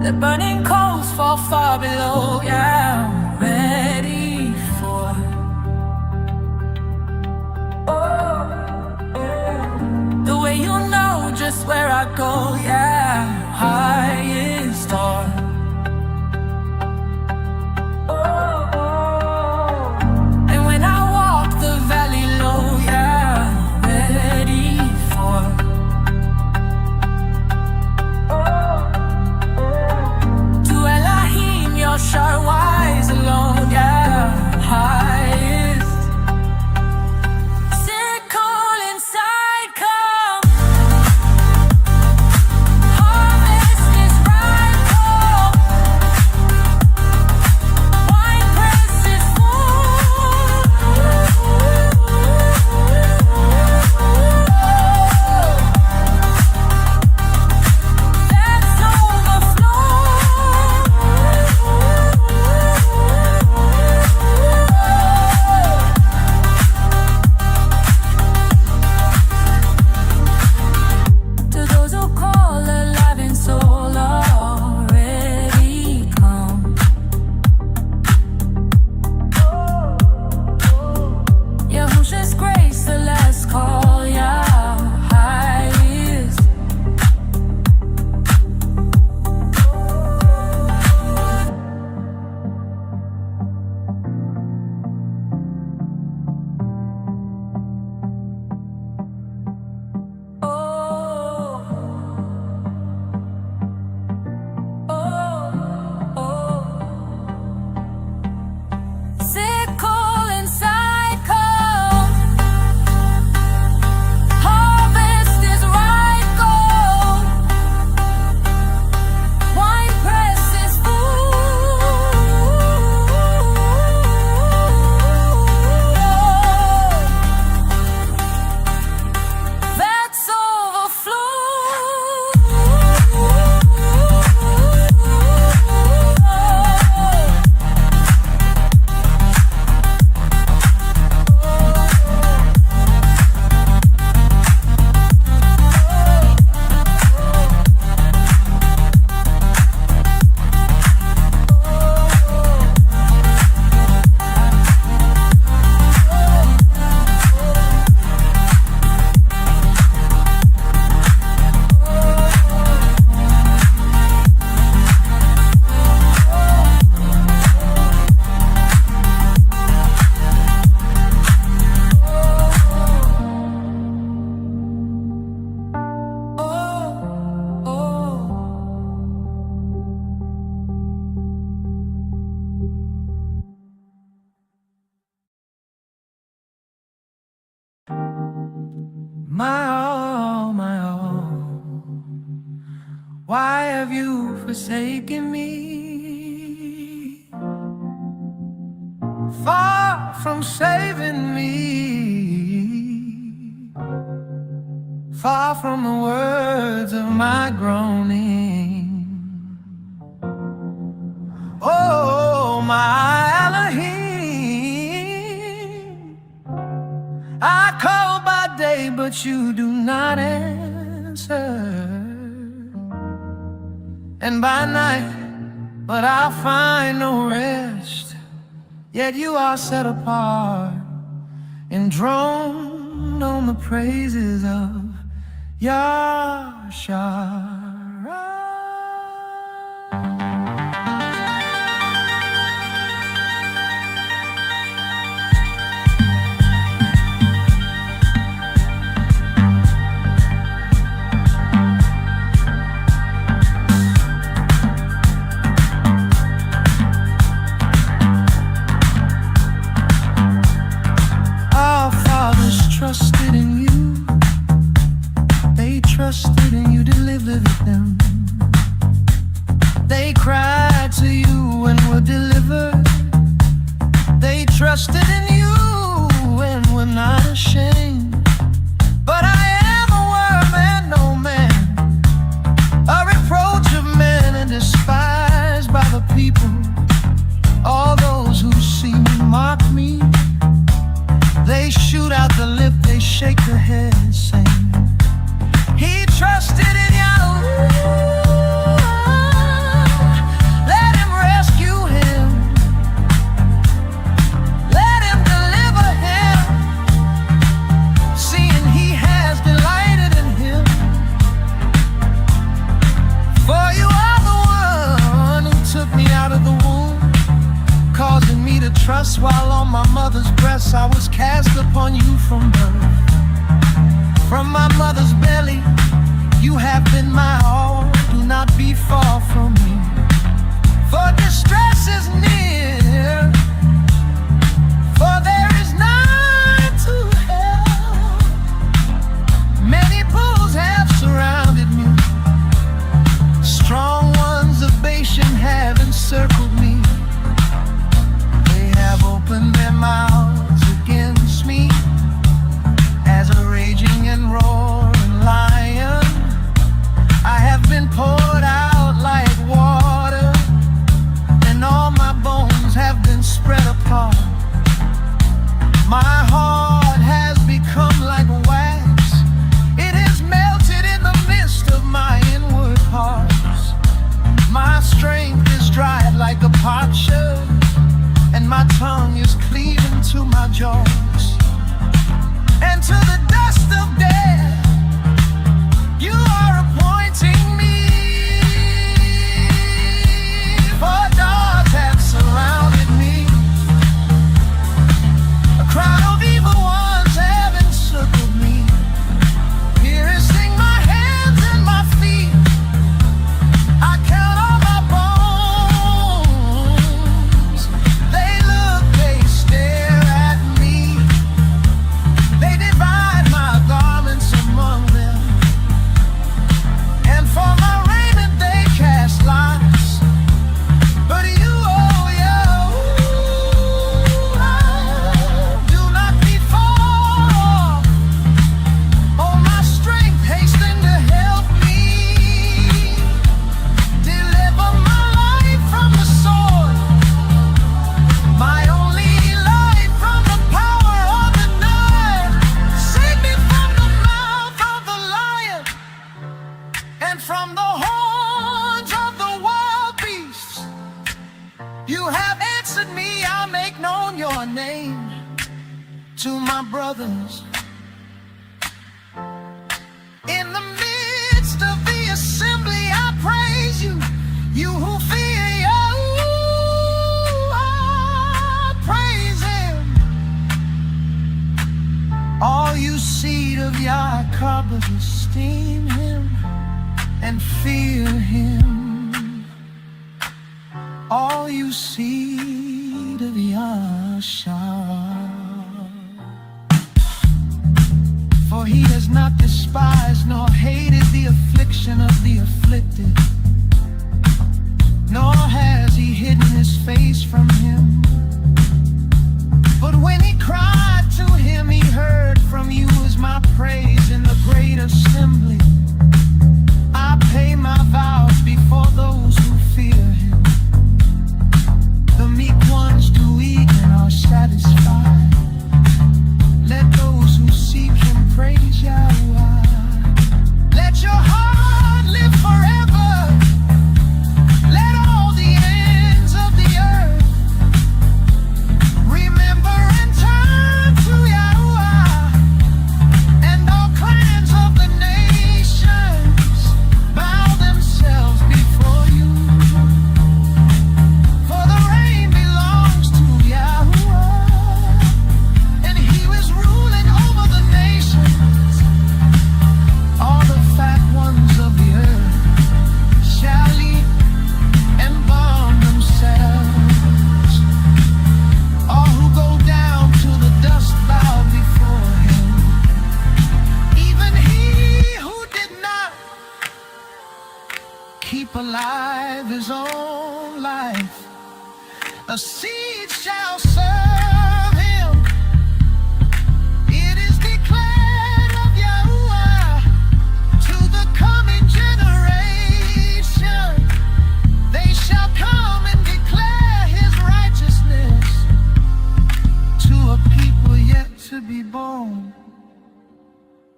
The burning coals fall far below, yeah, I'm ready for. The way you know just where I go, yeah, highest star. And when I walk the valley low, yeah, I'm ready for. Sharp wise alone, yeah, highest. Sit cold inside, come. Harvest is ripe, come. Wine press is that's overflow. My all, why have you forsaken me? Far from saving me, far from the words of my groaning. Oh, my Elohim, I call by day, but you do not answer, and by night, but I find no rest. Yet you are set apart, enthroned on the praises of Yahshua. Trusted in you, they trusted in you to live They trusted in you and were not ashamed. But I am a worm and no man, a reproach of men and despised by the people. All those who see me mock me. They shoot out the lip, they shake their heads, saying, he trusted in Yahuah. Let him rescue him. Let him deliver him, seeing he has delighted in him. For you are the one who took me out of the womb, causing me to trust while on my mother's breast. I was cast upon you from birth. From my mother's belly, you have been my all. Do not be far from me, for distress is near. For there is none to help. Many bulls have surrounded me. Strong ones of Bashan have encircled me. They have opened their mouths against me. As a raging and roaring lion, I have been poured out like water, and all my bones have been spread apart. My heart has become like wax. It is melted in the midst of my inward parts. My strength is dried like a potsherd, and my tongue is cleaving to my jaws. And to the dust of death you are appointing me. For dogs have surrounded me. A crowd of evil ones have encircled me, piercing my hands and my feet. I count all my bones. They look, they stare at me. They divide my garments among them, and for my raiment they cast lots. But you, oh Yahuah, do not be far off. Oh, my strength, hasten to help me. Deliver my life from the sword, my only life from the power of the knife. Save me from the mouth of the lion, and from the horns of the wild beasts. You have answered me, I'll make known your name to my brothers. In the midst of the assembly I praise you. You who fear Yahuah, praise him. All you seed of Yaakov, esteem him and fear him. All you seed of Yasha, for he has not despised nor hated the affliction of the afflicted, nor has he hidden his face from him. But when he cried to him, he heard. From you is my praise in the great assembly. I pay my vows before those who fear him. The meek ones do eat and are satisfied. Let those who seek him praise Yahuah. Let your heart live forever. Let all the ends of the earth remember and turn to Yahuah. And all clans of the nations bow themselves before you. For the rain belongs to Yahuah, and he was ruling over the nations. All the fat ones of the earth shall eat and balm themselves. All who go down to the dust bow before him. Even he who did not keep alive his own life, a seed shall serve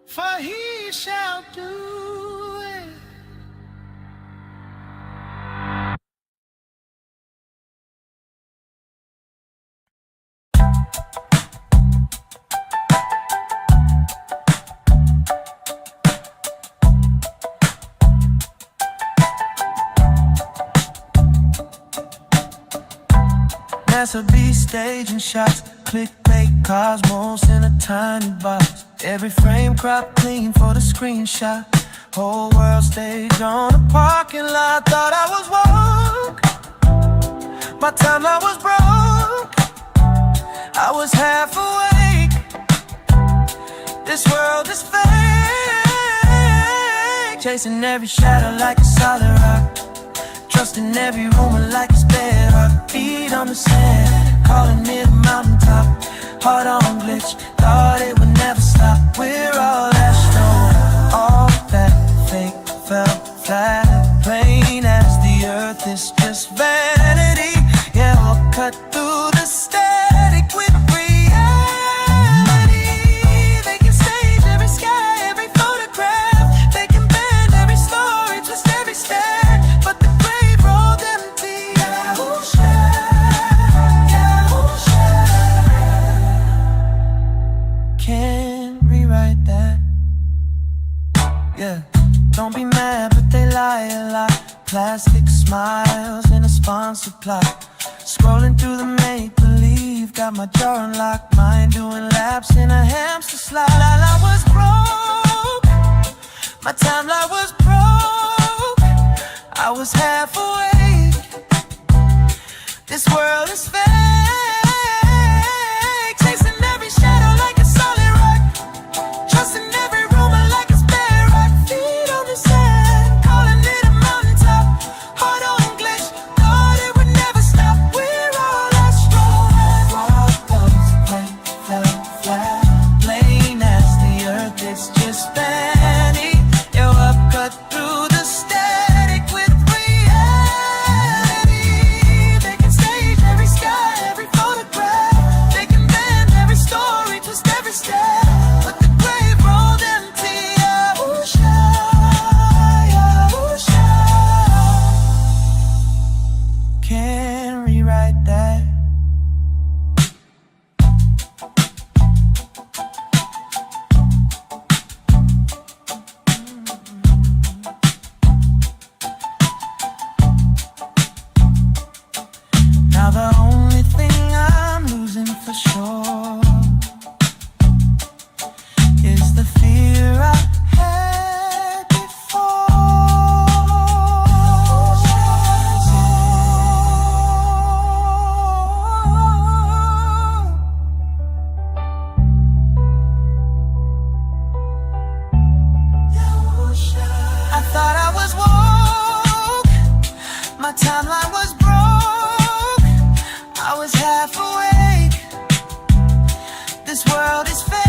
for he shall do it. NASA be staging shots, clickbait cosmos in a tiny box. Every frame cropped clean for the screenshot. Whole world stage on a parking lot. Thought I was woke, my timeline was broke. I was half awake. This world is fake. Chasing every shadow like a solid rock. Trusting every rumor like it's bedrock. Feet on the sand, calling it a mountaintop. Heart on glitch, thought it would never stop. We're all astro, all that fake fell flat. Plain as the earth is just vanity. Yeah, we'll cut through the static with reality. They can stage every sky, every photograph. They can bend every story, twist every step. But the grave rolled empty. Yahuah can't rewrite that. Yeah, don't be mad, but they lie a lot. Plastic smiles in a sponsored plot. Scrolling through the make-believe, got my jaw unlocked. Mind doing laps in a hamster slide. I was broke, my timeline was broke. I was half awake. This world is fake. Chasing every shadow like a solid rock. Trusting every rumor like it's bedrock. Feet on the sand, calling it a mountaintop. Heart on glitch, thought it would never stop. We're all astro. Raw thumbs, plain fell flat. Plain as the earth, it's just vanity. Yo, up cut through the static with reality. They can stage every sky, every photograph. They can bend every story, twist every step. But the grave rolled empty. Yahuah can't rewrite that. Now the only thing I'm losing for sure is the fear I had before. I thought I was woke, my timeline was broke. I was half awake. This world is fake.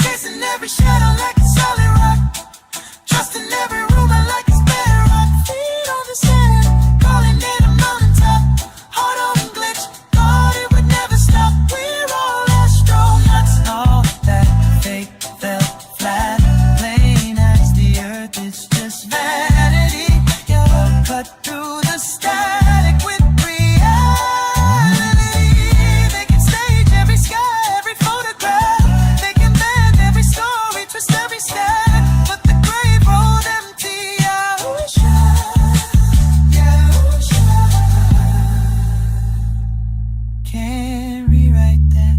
Chasing every shadow like a solid rock. Trusting every rumor like it's bedrock. Feet on the sand, calling it a mountaintop. Heart on glitch, thought it would never stop. We're all astronauts. All that fake fell flat. Plain as the earth, it's just vanity. Yeah, cut through the static with reality. They can stage every sky, every photograph. They can bend every story, twist every step. But the grave rolled empty. Yahuah can't rewrite that.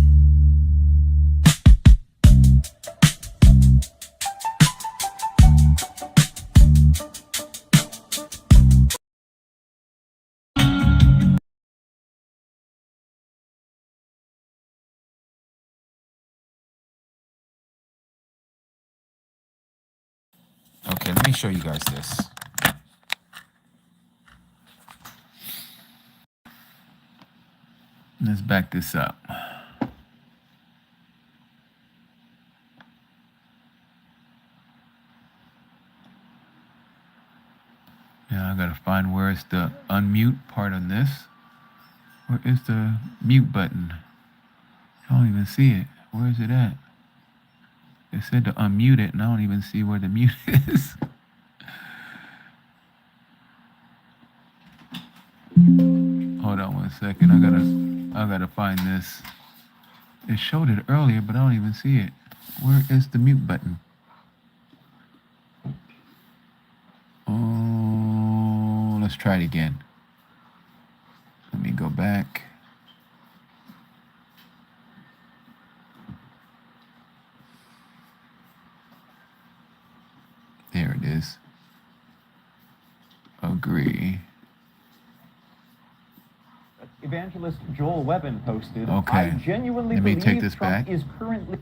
Okay, let me show you guys this. Let's back this up. Yeah, I gotta find where's the unmute part on this. Where is the mute button? I don't even see it. Where is it at? It said to unmute it, and I don't even see where the mute is. Hold on one second. I gotta find this. It showed it earlier, but I don't even see it. Where is the mute button? Oh, let's try it again. Let me go back. There it is. Agree. Evangelist Joel Webben posted, Okay. I genuinely Let me believe take this Trump back. is currently...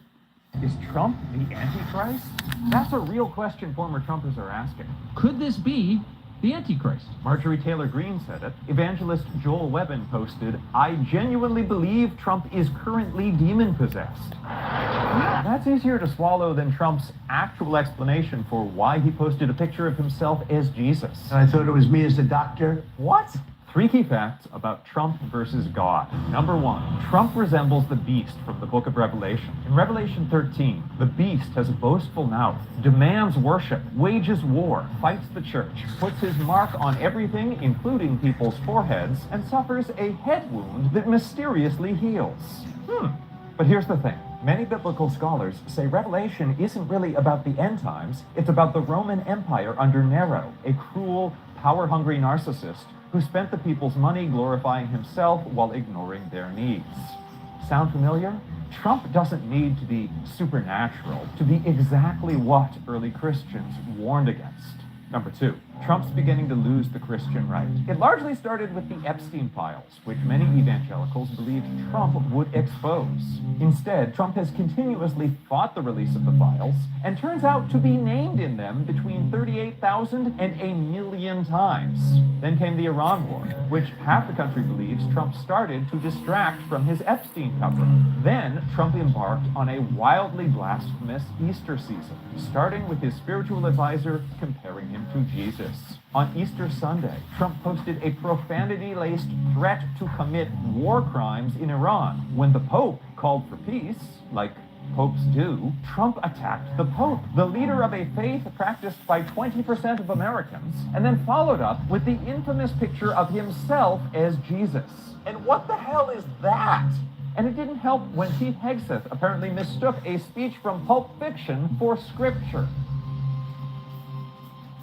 Is Trump the Antichrist? That's a real question former Trumpers are asking. Could this be the Antichrist? Marjorie Taylor Greene said it. Evangelist Joel Webben posted, I genuinely believe Trump is currently demon-possessed. That's easier to swallow than Trump's actual explanation for why he posted a picture of himself as Jesus. I thought it was me as the doctor. What? 3 key facts about Trump versus God. Number 1, Trump resembles the beast from the book of Revelation. In Revelation 13, the beast has a boastful mouth, demands worship, wages war, fights the church, puts his mark on everything, including people's foreheads, and suffers a head wound that mysteriously heals. But here's the thing. Many biblical scholars say Revelation isn't really about the end times, it's about the Roman Empire under Nero, a cruel, power-hungry narcissist who spent the people's money glorifying himself while ignoring their needs. Sound familiar? Trump doesn't need to be supernatural to be exactly what early Christians warned against. Number 2, Trump's beginning to lose the Christian right. It largely started with the Epstein files, which many evangelicals believed Trump would expose. Instead, Trump has continuously fought the release of the files and turns out to be named in them between 38,000 and 1,000,000 times. Then came the Iran war, which half the country believes Trump started to distract from his Epstein cover. Then Trump embarked on a wildly blasphemous Easter season, starting with his spiritual advisor comparing him to Jesus. On Easter Sunday, Trump posted a profanity-laced threat to commit war crimes in Iran. When the Pope called for peace, like popes do, Trump attacked the Pope, the leader of a faith practiced by 20% of Americans, and then followed up with the infamous picture of himself as Jesus. And what the hell is that? And it didn't help when Pete Hegseth apparently mistook a speech from Pulp Fiction for scripture.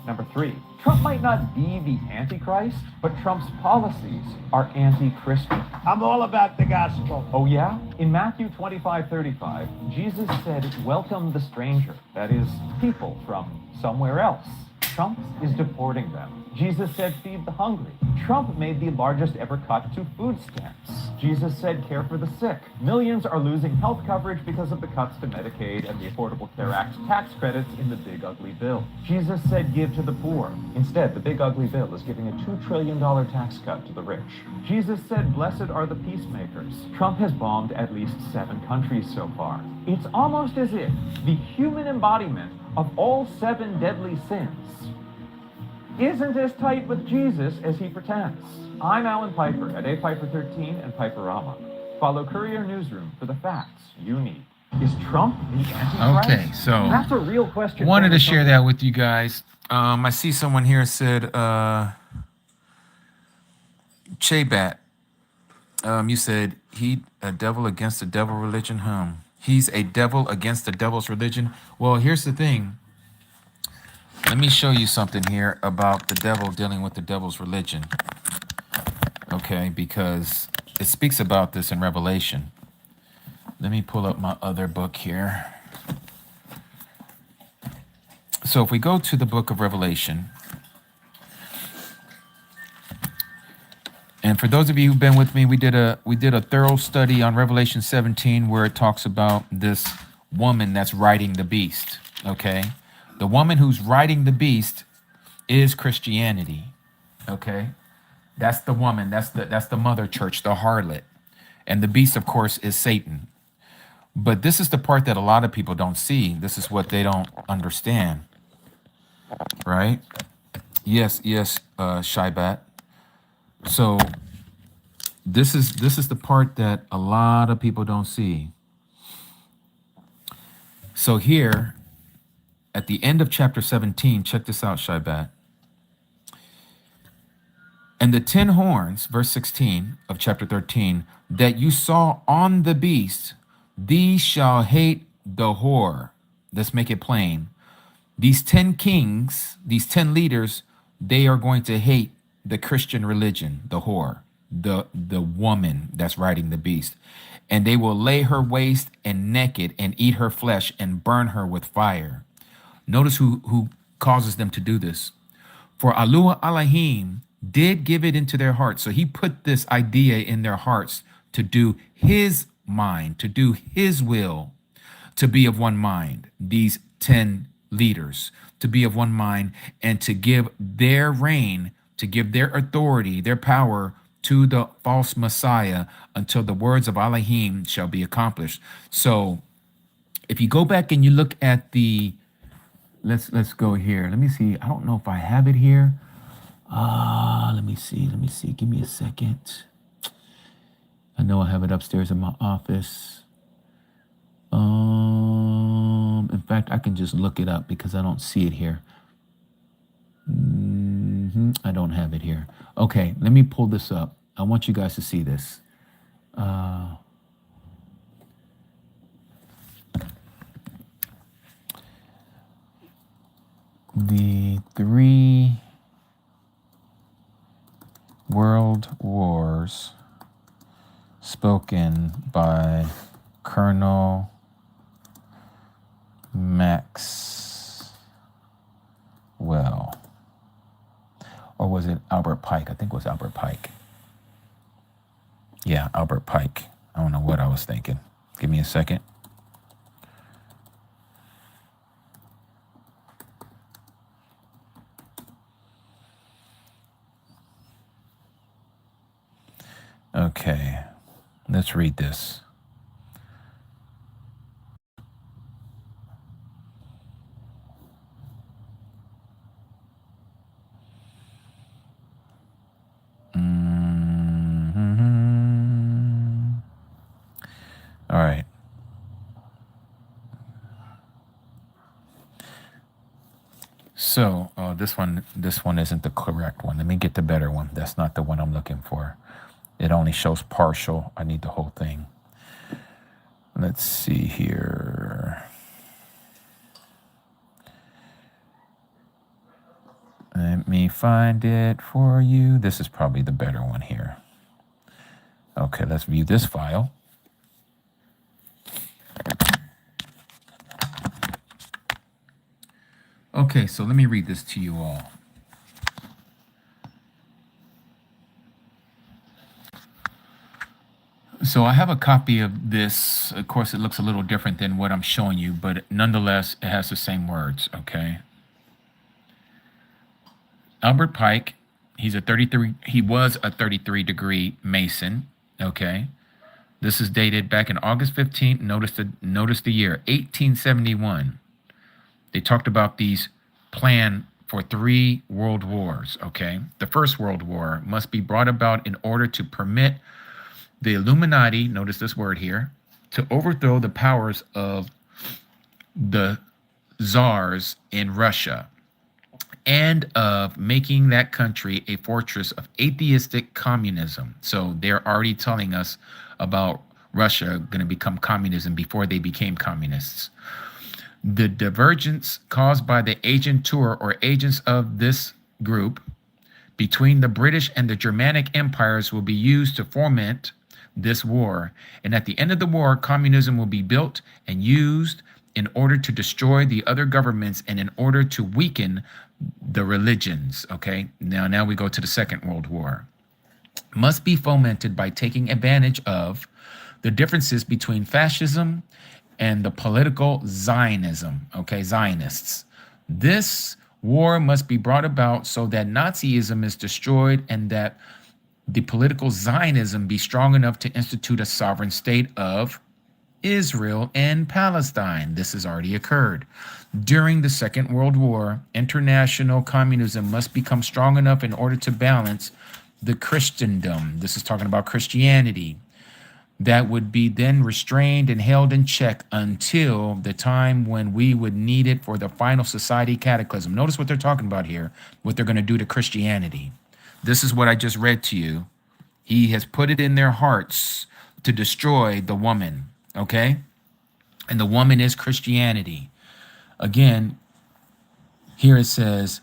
Number 3, Trump might not be the Antichrist, but Trump's policies are anti-Christian. I'm all about the gospel. Oh yeah? In Matthew 25:35, Jesus said, welcome the stranger, that is, people from somewhere else. Trump is deporting them. Jesus said, feed the hungry. Trump made the largest ever cut to food stamps. Jesus said, care for the sick. Millions are losing health coverage because of the cuts to Medicaid and the Affordable Care Act tax credits in the Big Ugly Bill. Jesus said, give to the poor. Instead, the Big Ugly Bill is giving a $2 trillion tax cut to the rich. Jesus said, blessed are the peacemakers. Trump has bombed at least 7 countries so far. It's almost as if the human embodiment of all 7 deadly sins isn't as tight with Jesus as he pretends. I'm Alan Piper at apiper13 and Piperama. Follow Courier Newsroom for the facts you need. Is Trump the Antichrist? Okay, so That's a real question. wanted to share that with you guys. I see someone here said, Shabat, you said he a devil against the devil religion. He's a devil against the devil's religion. Well, here's the thing. Let me show you something here about the devil dealing with the devil's religion. Okay, because it speaks about this in Revelation. Let me pull up my other book here. So if we go to the book of Revelation, and for those of you who've been with me, we did a thorough study on Revelation 17 where it talks about this woman that's riding the beast. Okay, the woman who's riding the beast is Christianity. Okay, that's the woman. That's the mother church, the harlot, and the beast, of course, is Satan. But this is the part that a lot of people don't see. This is what they don't understand, right? Yes, Shabat. So this is the part that a lot of people don't see. So here, at the end of chapter 17, check this out, Shabat. And the 10 horns, verse 16 of chapter 13, that you saw on the beast, these shall hate the whore. Let's make it plain. These 10 kings, these 10 leaders, they are going to hate the Christian religion, the whore, the woman that's riding the beast. And they will lay her waste and naked and eat her flesh and burn her with fire. Notice who causes them to do this. For Yahuah Elohim did give it into their hearts. So he put this idea in their hearts to do his mind, to do his will, to be of one mind. These 10 leaders, to be of one mind and to give their reign, to give their authority, their power to the false Messiah until the words of Elohim shall be accomplished. So if you go back and you look at the, let's go here. Let me see. I don't know if I have it here. Let me see. Give me a second. I know I have it upstairs in my office. In fact, I can just look it up because I don't see it here. I don't have it here. Okay, let me pull this up. I want you guys to see this. The 3 world wars spoken by Colonel Maxwell. Or was it Albert Pike? I think it was Albert Pike. Yeah, Albert Pike. I don't know what I was thinking. Give me a second. Okay, let's read this. All right. So this one isn't the correct one. Let me get the better one. That's not the one I'm looking for. It only shows partial. I need the whole thing. Let's see here. Let me find it for you. This is probably the better one here. Okay, let's view this file. Okay, so let me read this to you all. So I have a copy of this. Of course, it looks a little different than what I'm showing you, but nonetheless, it has the same words, okay? Albert Pike, he was a 33-degree Mason, okay? This is dated back in August 15th. Notice the year, 1871. They talked about these plan for 3 world wars, okay? The First World War must be brought about in order to permit the Illuminati, notice this word here, to overthrow the powers of the czars in Russia and of making that country a fortress of atheistic communism. So they're already telling us about Russia going to become communism before they became communists. The divergence caused by the agent TURAH or agents of this group between the British and the Germanic empires will be used to foment this war. And at the end of the war, communism will be built and used in order to destroy the other governments and in order to weaken the religions. Okay, now we go to the Second World War. Must be fomented by taking advantage of the differences between fascism and the political Zionism, okay, Zionists. This war must be brought about so that Nazism is destroyed and that the political Zionism be strong enough to institute a sovereign state of Israel and Palestine. This has already occurred. During the Second World War, international communism must become strong enough in order to balance the Christendom. This is talking about Christianity. that would be then restrained and held in check until the time when we would need it for the final society cataclysm. Notice what they're talking about here, what they're going to do to Christianity. This is what I just read to you. He has put it in their hearts to destroy the woman, okay? And the woman is Christianity. Again, here it says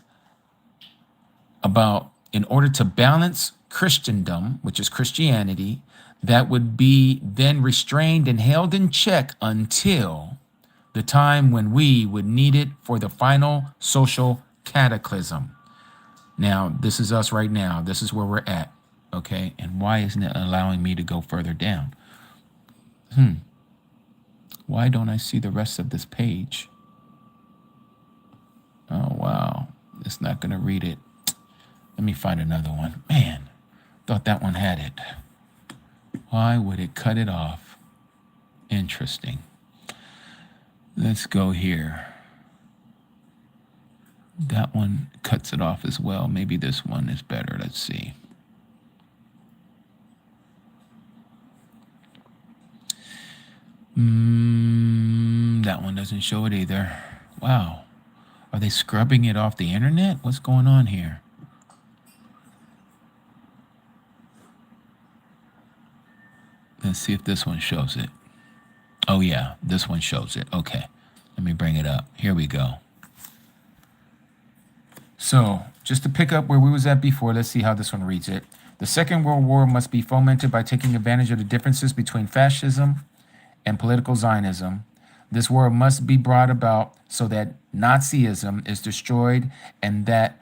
about in order to balance Christendom, which is Christianity, that would be then restrained and held in check until the time when we would need it for the final social cataclysm. Now, this is us right now. This is where we're at, okay? And why isn't it allowing me to go further down? Why don't I see the rest of this page? Oh, wow. It's not going to read it. Let me find another one. Man, thought that one had it. Why would it cut it off? Interesting. Let's go here. That one cuts it off as well. Maybe this one is better. Let's see. That one doesn't show it either. Wow. Are they scrubbing it off the internet? What's going on here? Let's see if this one shows it. Oh yeah, this one shows it. Okay, let me bring it up. Here we go. So just to pick up where we was at before, let's see how this one reads it. The Second World War must be fomented by taking advantage of the differences between fascism and political Zionism. This war must be brought about so that Nazism is destroyed and that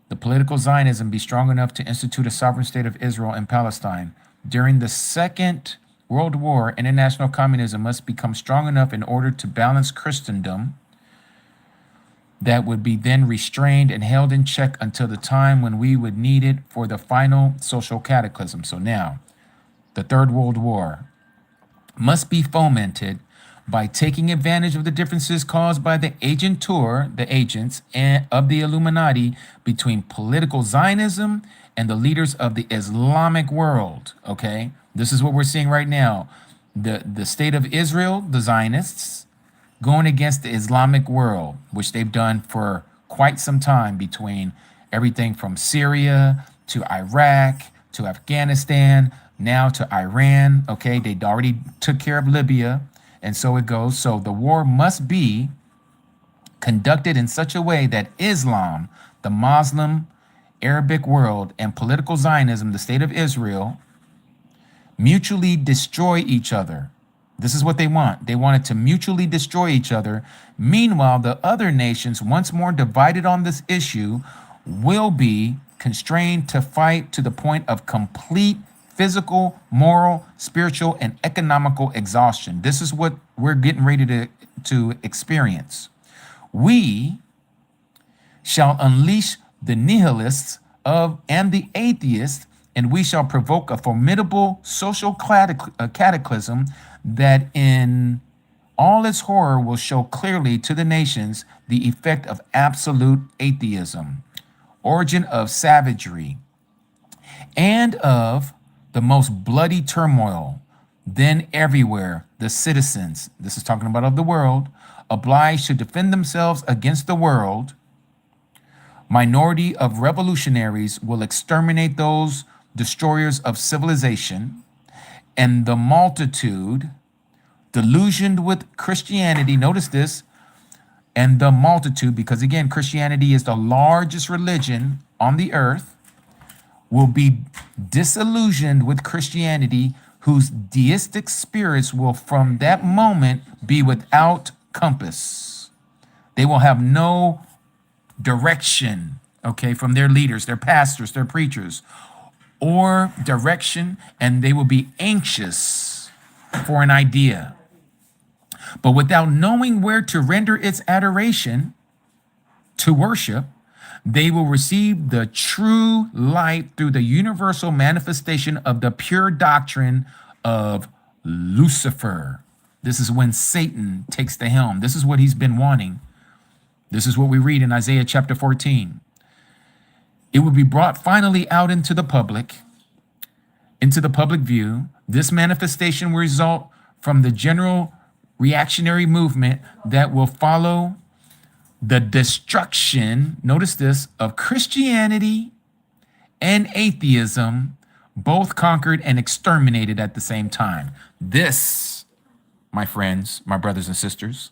the political Zionism be strong enough to institute a sovereign state of Israel and Palestine. During the Second World War, international communism must become strong enough in order to balance Christendom that would be then restrained and held in check until the time when we would need it for the final social cataclysm. So now, the Third World War must be fomented by taking advantage of the differences caused by the agentur, the agents of the Illuminati, between political Zionism and the leaders of the Islamic world, okay? This is what we're seeing right now. The state of Israel, the Zionists, going against the Islamic world, which they've done for quite some time between everything from Syria to Iraq to Afghanistan, now to Iran, okay? They already took care of Libya, and so it goes. So the war must be conducted in such a way that Islam, the Muslim Arabic world, and political Zionism, the state of Israel, mutually destroy each other. This is what they want. They wanted to mutually destroy each other. Meanwhile, the other nations, once more divided on this issue, will be constrained to fight to the point of complete physical, moral, spiritual, and economical exhaustion. This is what we're getting ready to experience. We shall unleash the nihilists and the atheists, and we shall provoke a formidable social cataclysm that in all its horror will show clearly to the nations the effect of absolute atheism, origin of savagery, and of the most bloody turmoil. Then everywhere the citizens, this is talking about of the world, obliged to defend themselves against the world, minority of revolutionaries will exterminate those destroyers of civilization, and the multitude, delusioned with Christianity, notice this, and the multitude, because again, Christianity is the largest religion on the earth, will be disillusioned with Christianity, whose deistic spirits will from that moment be without compass. They will have no direction, okay, from their leaders, their pastors, their preachers, or direction, and they will be anxious for an idea. But without knowing where to render its adoration, to worship, they will receive the true light through the universal manifestation of the pure doctrine of Lucifer. This is when Satan takes the helm. This is what he's been wanting. This is what we read in Isaiah chapter 14. It will be brought finally out into the public, into the public view. This manifestation will result from the general reactionary movement that will follow the destruction, notice this, of Christianity and atheism, both conquered and exterminated at the same time. This, my friends, my brothers and sisters,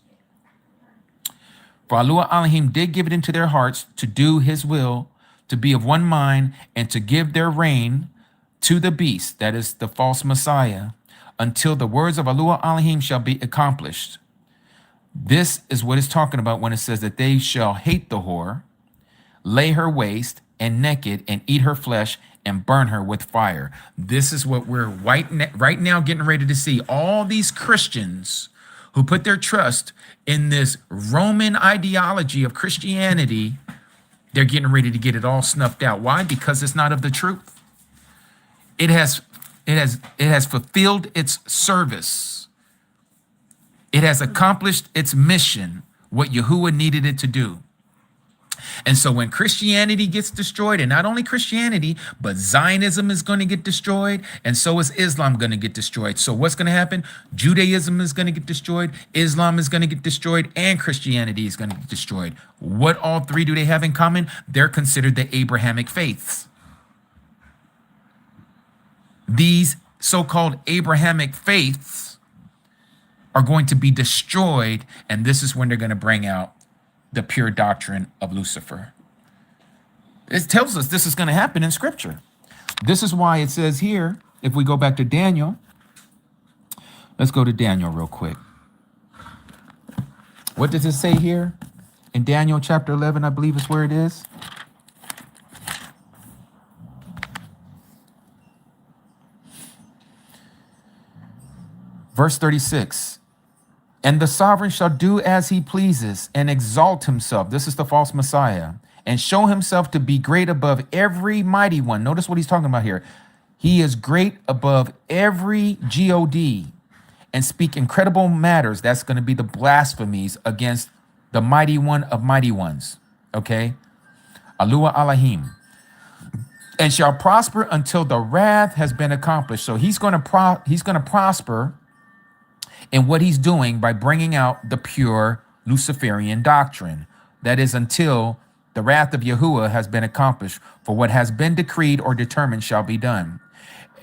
for Yahuah Elohim did give it into their hearts to do his will, to be of one mind, and to give their reign to the beast, that is the false Messiah, until the words of Yahuah Elohim shall be accomplished. This is what it's talking about when it says that they shall hate the whore, lay her waste, and naked, and eat her flesh, and burn her with fire. This is what we're right now getting ready to see. All these Christians who put their trust in this Roman ideology of Christianity, they're getting ready to get it all snuffed out. Why? Because it's not of the truth. It has fulfilled its service. It has accomplished its mission, what Yahuah needed it to do. And so when Christianity gets destroyed, and not only Christianity, but Zionism is going to get destroyed, and so is Islam going to get destroyed. So what's going to happen? Judaism is going to get destroyed, Islam is going to get destroyed, and Christianity is going to get destroyed. What all three do they have in common? They're considered the Abrahamic faiths. These so-called Abrahamic faiths are going to be destroyed, and this is when they're going to bring out the pure doctrine of Lucifer. It tells us this is going to happen in Scripture. This is why it says here, if we go back to Daniel, let's go to Daniel real quick. What does it say here? In Daniel chapter 11, I believe is where it is. Verse 36. And the sovereign shall do as he pleases and exalt himself. This is the false Messiah. And show himself to be great above every mighty one. Notice what he's talking about here. He is great above every God and speak incredible matters. That's going to be the blasphemies against the mighty one of mighty ones. Okay? Yahuah Elohim. And shall prosper until the wrath has been accomplished. So he's going to prosper in what he's doing by bringing out the pure Luciferian doctrine. That is until the wrath of Yahuah has been accomplished, for what has been decreed or determined shall be done.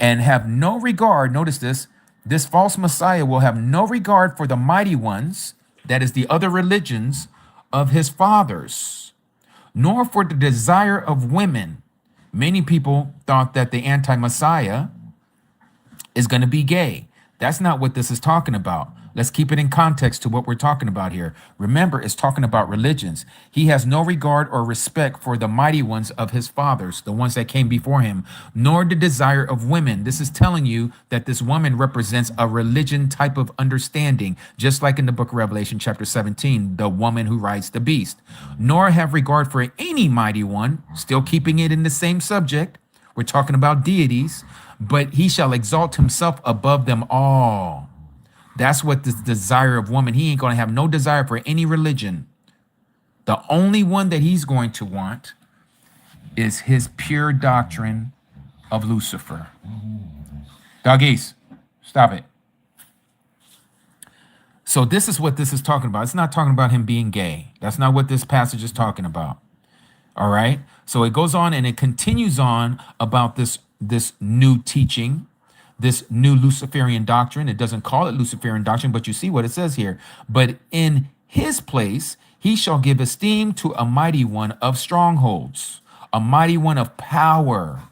And have no regard, notice this false Messiah will have no regard for the mighty ones, that is the other religions of his fathers, nor for the desire of women. Many people thought that the anti-Messiah is going to be gay. That's not what this is talking about. Let's keep it in context to what we're talking about here. Remember, it's talking about religions. He has no regard or respect for the mighty ones of his fathers, the ones that came before him, nor the desire of women. This is telling you that this woman represents a religion type of understanding, just like in the book of Revelation chapter 17, the woman who rides the beast. Nor have regard for any mighty one, still keeping it in the same subject. We're talking about deities, but he shall exalt himself above them all. That's what the desire of woman. He ain't going to have no desire for any religion. The only one that he's going to want is his pure doctrine of Lucifer. Doggies, stop it. So this is what this is talking about. It's not talking about him being gay. That's not what this passage is talking about. All right. So it goes on and it continues on about this new teaching, this new Luciferian doctrine. It doesn't call it Luciferian doctrine, but you see what it says here. But in his place, he shall give esteem to a mighty one of strongholds, a mighty one of power,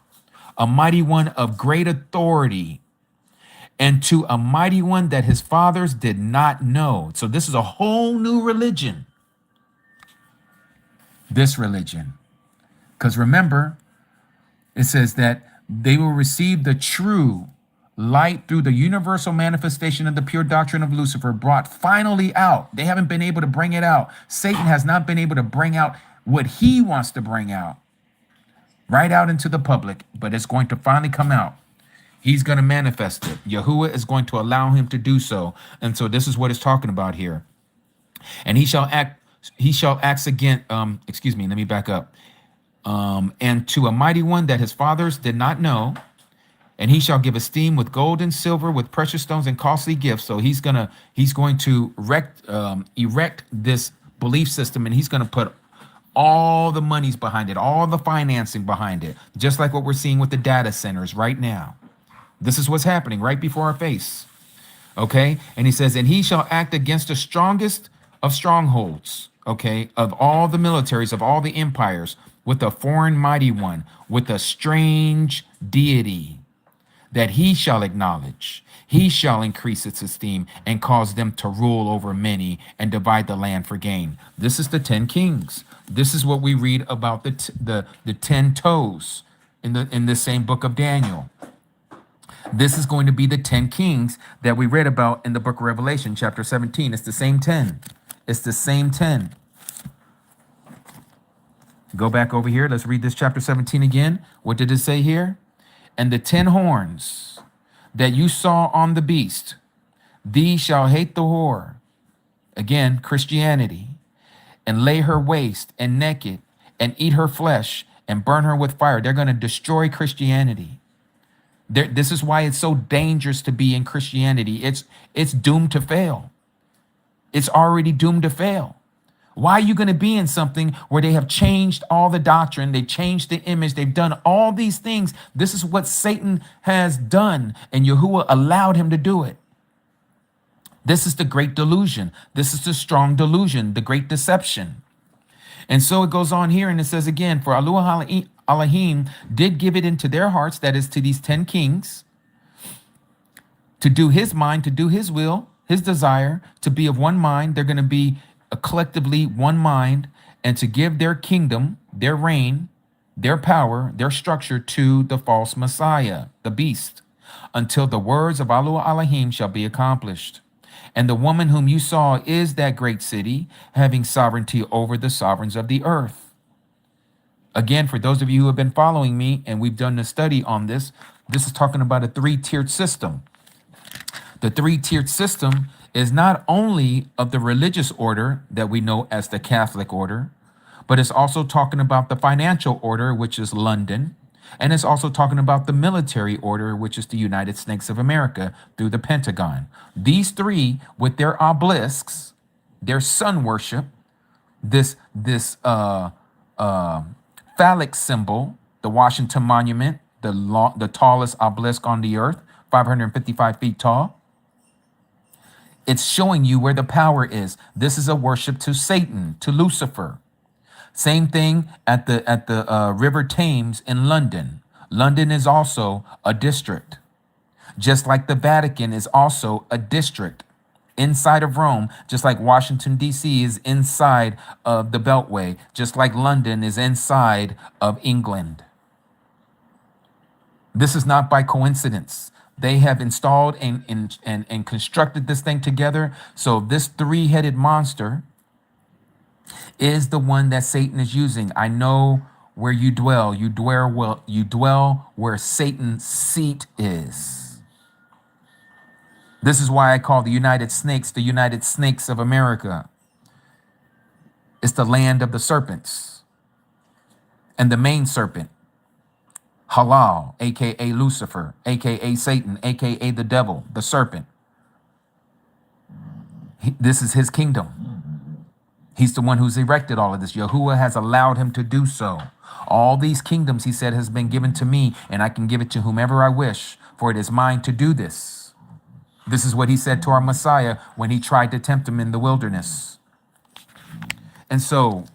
a mighty one of great authority, and to a mighty one that his fathers did not know. So this is a whole new religion. This religion. Because remember, it says that they will receive the true light through the universal manifestation of the pure doctrine of Lucifer brought finally out. They haven't been able to bring it out. Satan has not been able to bring out what he wants to bring out, right out into the public, but it's going to finally come out. He's going to manifest it. Yahuah is going to allow him to do so. And so this is what it's talking about here. And he shall act again. Excuse me, let me back up. And to a mighty one that his fathers did not know, And he shall give esteem with gold and silver, with precious stones and costly gifts. So he's going to erect this belief system, and he's going to put all the monies behind it, all the financing behind it, just like what we're seeing with the data centers right now. This is what's happening right before our face. Okay. And he says, and he shall act against the strongest of strongholds, okay, of all the militaries, of all the empires, with a foreign mighty one, with a strange deity that he shall acknowledge. He shall increase its esteem and cause them to rule over many and divide the land for gain. This is the 10 kings. This is what we read about the 10 toes in the same book of Daniel. This is going to be the 10 kings that we read about in the book of Revelation, chapter 17. It's the same 10. It's the same 10. Go back over here. Let's read this chapter 17 again. What did it say here? And the 10 horns that you saw on the beast, these shall hate the whore. Again, Christianity. And lay her waste and naked and eat her flesh and burn her with fire. They're going to destroy Christianity. This is why it's so dangerous to be in Christianity. It's doomed to fail. It's already doomed to fail. Why are you going to be in something where they have changed all the doctrine? They've changed the image. They've done all these things. This is what Satan has done, and Yahuah allowed him to do it. This is the great delusion. This is the strong delusion, the great deception. And so it goes on here, and it says again, for Yahuah Elohim did give it into their hearts, that is to these 10 kings, to do his mind, to do his will, his desire, to be of one mind. They're going to be collectively one mind, and to give their kingdom, their reign, their power, their structure to the false Messiah, the beast, until the words of Yahuah Elohim shall be accomplished. And the woman whom you saw is that great city, having sovereignty over the sovereigns of the earth. Again, for those of you who have been following me, and we've done a study on this, this is talking about a 3-tiered system. The 3-tiered system is not only of the religious order that we know as the Catholic order, but it's also talking about the financial order, which is London. And it's also talking about the military order, which is the United States of America through the Pentagon. These three, with their obelisks, their sun worship, this phallic symbol, the Washington Monument, the tallest obelisk on the earth, 555 feet tall. It's showing you where the power is. This is a worship to Satan, to Lucifer. Same thing at the River Thames in London. London is also a district, just like the Vatican is also a district inside of Rome, just like Washington, D.C. is inside of the Beltway, just like London is inside of England. This is not by coincidence. They have installed and constructed this thing together. So this 3-headed monster is the one that Satan is using. I know where you dwell. You dwell where Satan's seat is. This is why I call the United Snakes the United Snakes of America. It's the land of the serpents. And the main serpent, Halal, aka Lucifer, aka Satan, aka the devil, the serpent. This is his kingdom. He's the one who's erected all of this. Yahuah has allowed him to do so. All these kingdoms, he said, has been given to me, and I can give it to whomever I wish, for it is mine to do this. This is what he said to our Messiah when he tried to tempt him in the wilderness. And so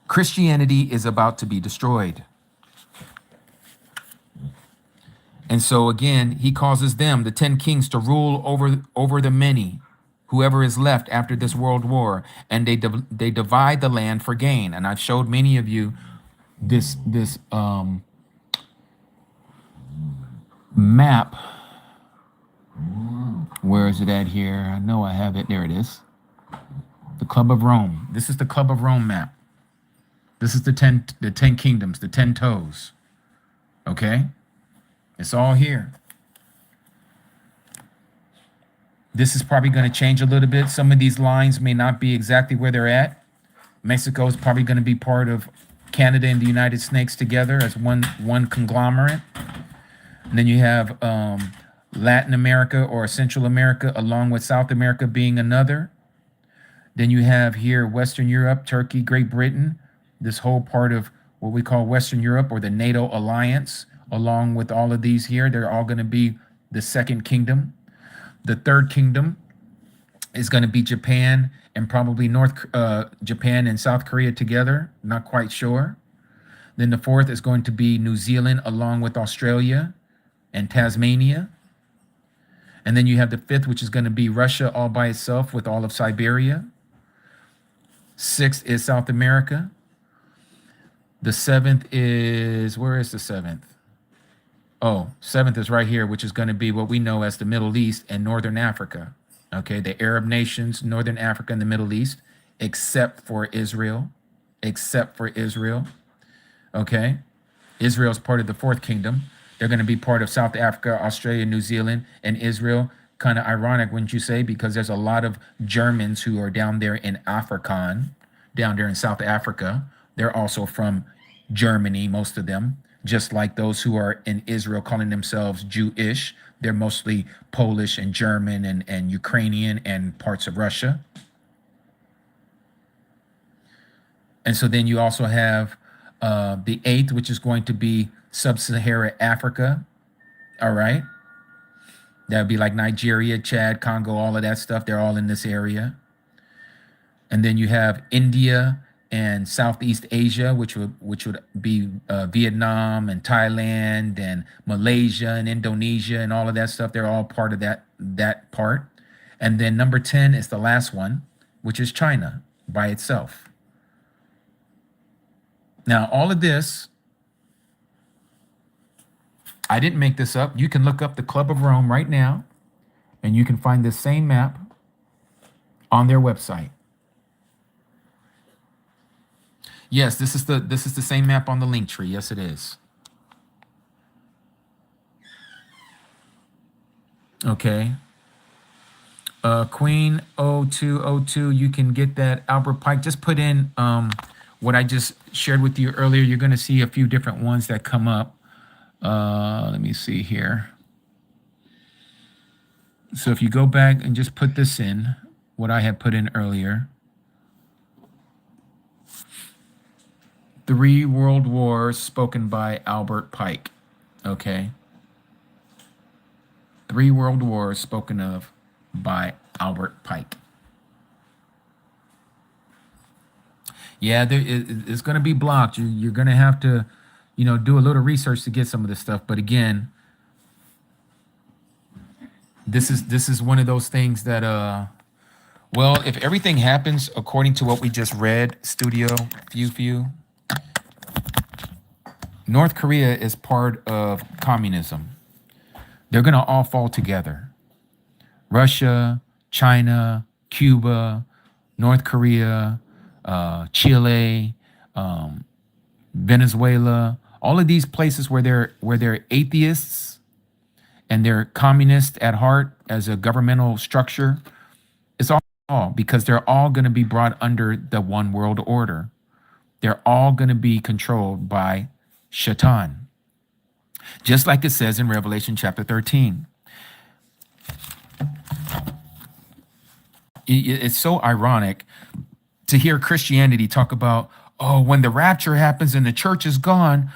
Christianity is about to be destroyed. And so again, he causes them, the 10 kings, to rule over the many, whoever is left after this world war, and they divide the land for gain. And I've showed many of you this map. Where is it at here? I know I have it. There it is. The Club of Rome. This is the Club of Rome map. This is the 10 kingdoms, the 10 toes. Okay? It's all here. This is probably going to change a little bit. Some of these lines may not be exactly where they're at. Mexico is probably going to be part of Canada and the United States together as one conglomerate. And then you have Latin America or Central America, along with South America being another. Then you have here Western Europe, Turkey, Great Britain, this whole part of what we call Western Europe or the NATO alliance, along with all of these here. They're all going to be the second kingdom. The third kingdom is going to be Japan and probably Japan and South Korea together. Not quite sure. Then the fourth is going to be New Zealand along with Australia and Tasmania. And then you have the fifth, which is going to be Russia all by itself with all of Siberia. Sixth is South America. The seventh is, where is the seventh? Oh, seventh is right here, which is going to be what we know as the Middle East and Northern Africa. Okay, the Arab nations, Northern Africa and the Middle East, except for Israel. Okay, Israel's part of the fourth kingdom. They're going to be part of South Africa, Australia, New Zealand, and Israel. Kind of ironic, wouldn't you say? Because there's a lot of Germans who are down there in Afrikaan, down there in South Africa. They're also from Germany, most of them, just like those who are in Israel calling themselves Jewish. They're mostly Polish and German and Ukrainian and parts of Russia. And so then you also have the eighth, which is going to be Sub-Saharan Africa. All right. That would be like Nigeria, Chad, Congo, all of that stuff. They're all in this area. And then you have India and Southeast Asia, which would be Vietnam and Thailand and Malaysia and Indonesia and all of that stuff. They're all part of that part. And then number 10 is the last one, which is China by itself. Now, all of this, I didn't make this up. You can look up the Club of Rome right now, and you can find this same map on their website. Yes, this is the same map on the link tree. Yes, it is. Okay. Queen 0202, you can get that. Albert Pike, just put in what I just shared with you earlier. You're going to see a few different ones that come up. Let me see here. So if you go back and just put this in, what I had put in earlier. 3 World Wars spoken by Albert Pike. Okay. 3 World Wars spoken of by Albert Pike. Yeah, it's going to be blocked. You're going to have to, do a little research to get some of this stuff. But again, this is one of those things that, well, if everything happens according to what we just read, Studio Few, North Korea is part of communism. They're going to all fall together. Russia, China, Cuba, North Korea, Chile, Venezuela, all of these places where they're atheists and they're communist at heart as a governmental structure, it's all because they're all going to be brought under the one world order. They're all going to be controlled by Shaitan, just like it says in Revelation chapter 13. It's so ironic to hear Christianity talk about, oh, when the rapture happens and the church is gone,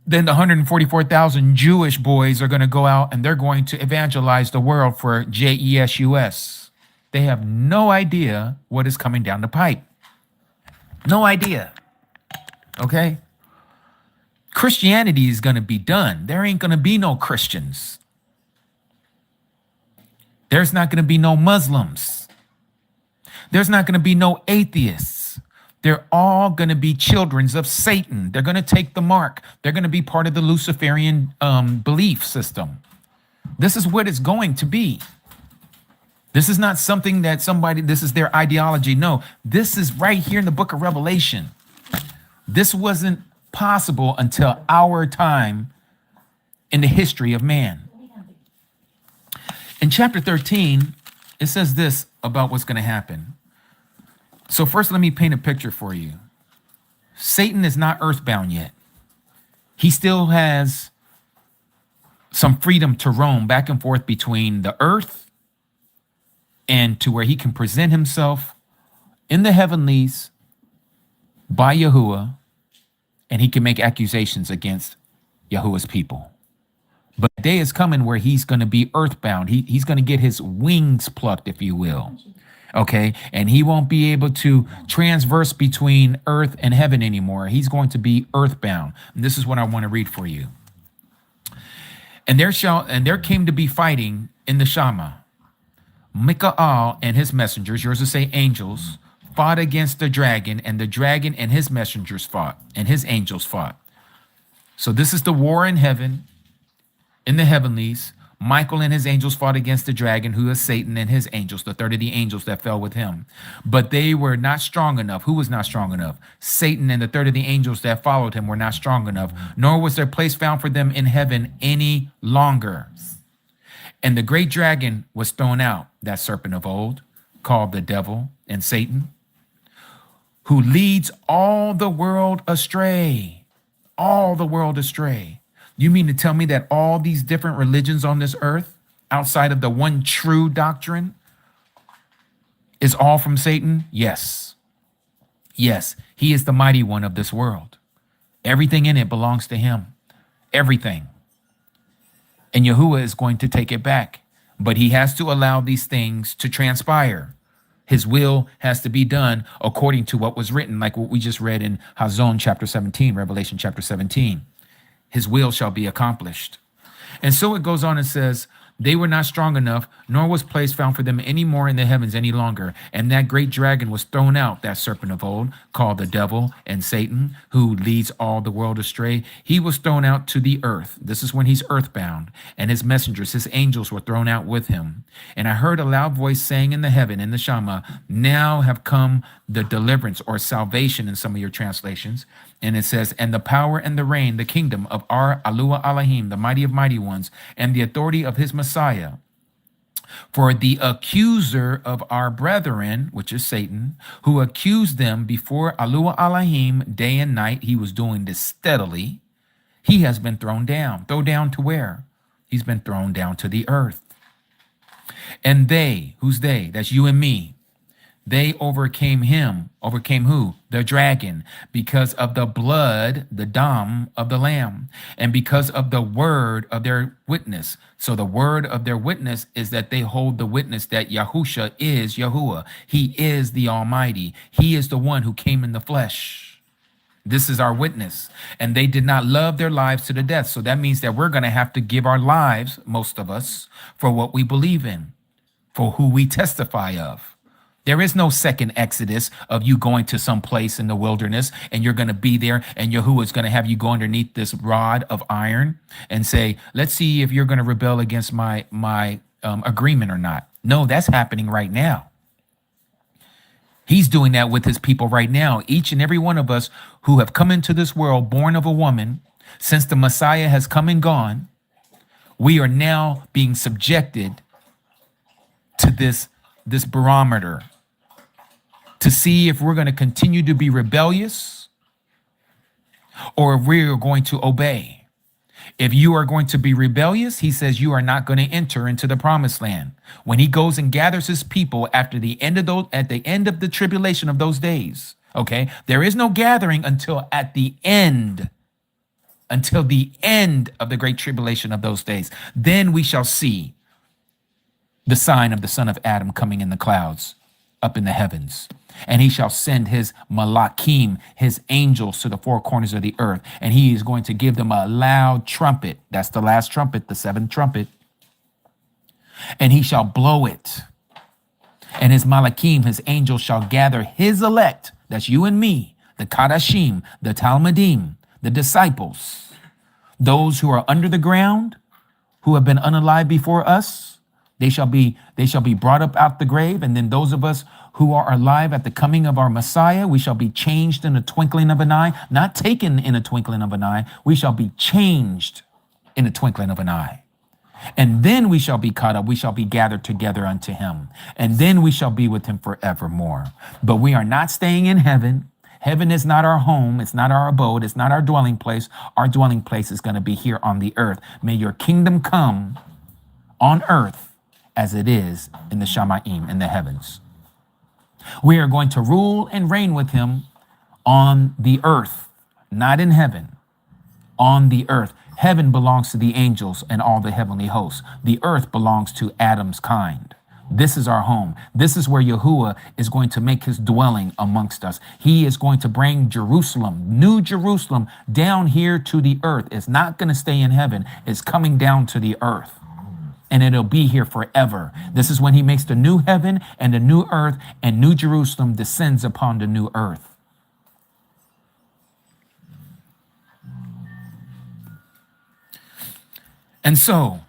then the 144,000 Jewish boys are going to go out and they're going to evangelize the world for Jesus. They have no idea what is coming down the pipe. No idea. Okay? Christianity is going to be done. There ain't going to be no Christians. There's not going to be no Muslims. There's not going to be no atheists. They're all going to be children of Satan. They're going to take the mark. They're going to be part of the Luciferian belief system. This is what it's going to be. This is not something that this is their ideology. No, this is right here in the book of Revelation. This wasn't possible until our time in the history of man. In chapter 13, it says this about what's going to happen. So first, let me paint a picture for you. Satan is not earthbound yet. He still has some freedom to roam back and forth between the earth and to where he can present himself in the heavenlies by Yahuah, and he can make accusations against Yahuah's people. But the day is coming where he's going to be earthbound. He's going to get his wings plucked, if you will. Okay. And he won't be able to transverse between earth and heaven anymore. He's going to be earthbound. And this is what I want to read for you. And there came to be fighting in the Shama. Mikael and his messengers, yours to say angels, fought against the dragon, and the dragon and his messengers fought, and his angels fought. So this is the war in heaven, in the heavenlies. Michael and his angels fought against the dragon, who is Satan, and his angels, the third of the angels that fell with him. But they were not strong enough. Who was not strong enough? Satan and the third of the angels that followed him were not strong enough, nor was there place found for them in heaven any longer. And the great dragon was thrown out, that serpent of old, called the devil and Satan, who leads all the world astray. All the world astray. You mean to tell me that all these different religions on this earth, outside of the one true doctrine, is all from Satan? Yes. Yes, he is the mighty one of this world. Everything in it belongs to him. Everything. And Yahuah is going to take it back. But he has to allow these things to transpire. His will has to be done according to what was written, like what we just read in Hazon chapter 17, Revelation chapter 17. His will shall be accomplished. And so it goes on and says, they were not strong enough, nor was place found for them any more in the heavens any longer. And that great dragon was thrown out, that serpent of old, called the devil and Satan, who leads all the world astray. He was thrown out to the earth. This is when he's earthbound. And his messengers, his angels, were thrown out with him. And I heard a loud voice saying in the heaven, in the Shama, now have come the deliverance, or salvation in some of your translations. And it says, and the power and the reign, the kingdom of our Yahuah Elohim, the mighty of mighty ones, and the authority of his Messiah. For the accuser of our brethren, which is Satan, who accused them before Yahuah Elohim day and night, he was doing this steadily, he has been thrown down. Throw down to where? He's been thrown down to the earth. And they, who's they? That's you and me. They overcame him. Overcame who? The dragon, because of the blood, the dam of the lamb, and because of the word of their witness. So the word of their witness is that they hold the witness that Yahusha is Yahuah. He is the Almighty. He is the one who came in the flesh. This is our witness. And they did not love their lives to the death. So that means that we're going to have to give our lives, most of us, for what we believe in, for who we testify of. There is no second Exodus of you going to some place in the wilderness and you're going to be there and Yahuwah is going to have you go underneath this rod of iron and say, let's see if you're going to rebel against my agreement or not. No, that's happening right now. He's doing that with his people right now. Each and every one of us who have come into this world born of a woman, since the Messiah has come and gone, we are now being subjected to this barometer to see if we're going to continue to be rebellious or if we are going to obey. If you are going to be rebellious, he says you are not going to enter into the promised land. When he goes and gathers his people after the end of those, at the end of the tribulation of those days, okay, there is no gathering until at the end, until the end of the great tribulation of those days. Then we shall see the sign of the son of Adam coming in the clouds up in the heavens. And he shall send his malakim, his angels, to the four corners of the earth. And he is going to give them a loud trumpet. That's the last trumpet, the seventh trumpet. And he shall blow it. And his malakim, his angels, shall gather his elect. That's you and me, the kadashim, the talmudim, the disciples, those who are under the ground, who have been unalive before us. They shall be brought up out the grave. And then those of us who are alive at the coming of our Messiah, we shall be changed in a twinkling of an eye, not taken in a twinkling of an eye. We shall be changed in a twinkling of an eye. And then we shall be caught up. We shall be gathered together unto him. And then we shall be with him forevermore. But we are not staying in heaven. Heaven is not our home. It's not our abode. It's not our dwelling place. Our dwelling place is going to be here on the earth. May your kingdom come on earth as it is in the Shamayim, in the heavens. We are going to rule and reign with him on the earth, not in heaven, on the earth. Heaven belongs to the angels and all the heavenly hosts. The earth belongs to Adam's kind. This is our home. This is where Yahuah is going to make his dwelling amongst us. He is going to bring Jerusalem, New Jerusalem, down here to the earth. It's not going to stay in heaven. It's coming down to the earth. And it'll be here forever. This is when he makes the new heaven and the new earth, and New Jerusalem descends upon the new earth. And so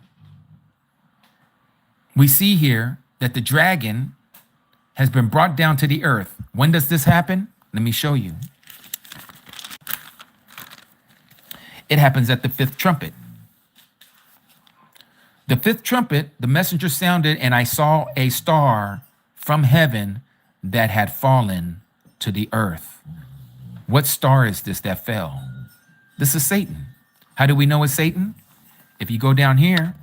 we see here that the dragon has been brought down to the earth. When does this happen? Let me show you. It happens at the fifth trumpet. The fifth trumpet, the messenger sounded, and I saw a star from heaven that had fallen to the earth. What star is this that fell? This is Satan. How do we know it's Satan? If you go down here,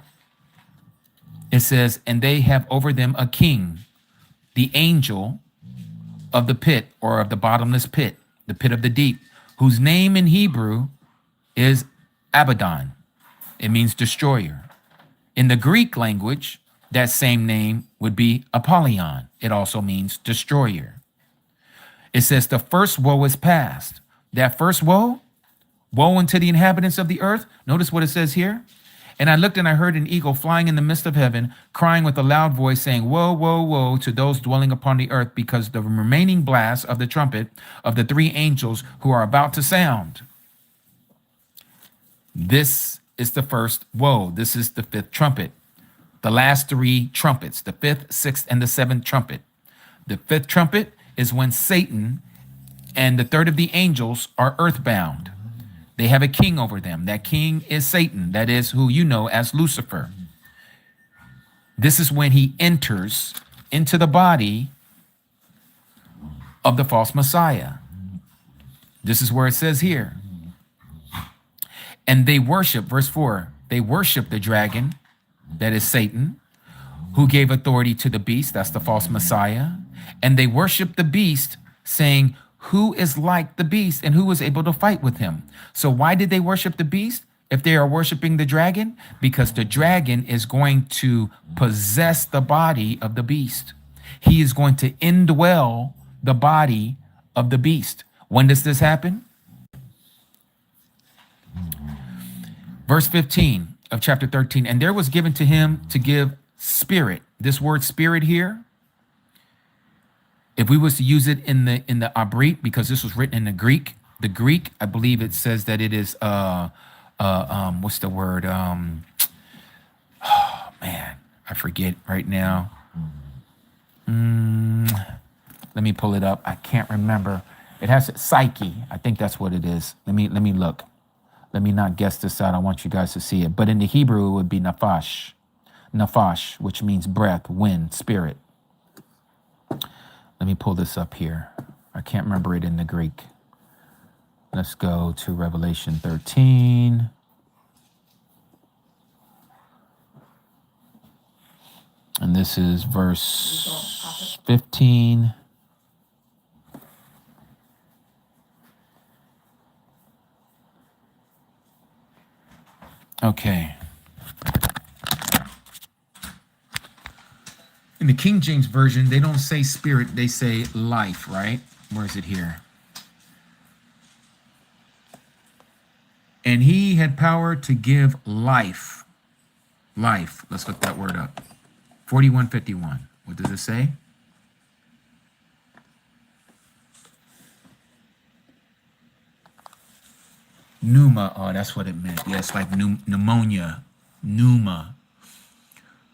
it says, and they have over them a king, the angel of the pit, or of the bottomless pit, the pit of the deep, whose name in Hebrew is Abaddon. It means destroyer. In the Greek language, that same name would be Apollyon. It also means destroyer. It says the first woe is past. That first woe unto the inhabitants of the earth. Notice what it says here. And I looked and I heard an eagle flying in the midst of heaven, crying with a loud voice, saying, woe, woe, woe to those dwelling upon the earth, because the remaining blast of the trumpet of the three angels who are about to sound. This is the first woe. This is the fifth trumpet. The last three trumpets, the fifth, sixth, and the seventh trumpet. The fifth trumpet is when Satan and the third of the angels are earthbound. They have a king over them. That king is Satan. That is who you know as Lucifer. This is when he enters into the body of the false Messiah. This is where it says here. And they worship, verse 4, they worship the dragon, that is Satan, who gave authority to the beast, that's the false Messiah. And they worship the beast, saying, who is like the beast and who is able to fight with him? So why did they worship the beast if they are worshiping the dragon? Because the dragon is going to possess the body of the beast. He is going to indwell the body of the beast. When does this happen? Verse 15 of chapter 13. And there was given to him to give spirit. This word spirit here, if we was to use it in the Abrit, because this was written in the Greek, I believe it says that it is what's the word? Oh man, I forget right now. Let me pull it up. I can't remember. It has psyche. I think that's what it is. Let me look. Let me not guess this out. I want you guys to see it. But in the Hebrew, it would be nafash. Nafash, which means breath, wind, spirit. Let me pull this up here. I can't remember it in the Greek. Let's go to Revelation 13. And this is verse 15. Okay. In the King James Version, they don't say spirit, they say life, right? Where is it here? And he had power to give life. Life. Let's look that word up. 4151. What does it say? Pneuma. Oh, that's what it meant. Yeah, it's like pneumonia. Pneuma.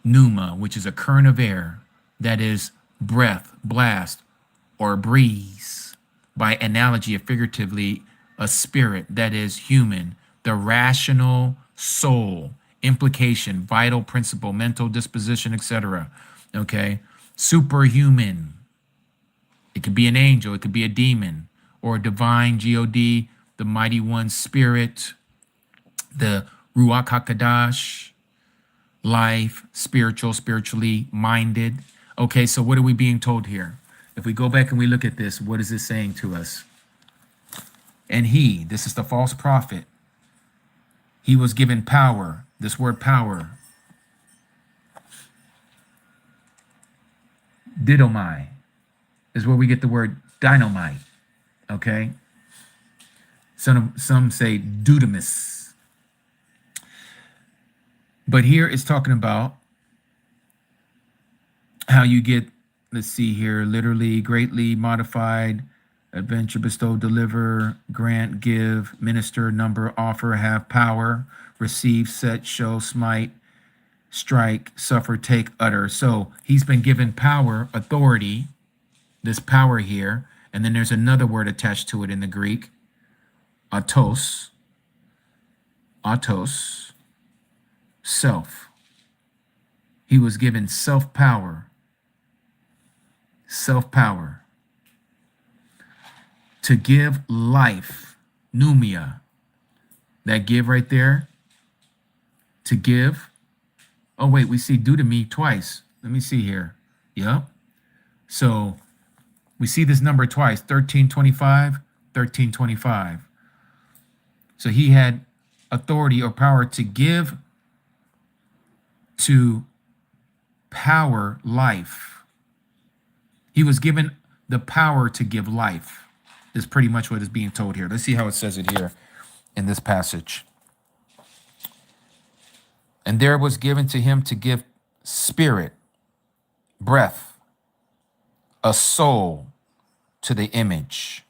Pneuma, which is a current of air that is breath, blast, or breeze. By analogy or figuratively, a spirit that is human, the rational soul, implication, vital principle, mental disposition, etc. Okay? Superhuman. It could be an angel, it could be a demon, or divine, G-O-D, the mighty one spirit, the Ruach HaKadosh, life, spiritual, spiritually minded. Okay, so what are we being told here? If we go back and we look at this, what is it saying to us? And he, this is the false prophet, he was given power. This word power, didomai, is where we get the word dynamite. Okay? Some say dudamus. But here it's talking about how you get, let's see here, literally, greatly modified, adventure, bestow, deliver, grant, give, minister, number, offer, have, power, receive, set, show, smite, strike, suffer, take, utter. So he's been given power, authority, this power here. And then there's another word attached to it in the Greek, autos, self. He was given self-power to give life, pneumia, that give right there, to give. Oh, wait, we see do to me twice. Let me see here. Yep. So we see this number twice, 1325, 1325. So he had authority or power to give, to power life. He was given the power to give life, is pretty much what is being told here. Let's see how it says it here in this passage. And there was given to him to give spirit, breath, a soul to the image.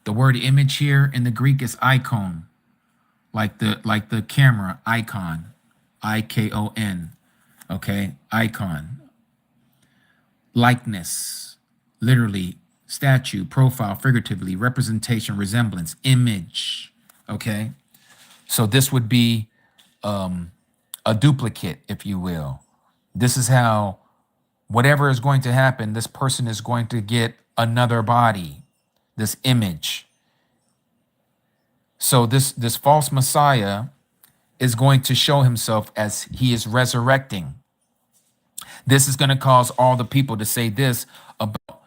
The word image here in the Greek is icon, like the camera icon, I-K-O-N. Okay, icon. Likeness, literally, statue, profile, figuratively, representation, resemblance, image. Okay, so this would be a duplicate, if you will. This is how whatever is going to happen, this person is going to get another body, this image. So this false Messiah is going to show himself as he is resurrecting. This is going to cause all the people to say this about,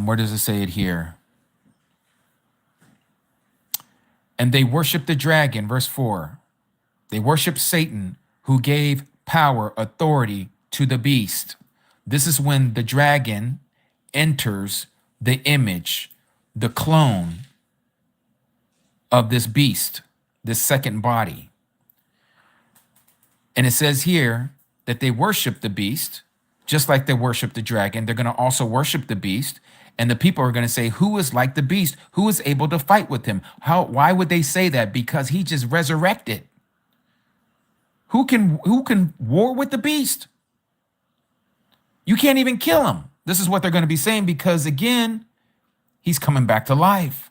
where does it say it here? And they worship the dragon, verse 4. They worship Satan, who gave power, authority to the beast. This is when the dragon enters the image, the clone of this beast, this second body. And it says here that they worship the beast, just like they worship the dragon. They're going to also worship the beast. And the people are going to say, who is like the beast? Who is able to fight with him? Why would they say that? Because he just resurrected. Who can war with the beast? You can't even kill him. This is what they're going to be saying, because again, he's coming back to life.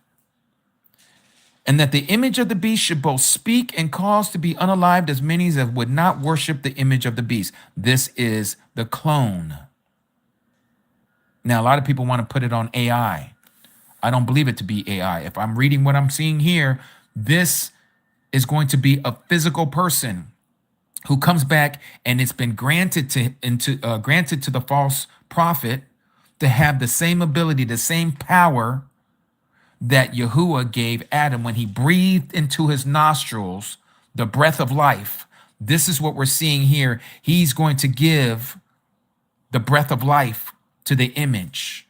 And that the image of the beast should both speak and cause to be unalived as many as would not worship the image of the beast. This is the clone. Now, a lot of people want to put it on AI. I don't believe it to be AI. If I'm reading what I'm seeing here, this is going to be a physical person who comes back, and it's been granted to the false prophet to have the same ability, the same power that Yahuah gave Adam when he breathed into his nostrils the breath of life. This is what we're seeing here. He's going to give the breath of life to the image.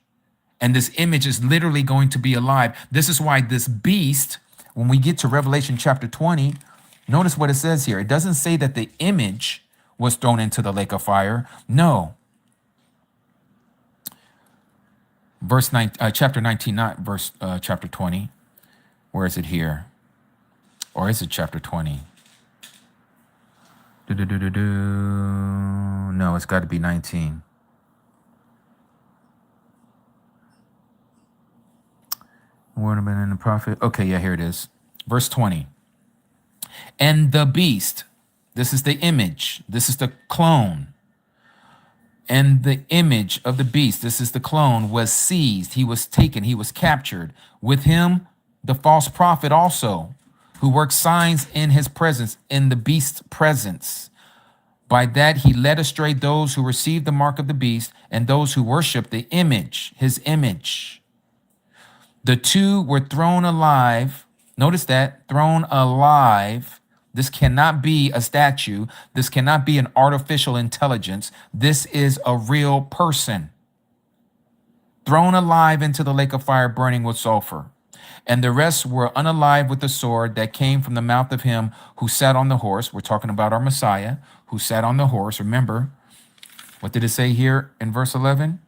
And this image is literally going to be alive. This is why this beast, when we get to Revelation chapter 20, notice what it says here. It doesn't say that the image was thrown into the lake of fire. No. Chapter 19, not chapter 20. Where is it here? Or is it chapter 20? No, it's got to be 19. Word of man and the prophet. Okay, yeah, here it is. Verse 20. And the beast, this is the image, this is the clone. And the image of the beast, this is the clone, was seized. He was taken. He was captured. With him, the false prophet also, who worked signs in his presence, in the beast's presence. By that he led astray those who received the mark of the beast and those who worship the image, his image. The two were thrown alive. Notice that, thrown alive. This cannot be a statue. This cannot be an artificial intelligence. This is a real person. Thrown alive into the lake of fire burning with sulfur. And the rest were unalive with the sword that came from the mouth of him who sat on the horse. We're talking about our Messiah who sat on the horse. Remember, what did it say here in verse 11?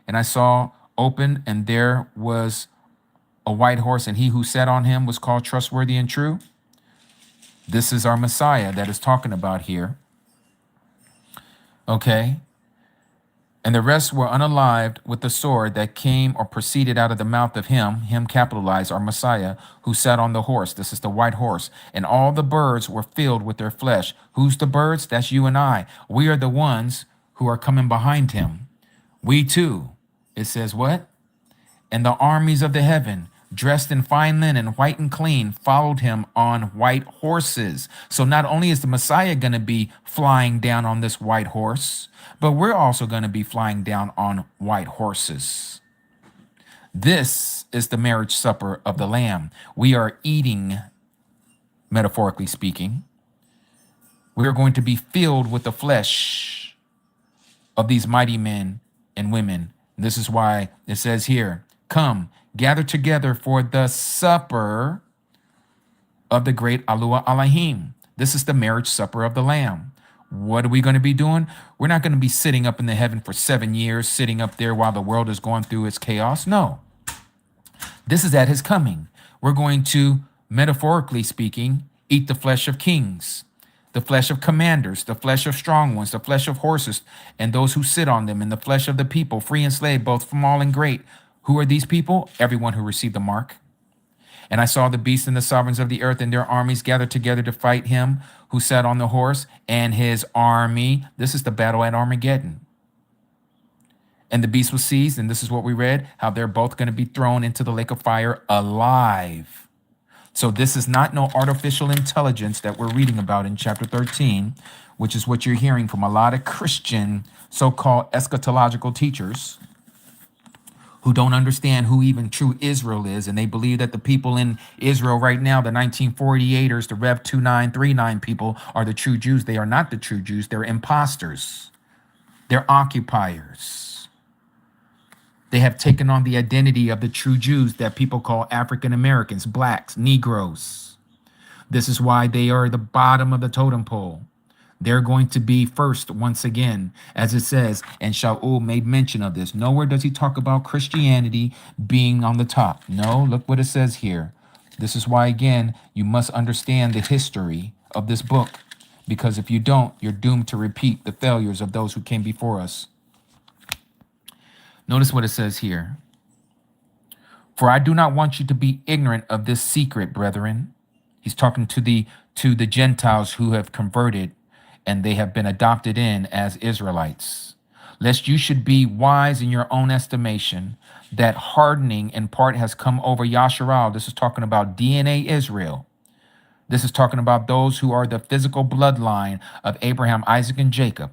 And I saw open, and there was a white horse, and he who sat on him was called trustworthy and true. This is our Messiah that is talking about here. Okay. And the rest were unalived with the sword that came or proceeded out of the mouth of him capitalized, our Messiah, who sat on the horse. This is the white horse. And all the birds were filled with their flesh. Who's the birds? That's you and I. We are the ones who are coming behind him. We too. It says what? And the armies of the heaven, dressed in fine linen, white and clean, followed him on white horses. So not only is the Messiah going to be flying down on this white horse, but we're also going to be flying down on white horses. This is the marriage supper of the Lamb. We are eating, metaphorically speaking. We are going to be filled with the flesh of these mighty men and women. This is why it says here, come, gather together for the supper of the great Yahuah Elohim. This is the marriage supper of the Lamb. What are we going to be doing? We're not going to be sitting up in the heaven for 7 years, sitting up there while the world is going through its chaos. No. This is at his coming. We're going to, metaphorically speaking, eat the flesh of kings, the flesh of commanders, the flesh of strong ones, the flesh of horses, and those who sit on them, and the flesh of the people, free and slave, both small and great. Who are these people? Everyone who received the mark. And I saw the beast and the sovereigns of the earth and their armies gathered together to fight him who sat on the horse and his army. This is the battle at Armageddon. And the beast was seized, and this is what we read, how they're both going to be thrown into the lake of fire alive. So this is not no artificial intelligence that we're reading about in chapter 13, which is what you're hearing from a lot of Christian so-called eschatological teachers who don't understand who even true Israel is. And they believe that the people in Israel right now, the 1948ers, the Rev 2939 people, are the true Jews. They are not the true Jews. They're imposters. They're occupiers. They have taken on the identity of the true Jews that people call African Americans, blacks, Negroes. This is why they are the bottom of the totem pole. They're going to be first once again, as it says, and Shaul made mention of this. Nowhere does he talk about Christianity being on the top. No, look what it says here. This is why, again, you must understand the history of this book, because if you don't, you're doomed to repeat the failures of those who came before us. Notice what it says here. For I do not want you to be ignorant of this secret, brethren. He's talking to the Gentiles who have converted, and they have been adopted in as Israelites, lest you should be wise in your own estimation, that hardening in part has come over Yasharal. This is talking about DNA Israel. This is talking about those who are the physical bloodline of Abraham, Isaac, and Jacob,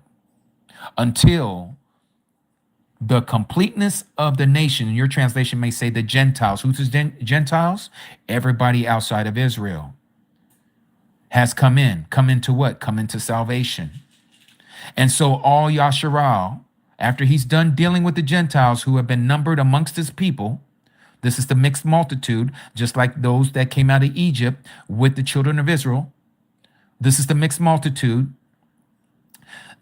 until the completeness of the nation. Your translation may say the Gentiles. Who's the Gentiles? Everybody outside of Israel has come in. Come into what? Come into salvation. And so all Yasharal, after he's done dealing with the Gentiles who have been numbered amongst his people, this is the mixed multitude, just like those that came out of Egypt with the children of Israel. This is the mixed multitude.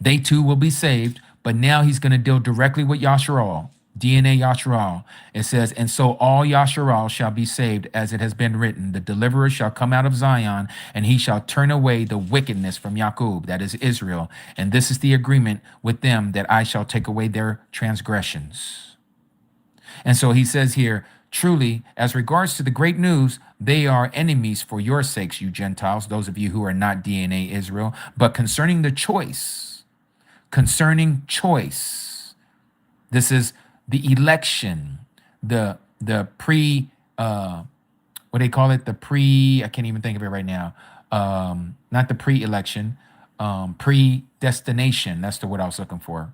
They too will be saved, but now he's going to deal directly with Yasharal. DNA Yasharal. It says, and so all Yasharal shall be saved, as it has been written, the deliverer shall come out of Zion, and he shall turn away the wickedness from Jacob, that is Israel. And this is the agreement with them, that I shall take away their transgressions. And so he says here, truly, as regards to the great news, they are enemies for your sakes, you Gentiles, those of you who are not DNA Israel. But concerning choice, This is the election, the pre what they call it, the pre, I can't even think of it right now. Not the pre-election, predestination. That's the word I was looking for.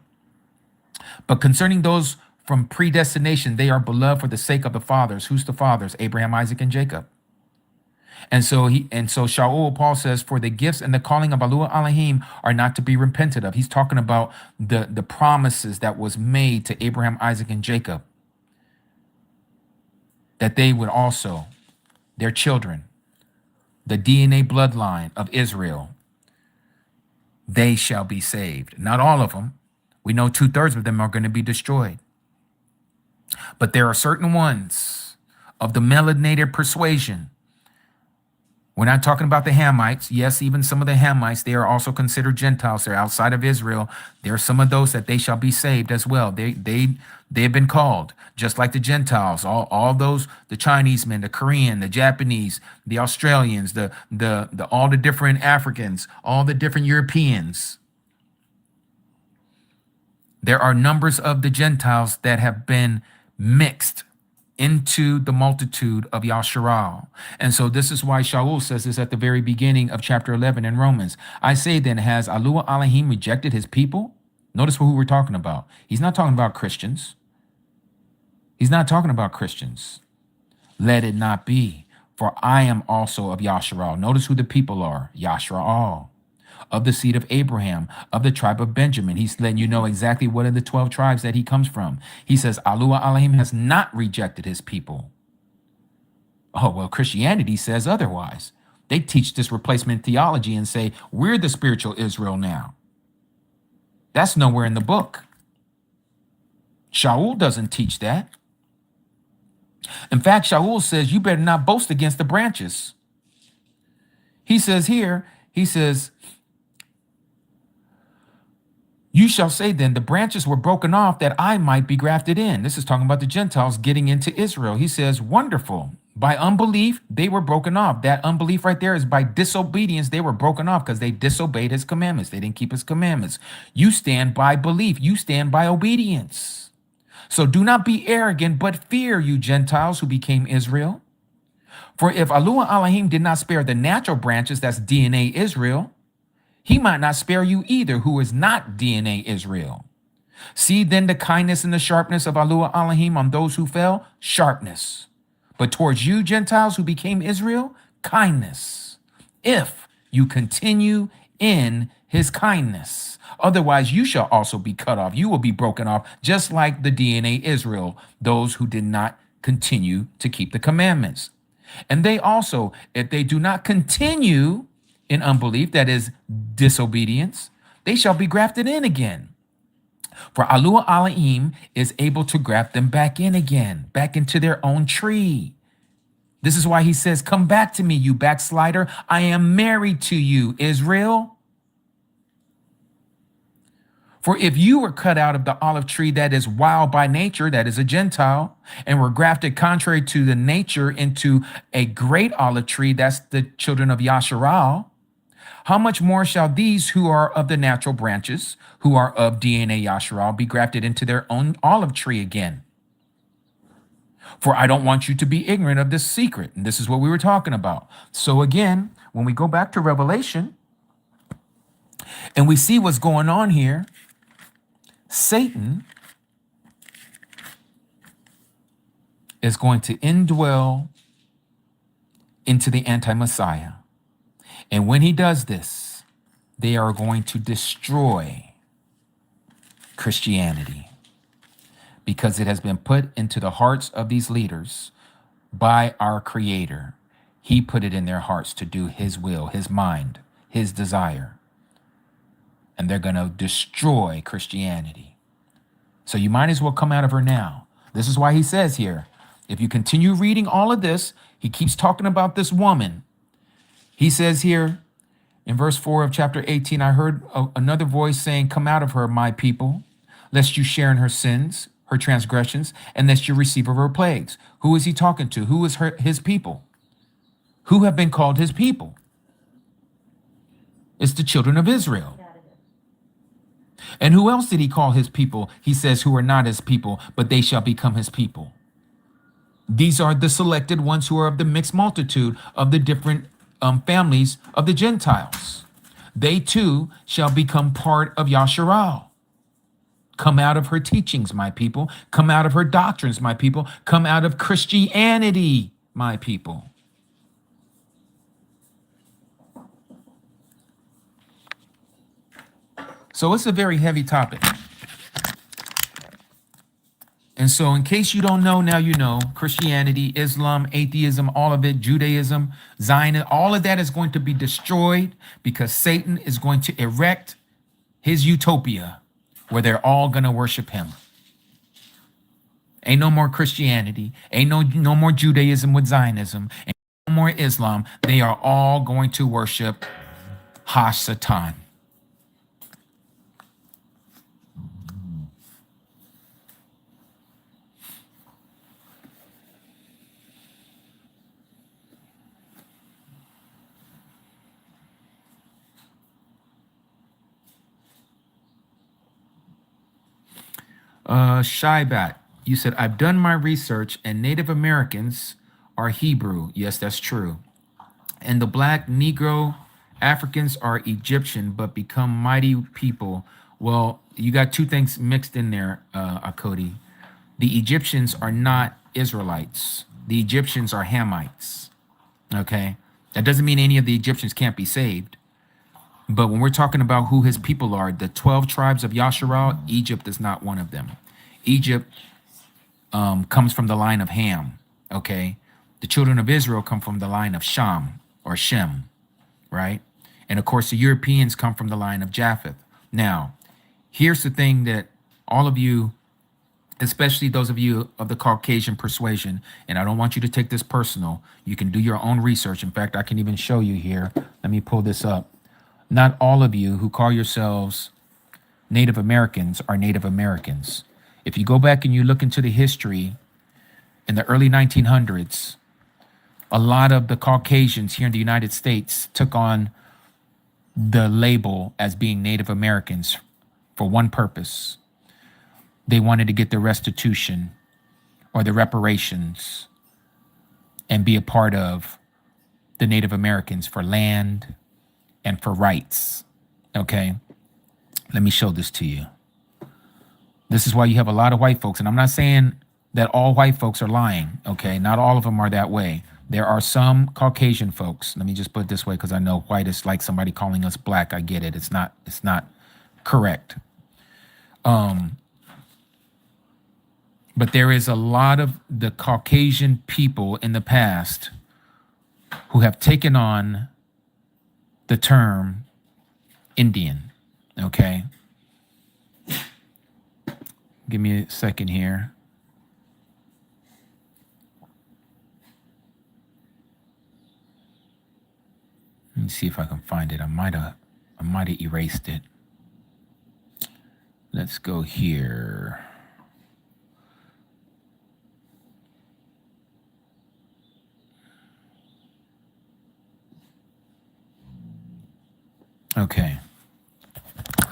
But concerning those from predestination, they are beloved for the sake of the fathers. Who's the fathers? Abraham, Isaac, and Jacob. And so Shaul, Paul says, for the gifts and the calling of Yahuah Elohim are not to be repented of. He's talking about the promises that was made to Abraham, Isaac, and Jacob, that they would also, their children, the DNA bloodline of Israel, they shall be saved. Not all of them. We know 2/3 of them are going to be destroyed. But there are certain ones of the melanated persuasion. We're not talking about the Hamites. Yes, even some of the Hamites, they are also considered Gentiles. They're outside of Israel. There are some of those that they shall be saved as well. They have been called, just like the Gentiles. All those, the Chinese men, the Korean, the Japanese, the Australians, the all the different Africans, all the different Europeans. There are numbers of the Gentiles that have been mixed into the multitude of Yasharal. And so this is why Shaul says this at the very beginning of chapter 11 in Romans. I say then, has Yahuah Elohim rejected his people? Notice who we're talking about. He's not talking about Christians. He's not talking about Christians. Let it not be, for I am also of Yasharal. Notice who the people are. Yasharal. Of the seed of Abraham, of the tribe of Benjamin. He's letting you know exactly what are the 12 tribes that he comes from. He says, Yahuah Elohim has not rejected his people. Oh, well, Christianity says otherwise. They teach this replacement theology and say, we're the spiritual Israel now. That's nowhere in the book. Shaul doesn't teach that. In fact, Shaul says, you better not boast against the branches. He says here, he says, you shall say then, the branches were broken off that I might be grafted in. This is talking about the Gentiles getting into Israel. He says, wonderful. By unbelief, they were broken off. That unbelief right there is by disobedience. They were broken off because they disobeyed his commandments. They didn't keep his commandments. You stand by belief. You stand by obedience. So do not be arrogant, but fear, you Gentiles who became Israel. For if Yahuah Elohim did not spare the natural branches, that's DNA Israel, he might not spare you either, who is not DNA Israel. See then the kindness and the sharpness of Yahuah Elohim on those who fell, sharpness. But towards you, Gentiles who became Israel, kindness, if you continue in his kindness. Otherwise, you shall also be cut off. You will be broken off, just like the DNA Israel, those who did not continue to keep the commandments. And they also, if they do not continue in unbelief, that is disobedience, they shall be grafted in again. For Yahuah Elohim is able to graft them back in again, back into their own tree. This is why he says, come back to me, you backslider. I am married to you, Israel. For if you were cut out of the olive tree that is wild by nature, that is a Gentile, and were grafted contrary to the nature into a great olive tree, that's the children of Yasharal, how much more shall these who are of the natural branches, who are of DNA Yasharal, be grafted into their own olive tree again? For I don't want you to be ignorant of this secret. And this is what we were talking about. So again, when we go back to Revelation and we see what's going on here, Satan is going to indwell into the anti-Messiah. And when he does this, they are going to destroy Christianity because it has been put into the hearts of these leaders by our Creator. He put it in their hearts to do his will, his mind, his desire. And they're going to destroy Christianity. So you might as well come out of her now. This is why he says here, if you continue reading all of this, he keeps talking about this woman. He says here in verse 4 of chapter 18, I heard another voice saying, come out of her, my people, lest you share in her sins, her transgressions, and lest you receive of her plagues. Who is he talking to? Who is his people? Who have been called his people? It's the children of Israel. And who else did he call his people? He says, who are not his people, but they shall become his people. These are the selected ones who are of the mixed multitude of the different families of the Gentiles. They too shall become part of Yasharal. Come out of her teachings, my people. Come out of her doctrines, my people. Come out of Christianity, my people. So it's a very heavy topic. And so in case you don't know, now you know, Christianity, Islam, atheism, all of it, Judaism, Zionism, all of that is going to be destroyed because Satan is going to erect his utopia where they're all going to worship him. Ain't no more Christianity. Ain't no more Judaism with Zionism. Ain't no more Islam. They are all going to worship Ha-Satan. Shabat, you said, I've done my research and Native Americans are Hebrew. Yes, that's true. And the black Negro Africans are Egyptian, but become mighty people. Well, you got two things mixed in there, Akodi. The Egyptians are not Israelites. The Egyptians are Hamites. Okay? That doesn't mean any of the Egyptians can't be saved. But when we're talking about who his people are, the 12 tribes of Yasharal, Egypt is not one of them. Egypt comes from the line of Ham, okay? The children of Israel come from the line of Sham or Shem, right? And of course, the Europeans come from the line of Japheth. Now, here's the thing that all of you, especially those of you of the Caucasian persuasion, and I don't want you to take this personal. You can do your own research. In fact, I can even show you here. Let me pull this up. Not all of you who call yourselves Native Americans are Native Americans. If you go back and you look into the history in the early 1900s, a lot of the Caucasians here in the United States took on the label as being Native Americans for one purpose. They wanted to get the restitution or the reparations and be a part of the Native Americans for land and for rights. Okay, let me show this to you. This is why you have a lot of white folks, and I'm not saying that all white folks are lying. Okay, not all of them are that way. There are some Caucasian folks. Let me just put it this way, because I know white is like somebody calling us black. I get it. It's not correct. But there is a lot of the Caucasian people in the past who have taken on the term Indian, okay? Give me a second here. Let me see if I can find it. I might have erased it. Let's go here. Okay.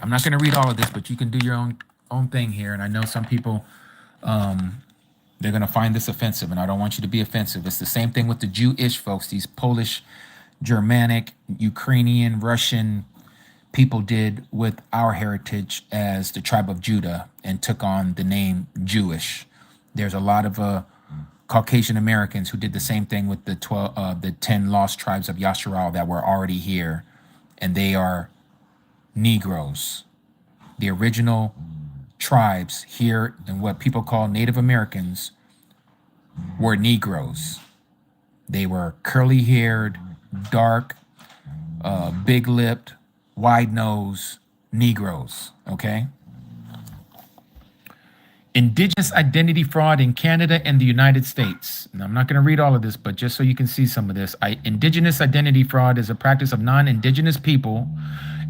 I'm not going to read all of this, but you can do your own thing here. And I know some people, they're going to find this offensive, and I don't want you to be offensive. It's the same thing with the Jewish folks, these Polish, Germanic, Ukrainian, Russian people did with our heritage as the tribe of Judah and took on the name Jewish. There's a lot of Caucasian Americans who did the same thing with the 10 lost tribes of Yasharal that were already here. And they are Negroes. The original tribes here and what people call Native Americans were Negroes. They were curly-haired, dark, big-lipped, wide-nosed Negroes, okay? Indigenous identity fraud in Canada and the United States. And I'm not going to read all of this, but just so you can see some of this. Indigenous identity fraud is a practice of non-Indigenous people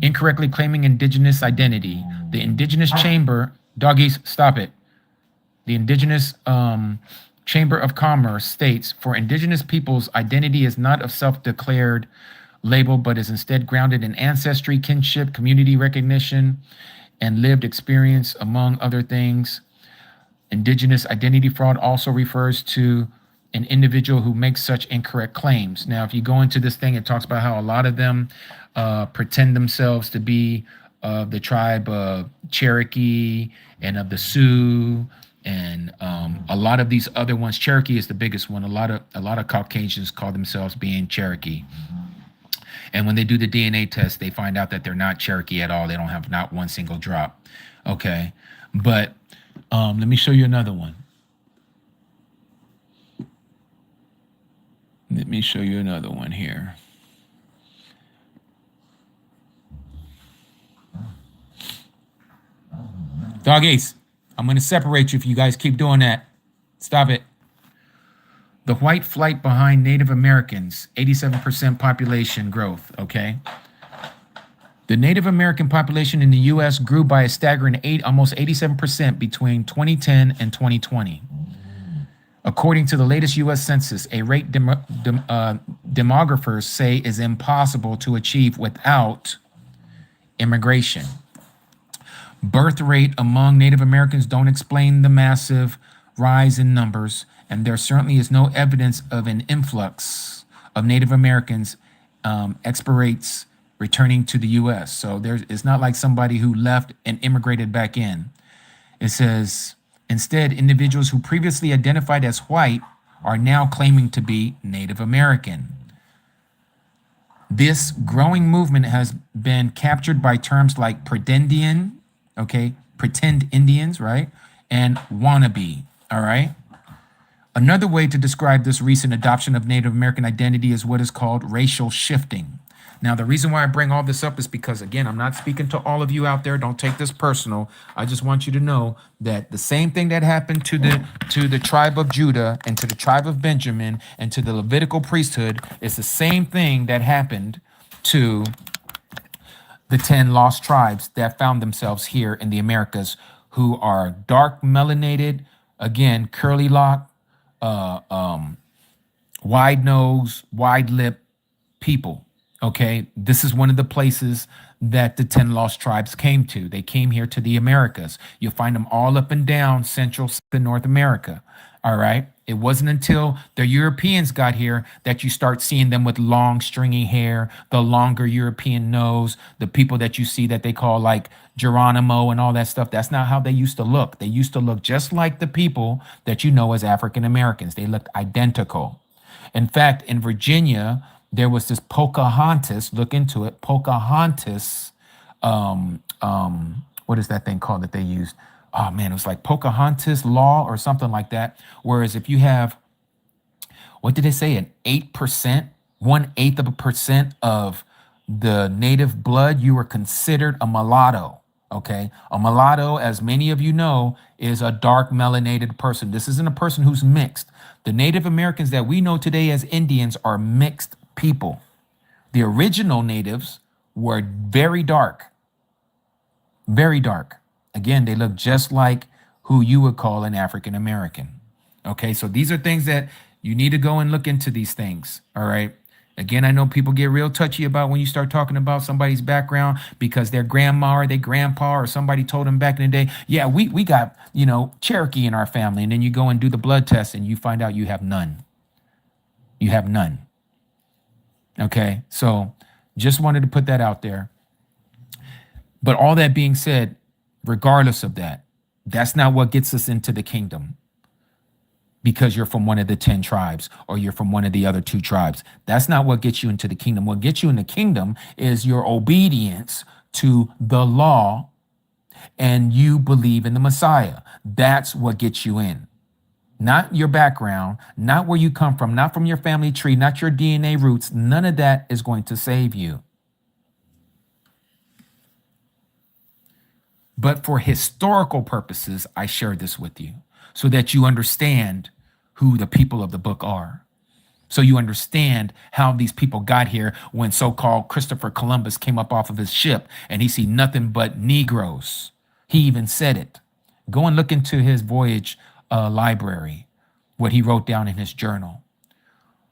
incorrectly claiming Indigenous identity. The Indigenous Chamber, doggies, stop it. The Indigenous Chamber of Commerce states, for Indigenous peoples, identity is not a self-declared label, but is instead grounded in ancestry, kinship, community recognition, and lived experience, among other things. Indigenous identity fraud also refers to an individual who makes such incorrect claims. Now, if you go into this thing, it talks about how a lot of them pretend themselves to be of the tribe of Cherokee and of the Sioux, and a lot of these other ones. Cherokee is the biggest one. A lot of Caucasians call themselves being Cherokee. And when they do the DNA test, they find out that they're not Cherokee at all. They don't have not one single drop. Okay. But let me show you another one. Let me show you another one here. Dog Ace, I'm going to separate you if you guys keep doing that. Stop it. The white flight behind Native Americans, 87% population growth, okay? The Native American population in the U.S. grew by a staggering almost 87% between 2010 and 2020. According to the latest U.S. Census, a rate demographers say is impossible to achieve without immigration. Birth rate among Native Americans don't explain the massive rise in numbers, and there certainly is no evidence of an influx of Native Americans expirates returning to the U.S. So it's not like somebody who left and immigrated back in. It says, instead, individuals who previously identified as white are now claiming to be Native American. This growing movement has been captured by terms like pretendian, okay, pretend Indians, right, and wannabe, all right? Another way to describe this recent adoption of Native American identity is what is called racial shifting. Now, the reason why I bring all this up is because, again, I'm not speaking to all of you out there. Don't take this personal. I just want you to know that the same thing that happened to the tribe of Judah and to the tribe of Benjamin and to the Levitical priesthood is the same thing that happened to the 10 lost tribes that found themselves here in the Americas, who are dark melanated, again, curly lock, wide nose, wide lip people. Okay, this is one of the places that the 10 lost tribes came to. They came here to the Americas. You'll find them all up and down Central and North America. All right. It wasn't until the Europeans got here that you start seeing them with long, stringy hair, the longer European nose, the people that you see that they call like Geronimo and all that stuff. That's not how they used to look. They used to look just like the people that you know as African Americans. They looked identical. In fact, in Virginia, there was this Pocahontas, look into it, Pocahontas, what is that thing called that they used? Oh man, it was like Pocahontas law or something like that. Whereas if you have, what did they say, an 8%, 1/8% of the native blood, you were considered a mulatto, okay? A mulatto, as many of you know, is a dark melanated person. This isn't a person who's mixed. The Native Americans that we know today as Indians are mixed people. The original natives were very dark, very dark. Again, they look just like who you would call an African American. Okay, so these are things that you need to go and look into these things. All right. Again, I know people get real touchy about when you start talking about somebody's background because their grandma or their grandpa or somebody told them back in the day, yeah, we got, Cherokee in our family. And then you go and do the blood test and you find out you have none. You have none. Okay, so just wanted to put that out there. But all that being said, regardless of that, that's not what gets us into the kingdom because you're from one of the 10 tribes or you're from one of the other 2 tribes. That's not what gets you into the kingdom. What gets you in the kingdom is your obedience to the law and you believe in the Messiah. That's what gets you in. Not your background, not where you come from, not from your family tree, not your DNA roots. None of that is going to save you. But for historical purposes, I share this with you so that you understand who the people of the book are. So you understand how these people got here when so-called Christopher Columbus came up off of his ship and he see nothing but Negroes. He even said it. Go and look into his voyage library, what he wrote down in his journal.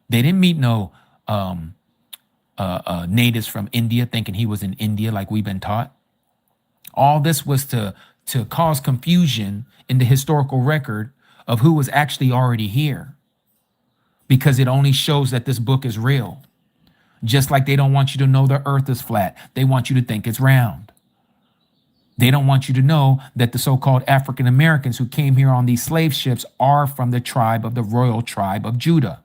They didn't meet no natives from India thinking he was in India like we've been taught. All this was to cause confusion in the historical record of who was actually already here, because it only shows that this book is real. Just like they don't want you to know the earth is flat. They want you to think it's round. They don't want you to know that the so-called African Americans who came here on these slave ships are from the royal tribe of Judah.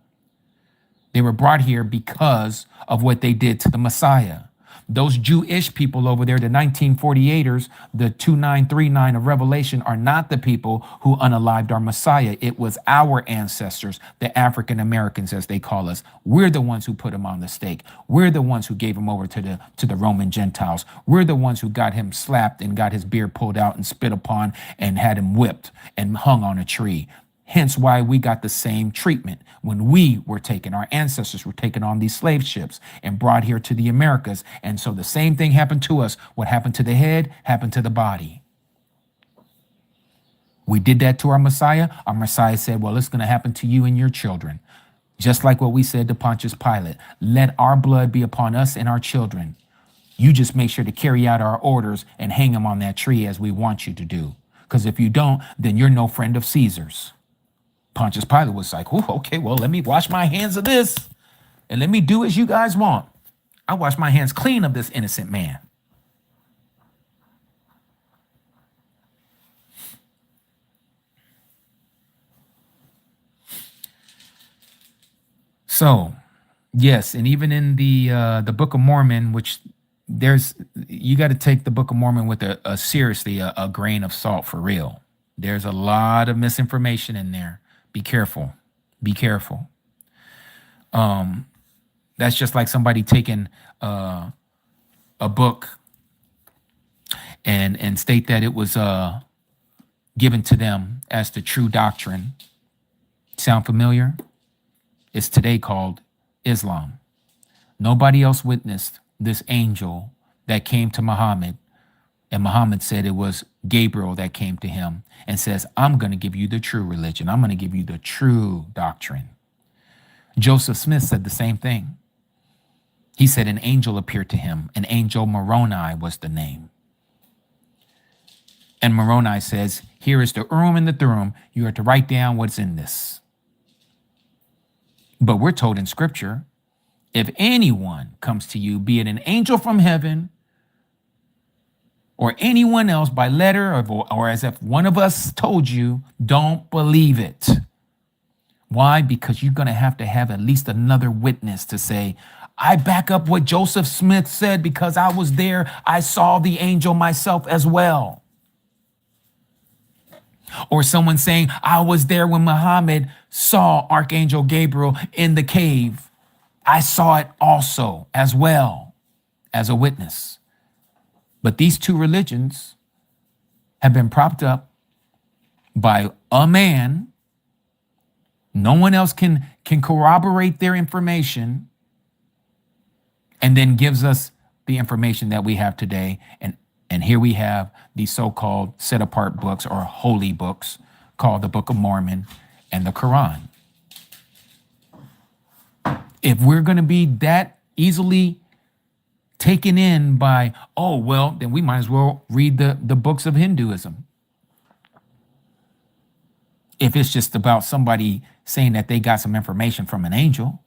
They were brought here because of what they did to the Messiah. Those Jewish people over there, the 1948ers, the 2939 of Revelation, are not the people who unalived our Messiah. It was our ancestors, the African Americans, as they call us. We're the ones who put him on the stake. We're the ones who gave him over to the Roman Gentiles. We're the ones who got him slapped and got his beard pulled out and spit upon and had him whipped and hung on a tree. Hence why we got the same treatment when we were taken. Our ancestors were taken on these slave ships and brought here to the Americas. And so the same thing happened to us. What happened to the head happened to the body. We did that to our Messiah. Our Messiah said, well, it's going to happen to you and your children. Just like what we said to Pontius Pilate. Let our blood be upon us and our children. You just make sure to carry out our orders and hang them on that tree as we want you to do. Because if you don't, then you're no friend of Caesar's. Pontius Pilate was like, oh, okay, well, let me wash my hands of this and let me do as you guys want. I wash my hands clean of this innocent man. So, yes, and even in the Book of Mormon, which you got to take the Book of Mormon with a grain of salt for real. There's a lot of misinformation in there. Be careful. Be careful. That's just like somebody taking a book and state that it was given to them as the true doctrine. Sound familiar? It's today called Islam. Nobody else witnessed this angel that came to Muhammad, and Muhammad said it was Gabriel that came to him and says, I'm going to give you the true religion. I'm going to give you the true doctrine. Joseph Smith said the same thing. He said an angel appeared to him. An angel Moroni was the name. And Moroni says, here is the Urim and the Thummim. You are to write down what's in this. But we're told in scripture, if anyone comes to you, be it an angel from heaven or anyone else by letter or as if one of us told you, don't believe it. Why? Because you're going to have at least another witness to say, I back up what Joseph Smith said because I was there. I saw the angel myself as well. Or someone saying, I was there when Muhammad saw Archangel Gabriel in the cave. I saw it also as well as a witness. But these two religions have been propped up by a man. No one else can corroborate their information and then gives us the information that we have today. And here we have these so-called set-apart books or holy books called the Book of Mormon and the Quran. If we're going to be that easily taken in by, oh, well, then we might as well read the books of Hinduism. If it's just about somebody saying that they got some information from an angel.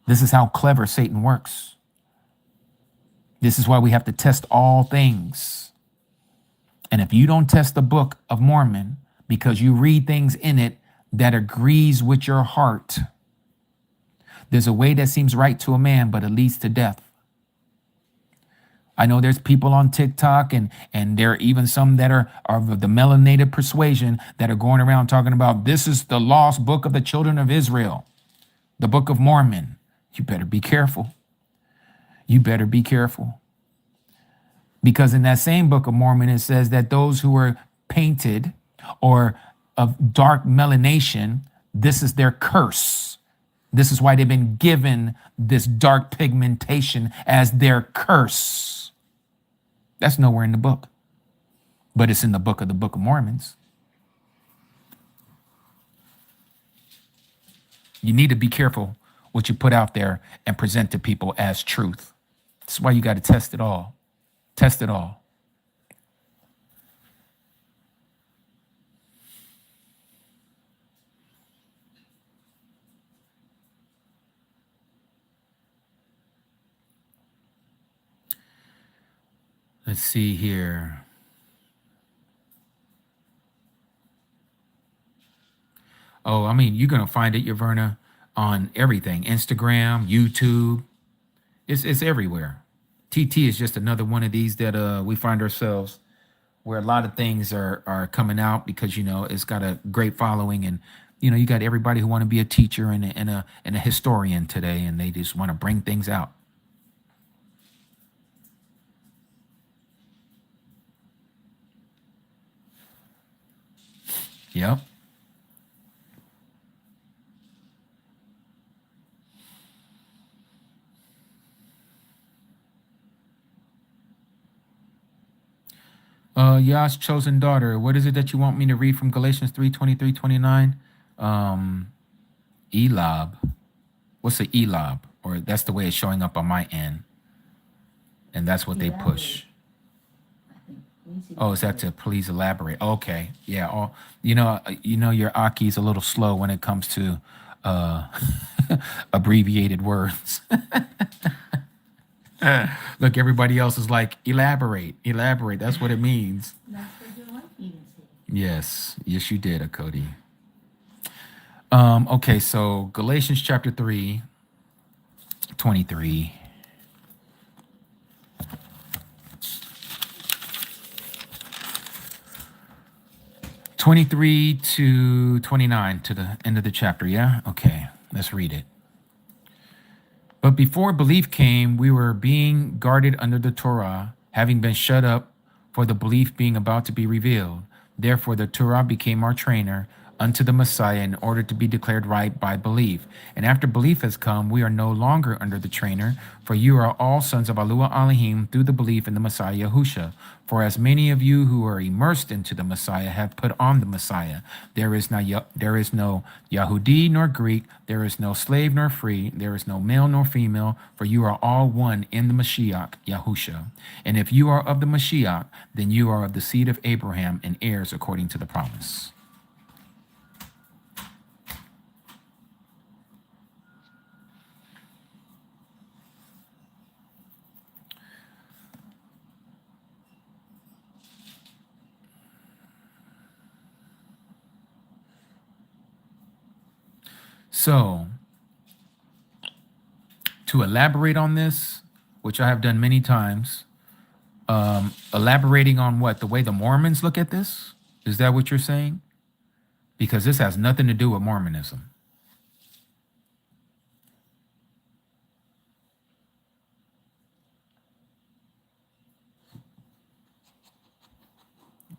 This is how clever Satan works. This is why we have to test all things. And if you don't test the Book of Mormon because you read things in it that agrees with your heart, there's a way that seems right to a man, but it leads to death. I know there's people on TikTok and there are even some that are of the melanated persuasion that are going around talking about this is the lost book of the children of Israel, the Book of Mormon. You better be careful. You better be careful. Because in that same Book of Mormon, it says that those who are painted or of dark melanation, this is their curse. This is why they've been given this dark pigmentation as their curse. That's nowhere in the book, but it's in the Book of Mormons. You need to be careful what you put out there and present to people as truth. That's why you got to test it all. Test it all. Let's see here. Oh, I mean, you're gonna find it, Yaverna, on everything: Instagram, YouTube. It's everywhere. TT is just another one of these that we find ourselves where a lot of things are coming out because it's got a great following, and you got everybody who want to be a teacher and a historian today, and they just want to bring things out. Yep. Yah's chosen daughter. What is it that you want me to read from Galatians 3:23-29? Elob. What's the Elob? Or that's the way it's showing up on my end. And that's what they push. Oh, is that to please elaborate? Okay. Yeah. Oh, your Aki's a little slow when it comes to abbreviated words. Look, everybody else is like, elaborate. That's what it means. Yes, you did, Cody. Okay, so Galatians chapter 3, 23. to 29 to the end of the chapter, yeah? Okay, let's read it. But before belief came, we were being guarded under the TURAH, having been shut up for the belief being about to be revealed. Therefore, the TURAH became our trainer unto the Messiah in order to be declared right by belief. And after belief has come, we are no longer under the trainer, for you are all sons of Yahuah Elohim through the belief in the Messiah Yahusha. For as many of you who are immersed into the Messiah have put on the Messiah. There is no Yahudi nor Greek, there is no slave nor free, there is no male nor female, for you are all one in the Mashiach, Yahusha. And if you are of the Mashiach, then you are of the seed of Abraham and heirs according to the promise. So, to elaborate on this, which I have done many times, elaborating on what? The way the Mormons look at this? Is that what you're saying? Because this has nothing to do with Mormonism.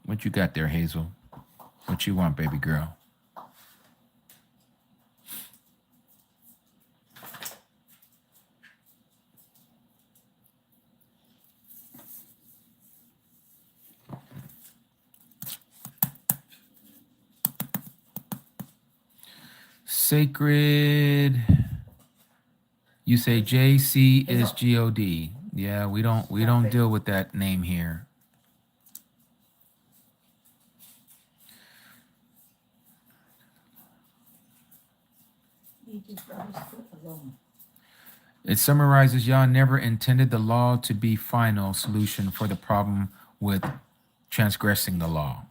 What you got there, Hazel? What you want, baby girl? Sacred. You say JC is God. Yeah, we don't deal with that name here. It summarizes Yah never intended the law to be final solution for the problem with transgressing the law.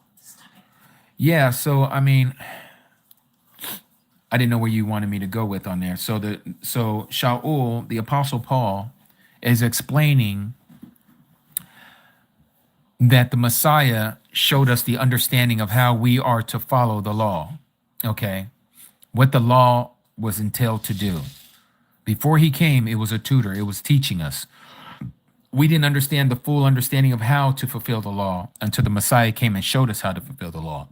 Yeah, so I mean, I didn't know where you wanted me to go with on there. So Shaul, the Apostle Paul, is explaining that the Messiah showed us the understanding of how we are to follow the law. Okay, what the law was entailed to do. Before he came, it was a tutor. It was teaching us. We didn't understand the full understanding of how to fulfill the law until the Messiah came and showed us how to fulfill the law.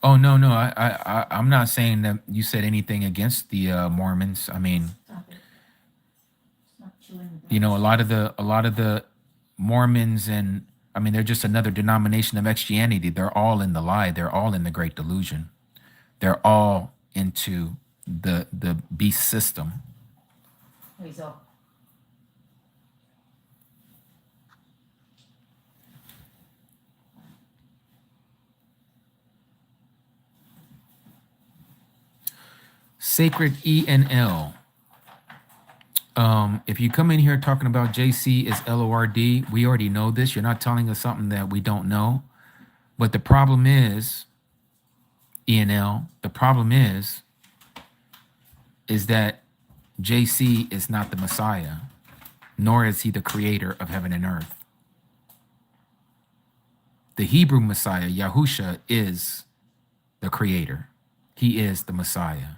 Oh, no, I'm not saying that you said anything against the Mormons. I mean, a lot of the Mormons, and I mean, they're just another denomination of Christianity. They're all in the lie. They're all in the great delusion. They're all into the beast system. Sacred ENL. If you come in here talking about JC is LORD, we already know this. You're not telling us something that we don't know. But the problem is, ENL, the problem is that JC is not the Messiah, nor is he the creator of heaven and earth. The Hebrew Messiah, Yahusha, is the creator. He is the Messiah.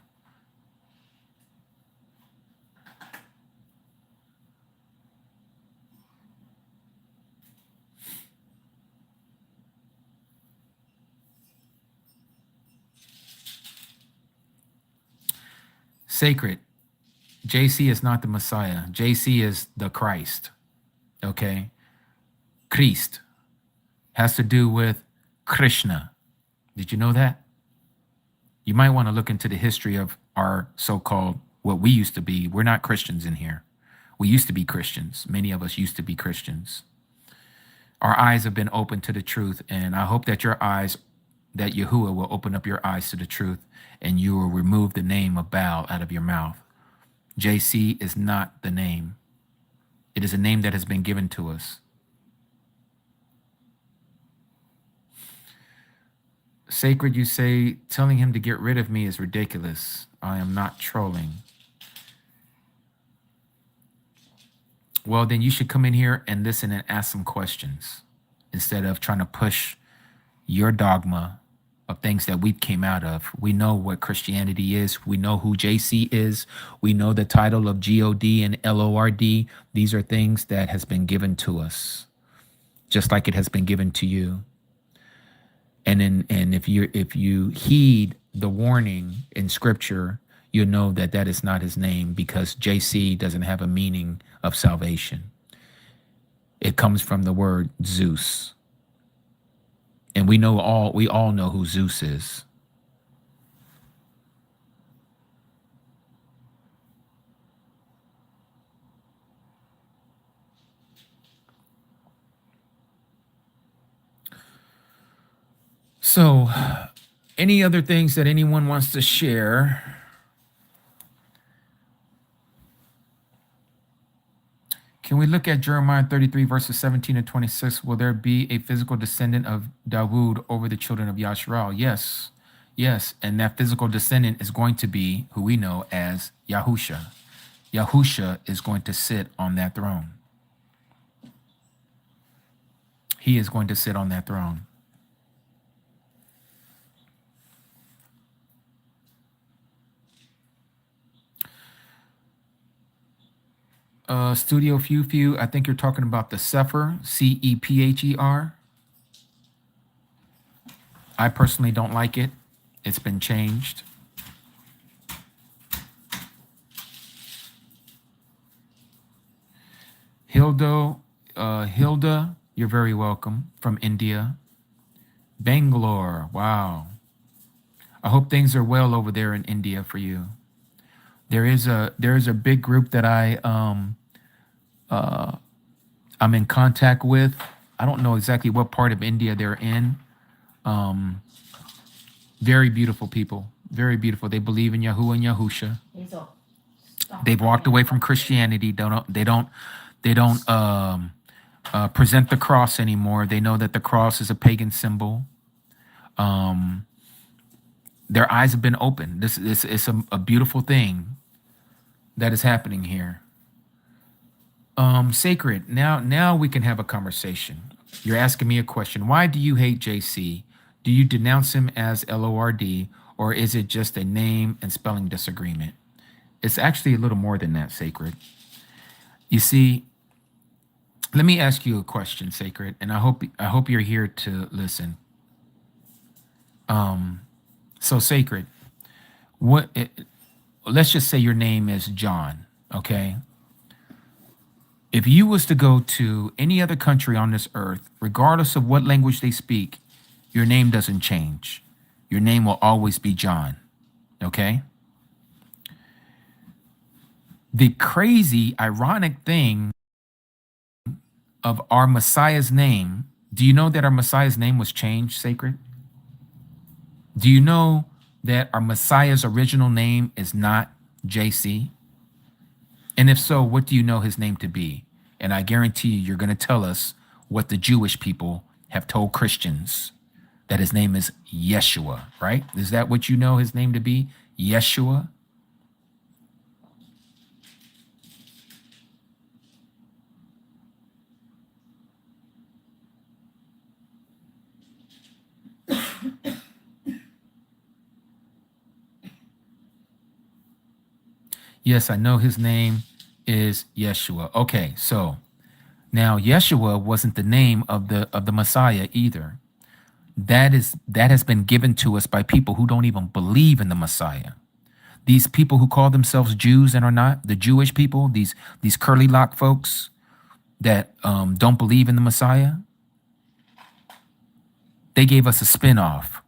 Sacred. JC is not the Messiah. JC is the Christ. Okay? Christ has to do with Krishna. Did you know that? You might want to look into the history of our so-called, what we used to be. We're not Christians in here. We used to be Christians. Many of us used to be Christians. Our eyes have been opened to the truth, and I hope that that Yahuah will open up your eyes to the truth, and you will remove the name of Baal out of your mouth. JC is not the name. It is a name that has been given to us. Sacred, you say, telling him to get rid of me is ridiculous. I am not trolling. Well, then you should come in here and listen and ask some questions instead of trying to push your dogma of things that we came out of. We know what Christianity is. We know who JC is. We know the title of God and LORD. These are things that has been given to us, just like it has been given to you. And if you heed the warning in Scripture, you know that that is not his name, because JC doesn't have a meaning of salvation. It comes from the word Zeus. And we all know who Zeus is. So, any other things that anyone wants to share? Can we look at Jeremiah 33, verses 17 and 26? Will there be a physical descendant of Dawood over the children of Yashrael? Yes. Yes. And that physical descendant is going to be who we know as Yahusha. Yahusha is going to sit on that throne. He is going to sit on that throne. Studio Few, I think you're talking about the Cepher, CEPHER. I personally don't like it. It's been changed. Hilda, you're very welcome, from India. Bangalore, wow. I hope things are well over there in India for you. There is a big group that I'm in contact with. I don't know exactly what part of India they're in. Very beautiful people, very beautiful. They believe in Yahuah and Yahusha. They've walked away from Christianity. They don't present the cross anymore. They know that the cross is a pagan symbol. Their eyes have been opened. This is a beautiful thing that is happening here. Sacred, now we can have a conversation. You're asking me a question. Why do you hate JC? Do you denounce him as LORD, or is it just a name and spelling disagreement? It's actually a little more than that, Sacred. You see, let me ask you a question, Sacred, and I hope you're here to listen. So Sacred, let's just say your name is John, okay? If you was to go to any other country on this earth, regardless of what language they speak, your name doesn't change. Your name will always be John, okay? The crazy, ironic thing of our Messiah's name, do you know that our Messiah's name was changed, Sacred? Do you know that our Messiah's original name is not JC? And if so, what do you know his name to be? And I guarantee you're going to tell us what the Jewish people have told Christians, that his name is Yeshua, right? Is that what you know his name to be? Yeshua? Yes, I know his name is Yeshua. Okay, so now Yeshua wasn't the name of the Messiah either. That has been given to us by people who don't even believe in the Messiah. These people who call themselves Jews and are not, the Jewish people, these curly lock folks that don't believe in the Messiah, they gave us a spin-off.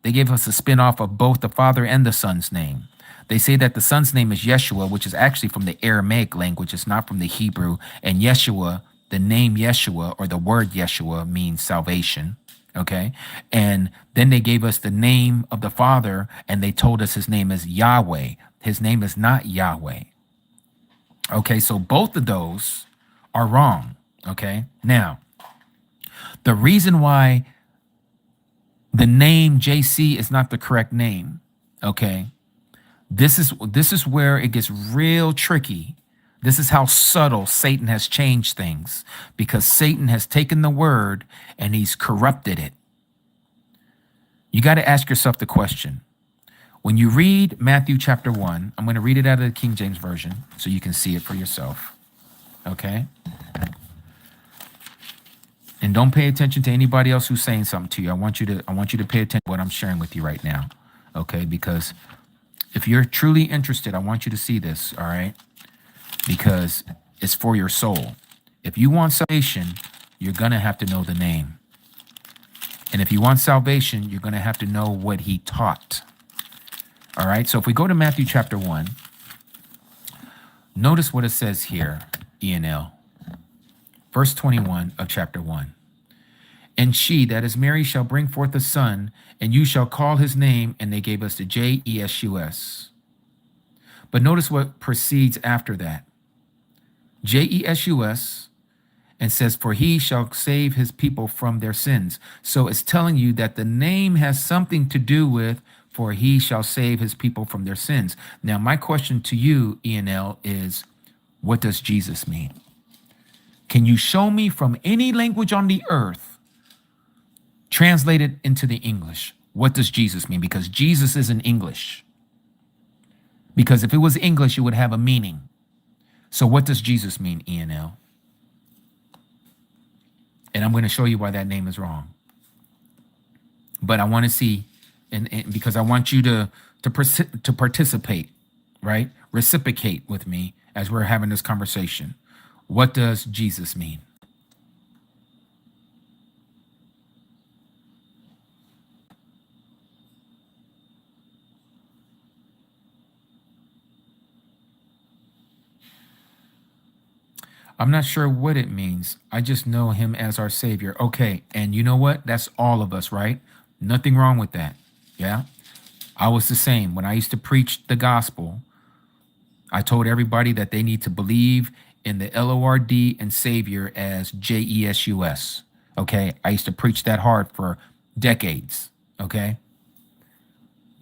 They gave us a spin-off of both the Father and the Son's name. They say that the Son's name is Yeshua, which is actually from the Aramaic language. It's not from the Hebrew. And Yeshua, the name Yeshua or the word Yeshua means salvation. Okay. And then they gave us the name of the Father and they told us his name is Yahweh. His name is not Yahweh. Okay. So both of those are wrong. Okay. Now, the reason why the name JC is not the correct name. Okay. This is where it gets real tricky. This is how subtle Satan has changed things, because Satan has taken the word and he's corrupted it. You got to ask yourself the question. When you read Matthew chapter 1, I'm going to read it out of the King James Version so you can see it for yourself. Okay? And don't pay attention to anybody else who's saying something to you. I want you to pay attention to what I'm sharing with you right now. Okay? Because if you're truly interested, I want you to see this, all right? Because it's for your soul. If you want salvation, you're going to have to know the name. And if you want salvation, you're going to have to know what he taught. All right? So if we go to Matthew chapter 1, notice what it says here, E&L. Verse 21 of chapter 1. And she, that is Mary, shall bring forth a son, and you shall call his name, and they gave us the J-E-S-U-S. But notice what proceeds after that. J-E-S-U-S, and says, for he shall save his people from their sins. So it's telling you that the name has something to do with, for he shall save his people from their sins. Now, my question to you, E&L, is, what does Jesus mean? Can you show me from any language on the earth, translated into the English, what does Jesus mean? Because Jesus isn't English. Because if it was English, it would have a meaning. So what does Jesus mean, E&L? And I'm going to show you why that name is wrong. But I want to see, and because I want you to participate, right? Reciprocate with me as we're having this conversation. What does Jesus mean? I'm not sure what it means. I just know him as our Savior. Okay, and you know what? That's all of us, right? Nothing wrong with that. Yeah? I was the same. When I used to preach the gospel, I told everybody that they need to believe in the L-O-R-D and Savior as J-E-S-U-S. Okay? I used to preach that hard for decades. Okay?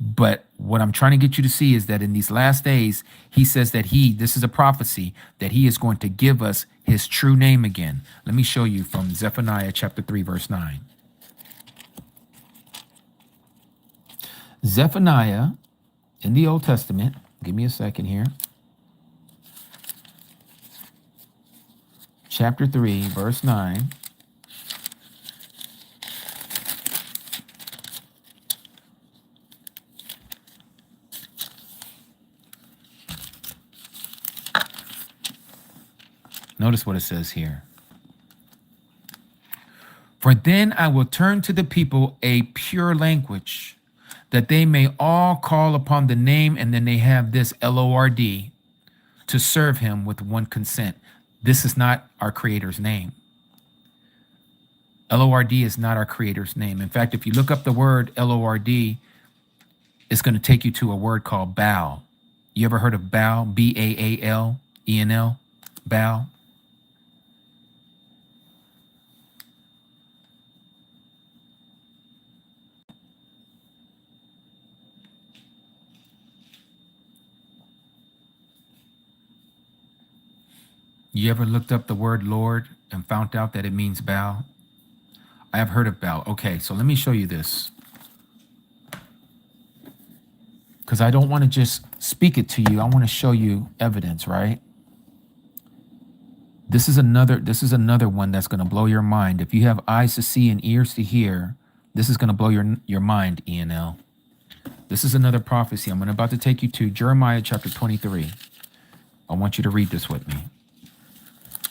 But what I'm trying to get you to see is that in these last days, he says that this is a prophecy, that he is going to give us his true name again. Let me show you from Zephaniah chapter 3, verse 9. Zephaniah in the Old Testament, give me a second here. Chapter 3, verse 9. Notice what it says here. For then I will turn to the people a pure language, that they may all call upon the name, and then they have this L-O-R-D, to serve him with one consent. This is not our Creator's name. L-O-R-D is not our Creator's name. In fact, if you look up the word L-O-R-D it's going to take you to a word called Baal. You ever heard of Baal? Baallenl? Baal? You ever looked up the word Lord and found out that it means Baal? I have heard of Baal. Okay, so let me show you this. Because I don't want to just speak it to you. I want to show you evidence, right? This is another one that's going to blow your mind. If you have eyes to see and ears to hear, this is going to blow your mind, ENL. This is another prophecy. I'm about to take you to Jeremiah chapter 23. I want you to read this with me.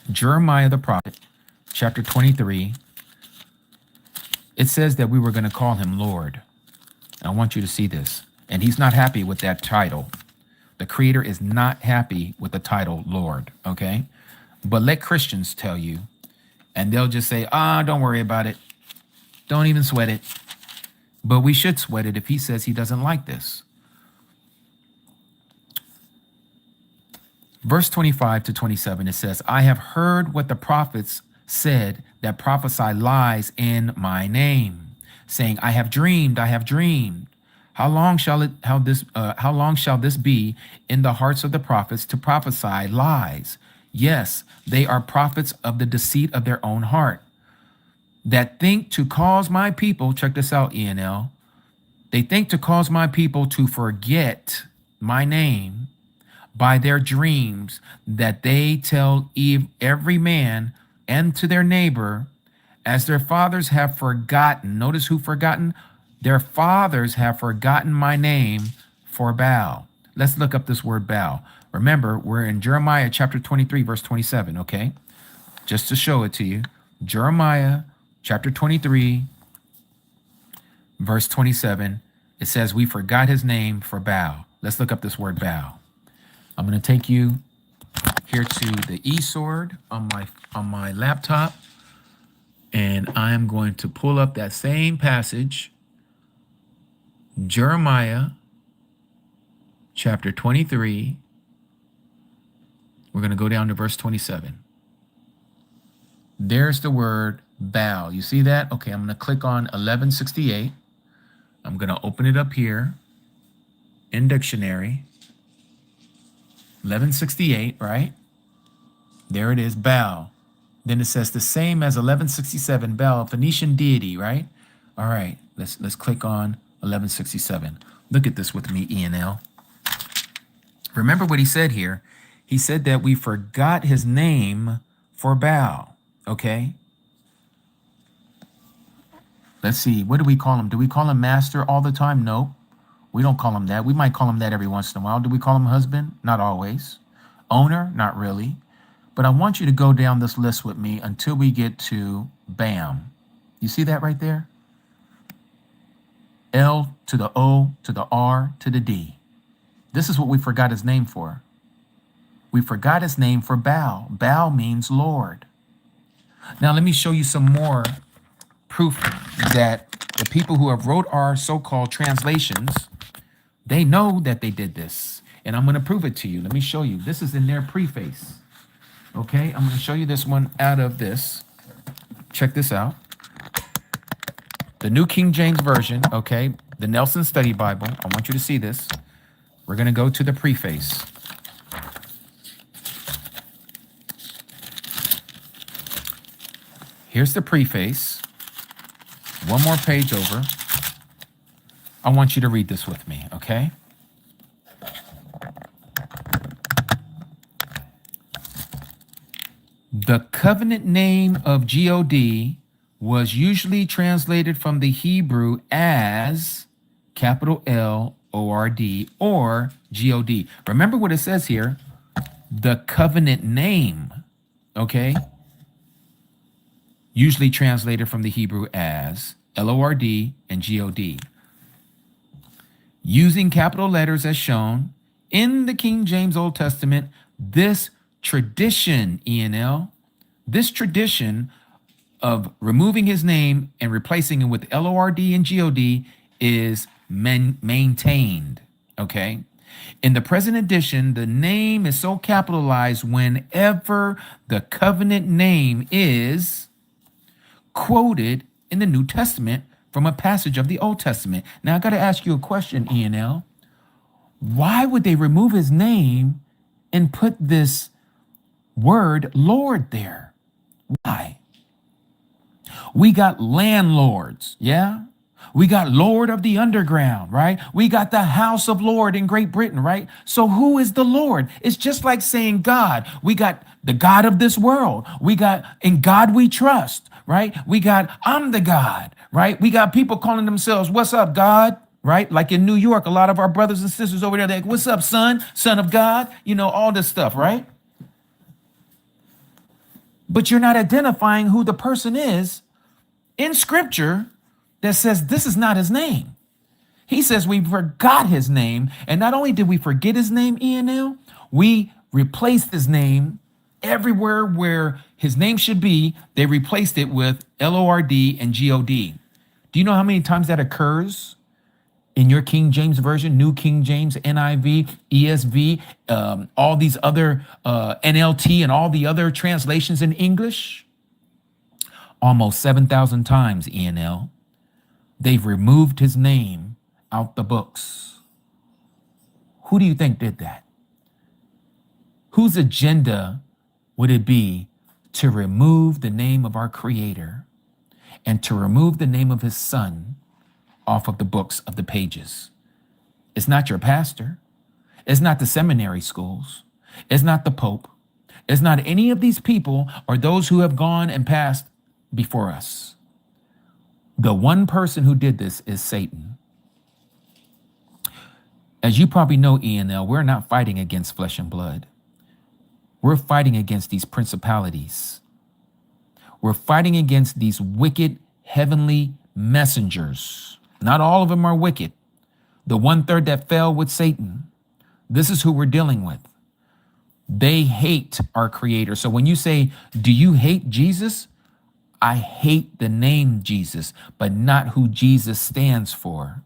Jeremiah the prophet, chapter 23. It says that we were going to call him Lord. I want you to see this. And he's not happy with that title. The Creator is not happy with the title Lord, okay? But let Christians tell you, and they'll just say, don't worry about it. Don't even sweat it. But we should sweat it if he says he doesn't like this. Verse 25 to 27, it says, I have heard what the prophets said that prophesy lies in my name, saying, I have dreamed, I have dreamed. How long shall this be in the hearts of the prophets to prophesy lies? Yes, they are prophets of the deceit of their own heart, that think to cause my people, check this out, ENL, they think to cause my people to forget my name by their dreams that they tell every man and to their neighbor, as their fathers have forgotten. Notice who forgotten? Their fathers have forgotten my name for Baal. Let's look up this word Baal. Remember, we're in Jeremiah chapter 23, verse 27, okay? Just to show it to you. Jeremiah chapter 23, verse 27. It says, we forgot his name for Baal. Let's look up this word Baal. I'm going to take you here to the eSword on my laptop, and I am going to pull up that same passage, Jeremiah chapter 23. We're going to go down to verse 27. There's the word Baal. You see that? Okay, I'm going to click on 1168. I'm going to open it up here in dictionary. 1168, right? There it is, Baal. Then it says the same as 1167, Baal, Phoenician deity, right? All right, let's click on 1167. Look at this with me, ENL. Remember what he said here. He said that we forgot his name for Baal, okay? Let's see, what do we call him? Do we call him master all the time? No. We don't call him that. We might call him that every once in a while. Do we call him husband? Not always. Owner? Not really. But I want you to go down this list with me until we get to BAM. You see that right there? L to the O to the R to the D. This is what we forgot his name for. We forgot his name for Baal. Baal means Lord. Now let me show you some more proof that the people who have wrote our so-called translations, they know that they did this. And I'm going to prove it to you. Let me show you. This is in their preface. Okay, I'm going to show you this one out of this. Check this out. The New King James Version, okay, the Nelson Study Bible. I want you to see this. We're going to go to the preface. Here's the preface. One more page over. I want you to read this with me, okay? The covenant name of God was usually translated from the Hebrew as capital L-O-R-D or G-O-D. Remember what it says here, the covenant name, okay? Usually translated from the Hebrew as L-O-R-D and G-O-D. Using capital letters as shown in the King James Old Testament, this tradition, ENL, this tradition of removing his name and replacing it with L-O-R-D and G-O-D is maintained. Okay. In the present edition, the name is so capitalized whenever the covenant name is quoted in the New Testament from a passage of the Old Testament. Now, I got to ask you a question, ENL. Why would they remove his name and put this word Lord there? Why? We got landlords, yeah? We got Lord of the Underground, right? We got the House of Lord in Great Britain, right? So who is the Lord? It's just like saying God. We got the God of this world. We got in God we trust, right? We got I'm the God, right? We got people calling themselves, what's up, God? Right? Like in New York, a lot of our brothers and sisters over there, they're like, what's up, son? Son of God? You know, all this stuff, right? But you're not identifying who the person is in scripture that says this is not his name. He says we forgot his name. And not only did we forget his name, ENL, we replaced his name everywhere where his name should be. They replaced it with LORD and GOD. Do you know how many times that occurs in your King James Version, New King James, NIV, ESV, all these other NLT and all the other translations in English? Almost 7,000 times, ENL. They've removed his name out the books. Who do you think did that? Whose agenda would it be to remove the name of our Creator and to remove the name of his Son off of the books of the pages? It's not your pastor. It's not the seminary schools. It's not the Pope. It's not any of these people or those who have gone and passed before us. The one person who did this is Satan. As you probably know, ENL, we're not fighting against flesh and blood. We're fighting against these principalities. We're fighting against these wicked heavenly messengers. Not all of them are wicked. The 1/3 that fell with Satan, this is who we're dealing with. They hate our Creator. So when you say, do you hate Jesus? I hate the name Jesus, but not who Jesus stands for,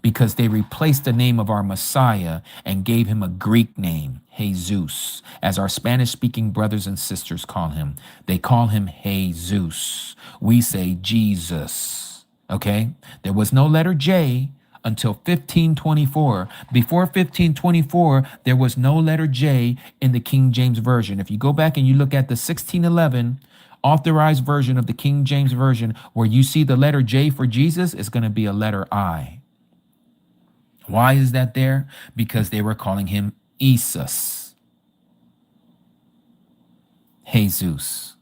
because they replaced the name of our Messiah and gave him a Greek name, Jesus, as our Spanish-speaking brothers and sisters call him. They call him Jesus. We say Jesus, okay? There was no letter J until 1524. Before 1524, there was no letter J in the King James Version. If you go back and you look at the 1611 authorized version of the King James Version, where you see the letter J for Jesus, is going to be a letter I. Why is that there? Because they were calling him Jesus. Jesus.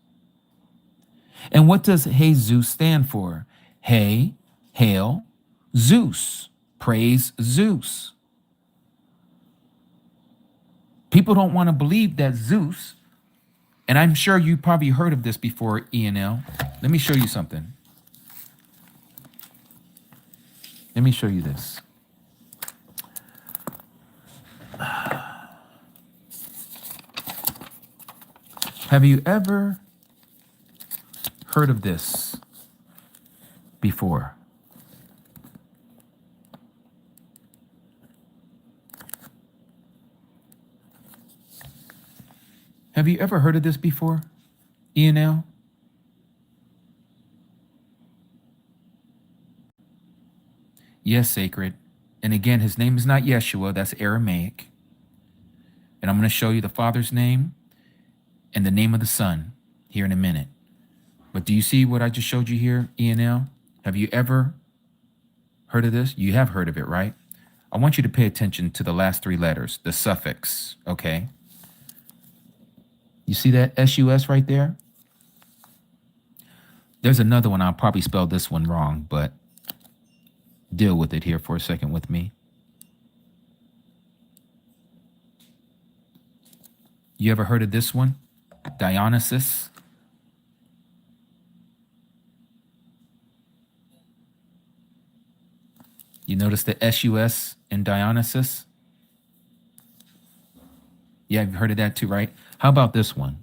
And what does Jesus stand for? Hey, hail, Zeus. Praise Zeus. People don't want to believe that Zeus, and I'm sure you probably heard of this before, ENL. Let me show you something. Let me show you this. Have you ever heard of this before? Have you ever heard of this before, ENL? Yes, sacred. And again, his name is not Yeshua, that's Aramaic. And I'm going to show you the Father's name and the name of the Son here in a minute. But do you see what I just showed you here, ENL? Have you ever heard of this? You have heard of it, right? I want you to pay attention to the last 3 letters, the suffix, okay? You see that S-U-S right there? There's another one. I'll probably spell this one wrong, but deal with it here for a second with me. You ever heard of this one? Dionysus. You notice the S-U-S in Dionysus? Yeah, you've heard of that too, right? How about this one?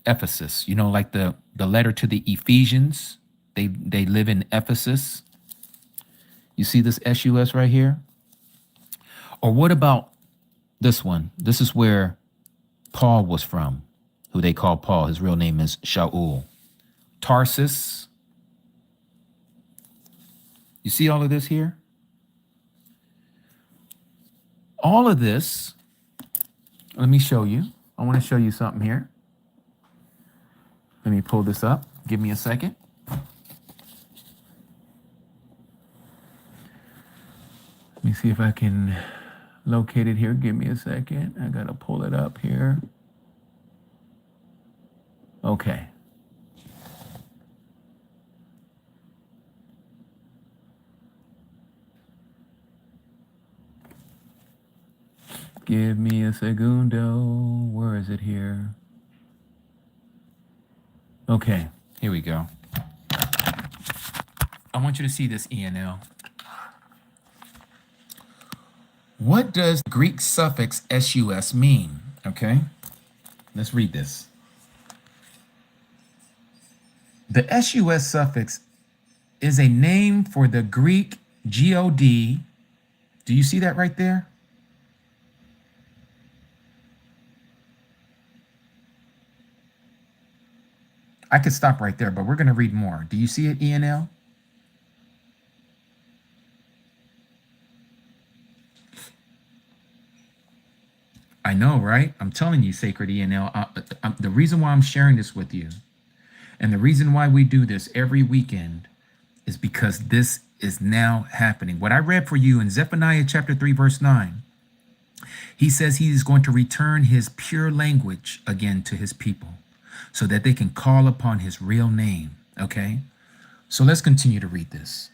Ephesus. You know, like the letter to the Ephesians. They live in Ephesus. You see this SUS right here? Or what about this one? This is where Paul was from, who they call Paul. His real name is Shaul. Tarsus. You see all of this here? All of this, let me show you. I want to show you something here. Let me pull this up. Give me a second. Let me see if I can locate it here. Give me a second. I got to pull it up here. Okay. Give me a segundo. Where is it here? Okay, here we go. I want you to see this, ENL. What does Greek suffix sus mean? Okay, let's read this. The sus suffix is a name for the Greek God. Do you see that right there? I could stop right there, but we're going to read more. Do you see it, ENL? I know, right? I'm telling you, Sacred ENL. The reason why I'm sharing this with you, and the reason why we do this every weekend, is because this is now happening. What I read for you in Zephaniah chapter 3, verse 9, he says he is going to return his pure language again to his people, so that they can call upon his real name, okay? So let's continue to read this.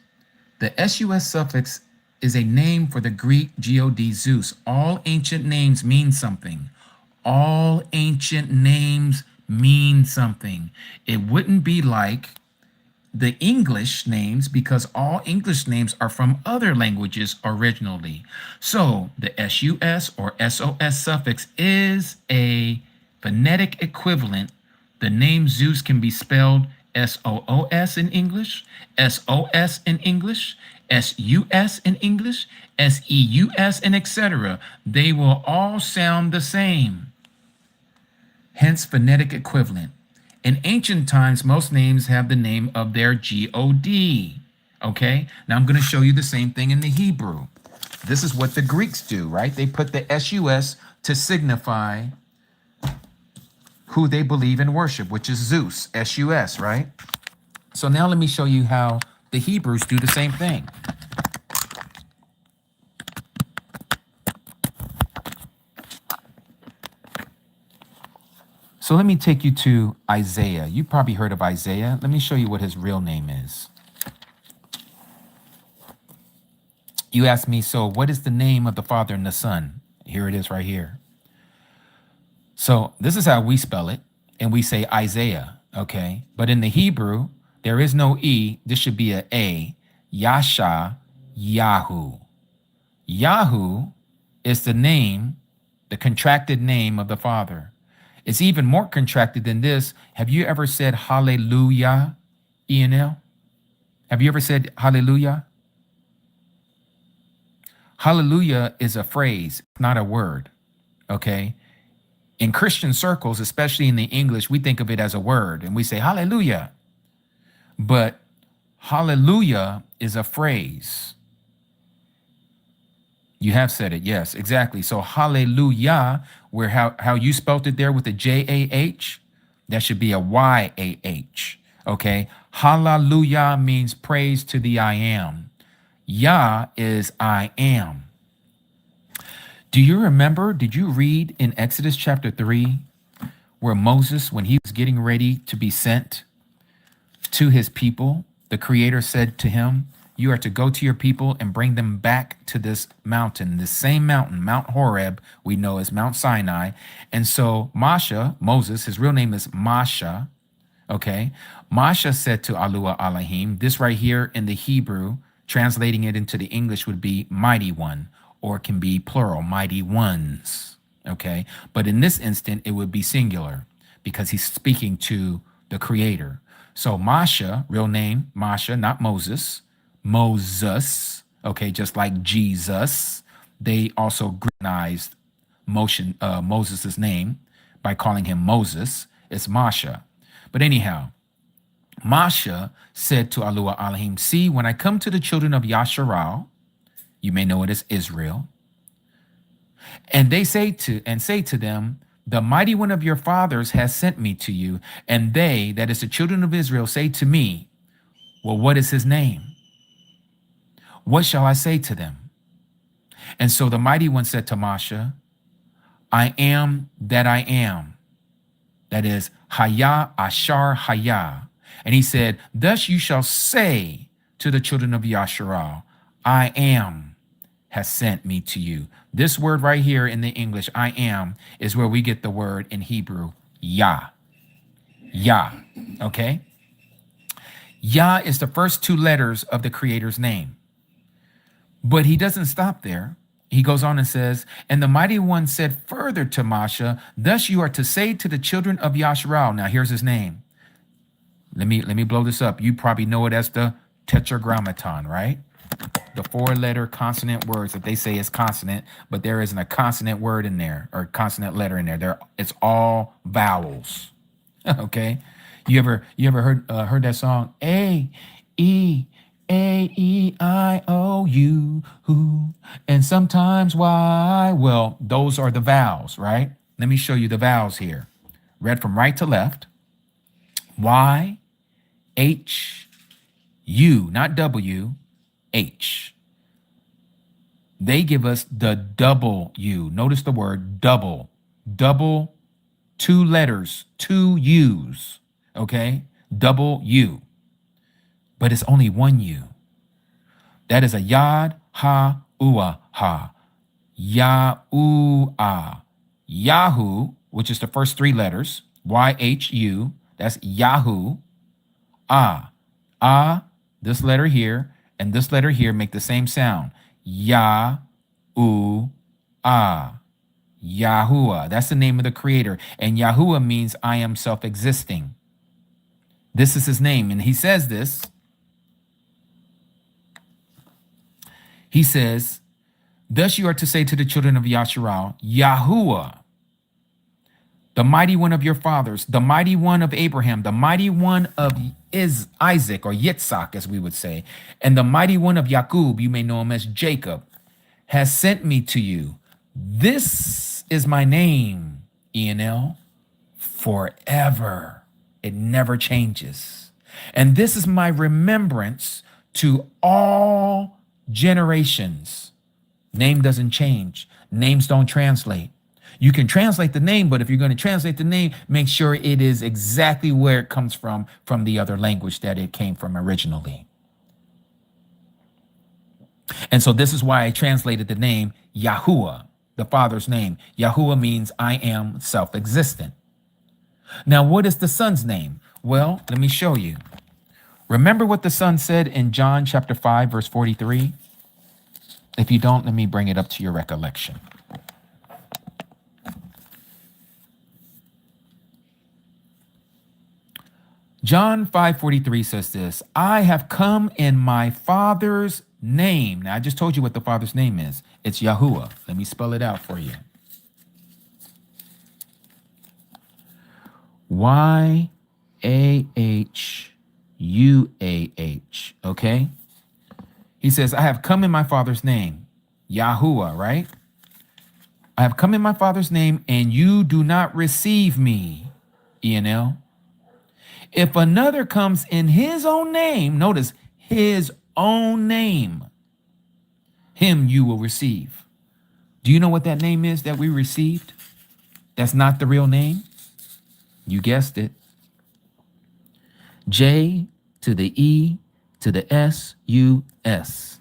The sus suffix is a name for the Greek God, Zeus. All ancient names mean something. All ancient names mean something. It wouldn't be like the English names, because all English names are from other languages originally. So the sus or sos suffix is a phonetic equivalent. The name Zeus can be spelled SOOS in English, SOS in English, SUS in English, SEUS, and etc. They will all sound the same. Hence, phonetic equivalent. In ancient times, most names have the name of their God. Okay? Now I'm going to show you the same thing in the Hebrew. This is what the Greeks do, right? They put the SUS to signify who they believe and worship, which is Zeus, SUS, right? So now let me show you how the Hebrews do the same thing. So let me take you to Isaiah. You probably heard of Isaiah. Let me show you what his real name is. You asked me, so what is the name of the Father and the Son? Here it is right here. So this is how we spell it, and we say Isaiah, okay? But in the Hebrew, there is no E. This should be A. Yasha, Yahu. Yahu is the name, the contracted name of the Father. It's even more contracted than this. Have you ever said hallelujah, ENL? Have you ever said hallelujah? Hallelujah is a phrase, not a word, okay? In Christian circles, especially in the English, we think of it as a word, and we say hallelujah. But hallelujah is a phrase. You have said it, yes, exactly. So hallelujah, where how you spelt it there with a J-A-H, that should be a Y-A-H, okay? Hallelujah means praise to the I am. Yah is I am. Do you remember, did you read in Exodus chapter 3, where Moses, when he was getting ready to be sent to his people, the Creator said to him, you are to go to your people and bring them back to this mountain, this same mountain, Mount Horeb, we know as Mount Sinai. And so Moses, his real name is Masha, okay? Masha said to Alua Elohim, this right here in the Hebrew, translating it into the English would be mighty one, or it can be plural, mighty ones, okay? But in this instant, it would be singular, because he's speaking to the creator. So Masha, real name, Masha, not Moses, Moses, okay, just like Jesus. They also Greekized Moses' name by calling him Moses. It's Masha. But anyhow, Masha said to Yahuah Elohim, see, when I come to the children of Yasharal, you may know it as Israel, and they say to them, the mighty one of your fathers has sent me to you, and they, that is the children of Israel, say to me, well, what is his name? What shall I say to them? And so the mighty one said to Masha, I am that I am. That is Haya Ashar Haya. And he said, thus you shall say to the children of Yasharal, I am has sent me to you. This word right here in the English, I am, is where we get the word in Hebrew, Yah. Yah, okay? Yah is the first two letters of the Creator's name. But he doesn't stop there. He goes on and says, and the mighty one said further to Masha, thus you are to say to the children of Yasharal. Now here's his name. Let me blow this up. You probably know it as the tetragrammaton, right? The four-letter consonant words that they say is consonant, but there isn't a consonant word in there or consonant letter in there. It's all vowels. Okay, you ever heard that song? A E I O U, who, and sometimes Y. Well, those are the vowels, right? Let me show you the vowels here. Read from right to left. Y, H, U, not W, H. They give us the double U. Notice the word double. Double, two letters, two U's. Okay? Double U. But it's only one U. That is a Yad Ha Ua Ha. Yahuah. Yahu, which is the first three letters, YHU, that's Yahu. Ah. Ah, this letter here and this letter here make the same sound. Yahuah. Yahuah. That's the name of the Creator. And Yahuah means I am self-existing. This is his name. And he says this. He says, thus you are to say to the children of Yasharal, Yahuah, the mighty one of your fathers, the mighty one of Abraham, the mighty one of Isaac, or Yitzhak, as we would say, and the mighty one of Yaqub, you may know him as Jacob, has sent me to you. This is my name, ENL, forever. It never changes. And this is my remembrance to all generations. Name doesn't change. Names don't translate. You can translate the name, but if you're going to translate the name, make sure it is exactly where it comes from the other language that it came from originally. And so this is why I translated the name Yahuah, the Father's name. Yahuah means I am self-existent. Now, what is the Son's name? Well, let me show you. Remember what the Son said in John chapter 5, verse 43? If you don't, let me bring it up to your recollection. John 5:43 says this, I have come in my Father's name. Now, I just told you what the Father's name is. It's Yahuah. Let me spell it out for you. YAHUAH. Okay? He says, I have come in my Father's name. Yahuah, right? I have come in my Father's name, and you do not receive me, ENL. If another comes in his own name, notice his own name, him you will receive. Do you know what that name is that we received? That's not the real name. You guessed it. J to the E to the S-U-S.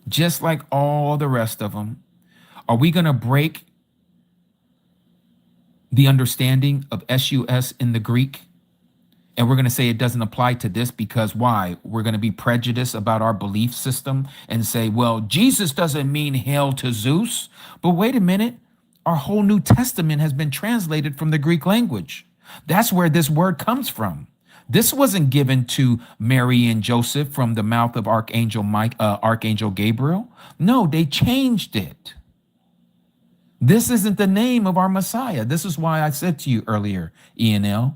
Just like all the rest of them. Are we going to break the understanding of S-U-S in the Greek? And we're going to say it doesn't apply to this because why? We're going to be prejudiced about our belief system and say, well, Jesus doesn't mean hail to Zeus. But wait a minute. Our whole New Testament has been translated from the Greek language. That's where this word comes from. This wasn't given to Mary and Joseph from the mouth of Archangel Gabriel. No, they changed it. This isn't the name of our Messiah. This is why I said to you earlier, ENL,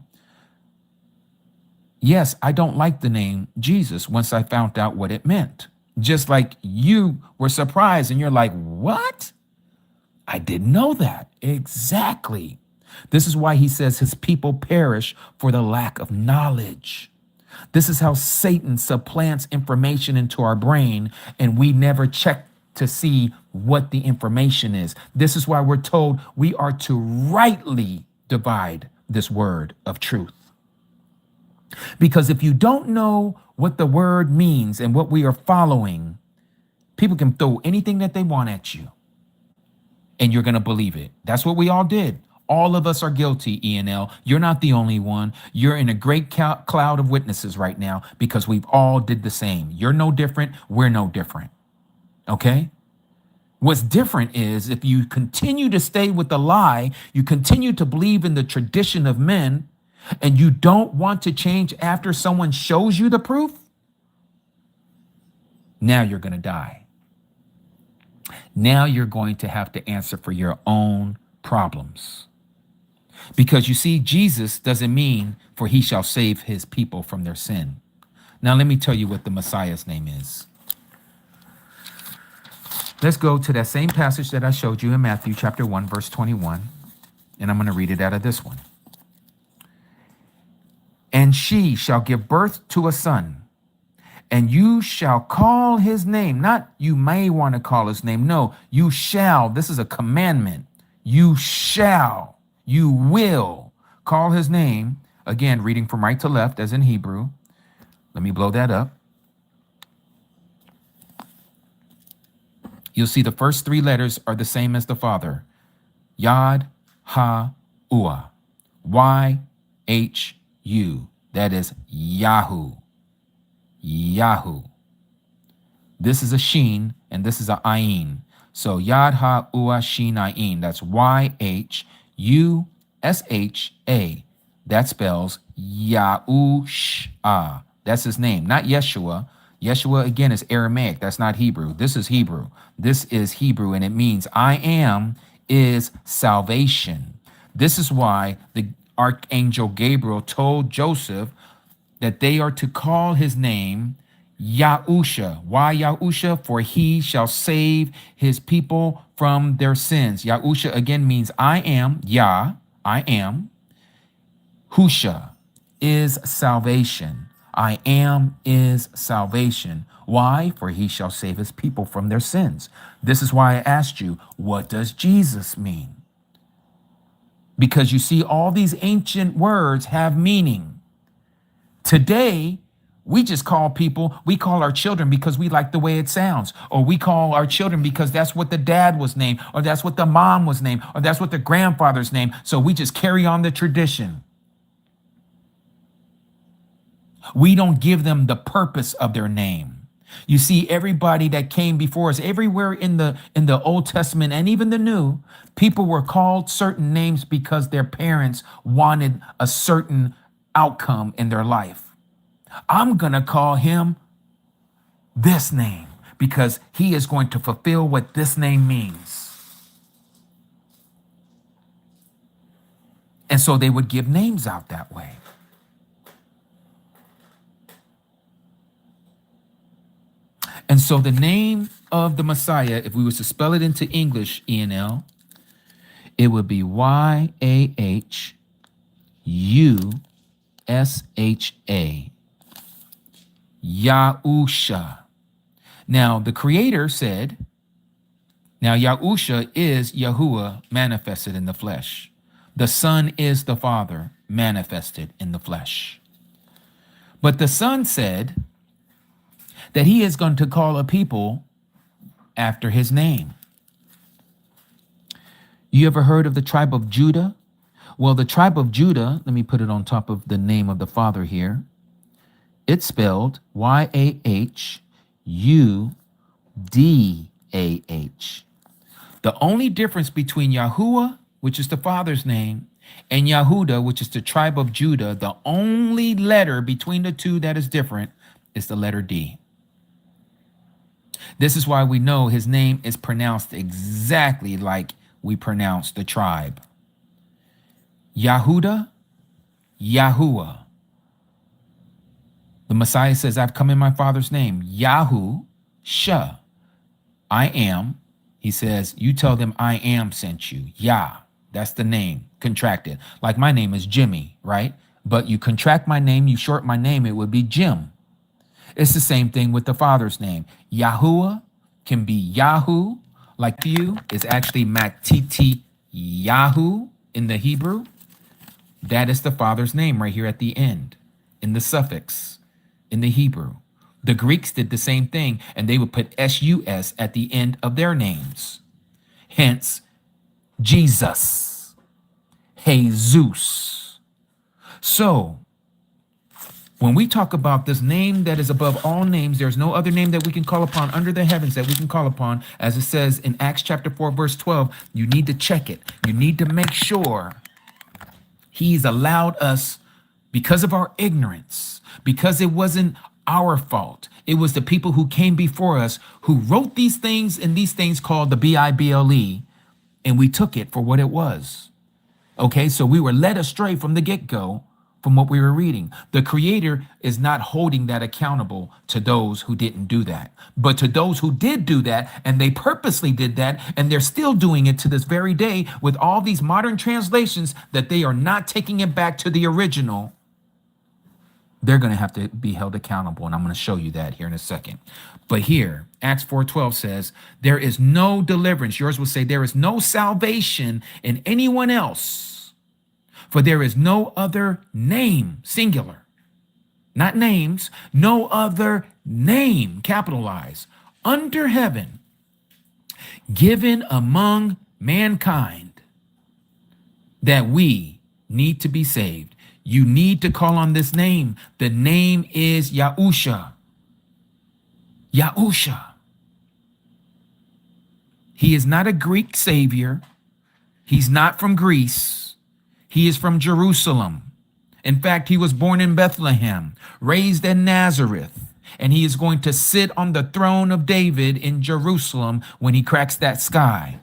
yes, I don't like the name Jesus once I found out what it meant. Just like you were surprised and you're like, what? I didn't know that. Exactly. This is why he says his people perish for the lack of knowledge. This is how Satan supplants information into our brain and we never check to see what the information is. This is why we're told we are to rightly divide this word of truth. Because if you don't know what the word means and what we are following, people can throw anything that they want at you and you're going to believe it. That's what we all did. All of us are guilty, ENL. You're not the only one. You're in a great cloud of witnesses right now because we've all did the same. You're no different. We're no different. Okay? What's different is if you continue to stay with the lie, you continue to believe in the tradition of men, and you don't want to change after someone shows you the proof, now you're going to die. Now you're going to have to answer for your own problems. Because you see, Jesus doesn't mean for he shall save his people from their sin. Now let me tell you what the Messiah's name is. Let's go to that same passage that I showed you in Matthew chapter 1, verse 21. And I'm going to read it out of this one. And she shall give birth to a son, and you shall call his name. Not you may want to call his name. No, you shall. This is a commandment. You shall, you will call his name. Again, reading from right to left as in Hebrew. Let me blow that up. You'll see the first three letters are the same as the Father. Yad, Ha, Ua. Y-H-U. That is Yahu. Yahu. This is a Sheen and this is a Ayin. So Yad, Ha, Ua, Sheen, Ayin. That's Y-H-U-S-H-A. That spells Yahusha. That's his name, not Yeshua. Yeshua, again, is Aramaic. That's not Hebrew. This is Hebrew. This is Hebrew, and it means I am is salvation. This is why the Archangel Gabriel told Joseph that they are to call his name Yahusha. Why Yahusha? For he shall save his people from their sins. Yahusha, again, means I am, Yah, I am. Husha is salvation. I am is salvation. Why? For he shall save his people from their sins. This is why I asked you, what does Jesus mean? Because you see, all these ancient words have meaning. Today, we just call our children because we like the way it sounds. Or we call our children because that's what the dad was named, or that's what the mom was named, or that's what the grandfather's name. So we just carry on the tradition. We don't give them the purpose of their name. You see, everybody that came before us, everywhere in the Old Testament and even the New, people were called certain names because their parents wanted a certain outcome in their life. I'm going to call him this name because he is going to fulfill what this name means. And so they would give names out that way. And so the name of the Messiah, if we was to spell it into English, ENL, it would be Y-A-H-U-S-H-A. Yahusha. Now, the Creator said, now Yahusha is Yahuah manifested in the flesh. The Son is the Father manifested in the flesh. But the Son said that he is going to call a people after his name. You ever heard of the tribe of Judah? Well, the tribe of Judah, let me put it on top of the name of the Father here. It's spelled Y-A-H-U-D-A-H. The only difference between Yahuah, which is the father's name, and Yahudah, which is the tribe of Judah, the only letter between the two that is different is the letter D. This is why we know his name is pronounced exactly like we pronounce the tribe. Yahudah, Yahuah. The Messiah says, I've come in my father's name. Yahu, Shah. I am. He says, you tell them I am sent you. Yah. That's the name, contracted. Like my name is Jimmy, right? But you contract my name, you short my name, it would be Jim. It's the same thing with the father's name. Yahuah can be Yahu, like you is actually Matiti Yahu in the Hebrew. That is the father's name right here at the end, in the suffix, in the Hebrew. The Greeks did the same thing, and they would put S-U-S at the end of their names. Hence, Jesus, Jesus. So, when we talk about this name that is above all names, there's no other name that we can call upon under the heavens that we can call upon. As it says in Acts chapter 4, verse 12, you need to check it. You need to make sure he's allowed us, because of our ignorance, because it wasn't our fault. It was the people who came before us who wrote these things, and these things called the Bible, and we took it for what it was. Okay, so we were led astray from the get-go from what we were reading. The Creator is not holding that accountable to those who didn't do that. But to those who did do that, and they purposely did that, and they're still doing it to this very day with all these modern translations, that they are not taking it back to the original, they're going to have to be held accountable. And I'm going to show you that here in a second. But here, Acts 4:12 says, there is no deliverance. Yours will say, there is no salvation in anyone else. For there is no other name, singular, not names, no other name, capitalized, under heaven, given among mankind, that we need to be saved. You need to call on this name. The name is Yahusha. Yahusha. He is not a Greek savior. He's not from Greece. He is from Jerusalem. In fact, he was born in Bethlehem, raised in Nazareth, and he is going to sit on the throne of David in Jerusalem when he cracks that sky.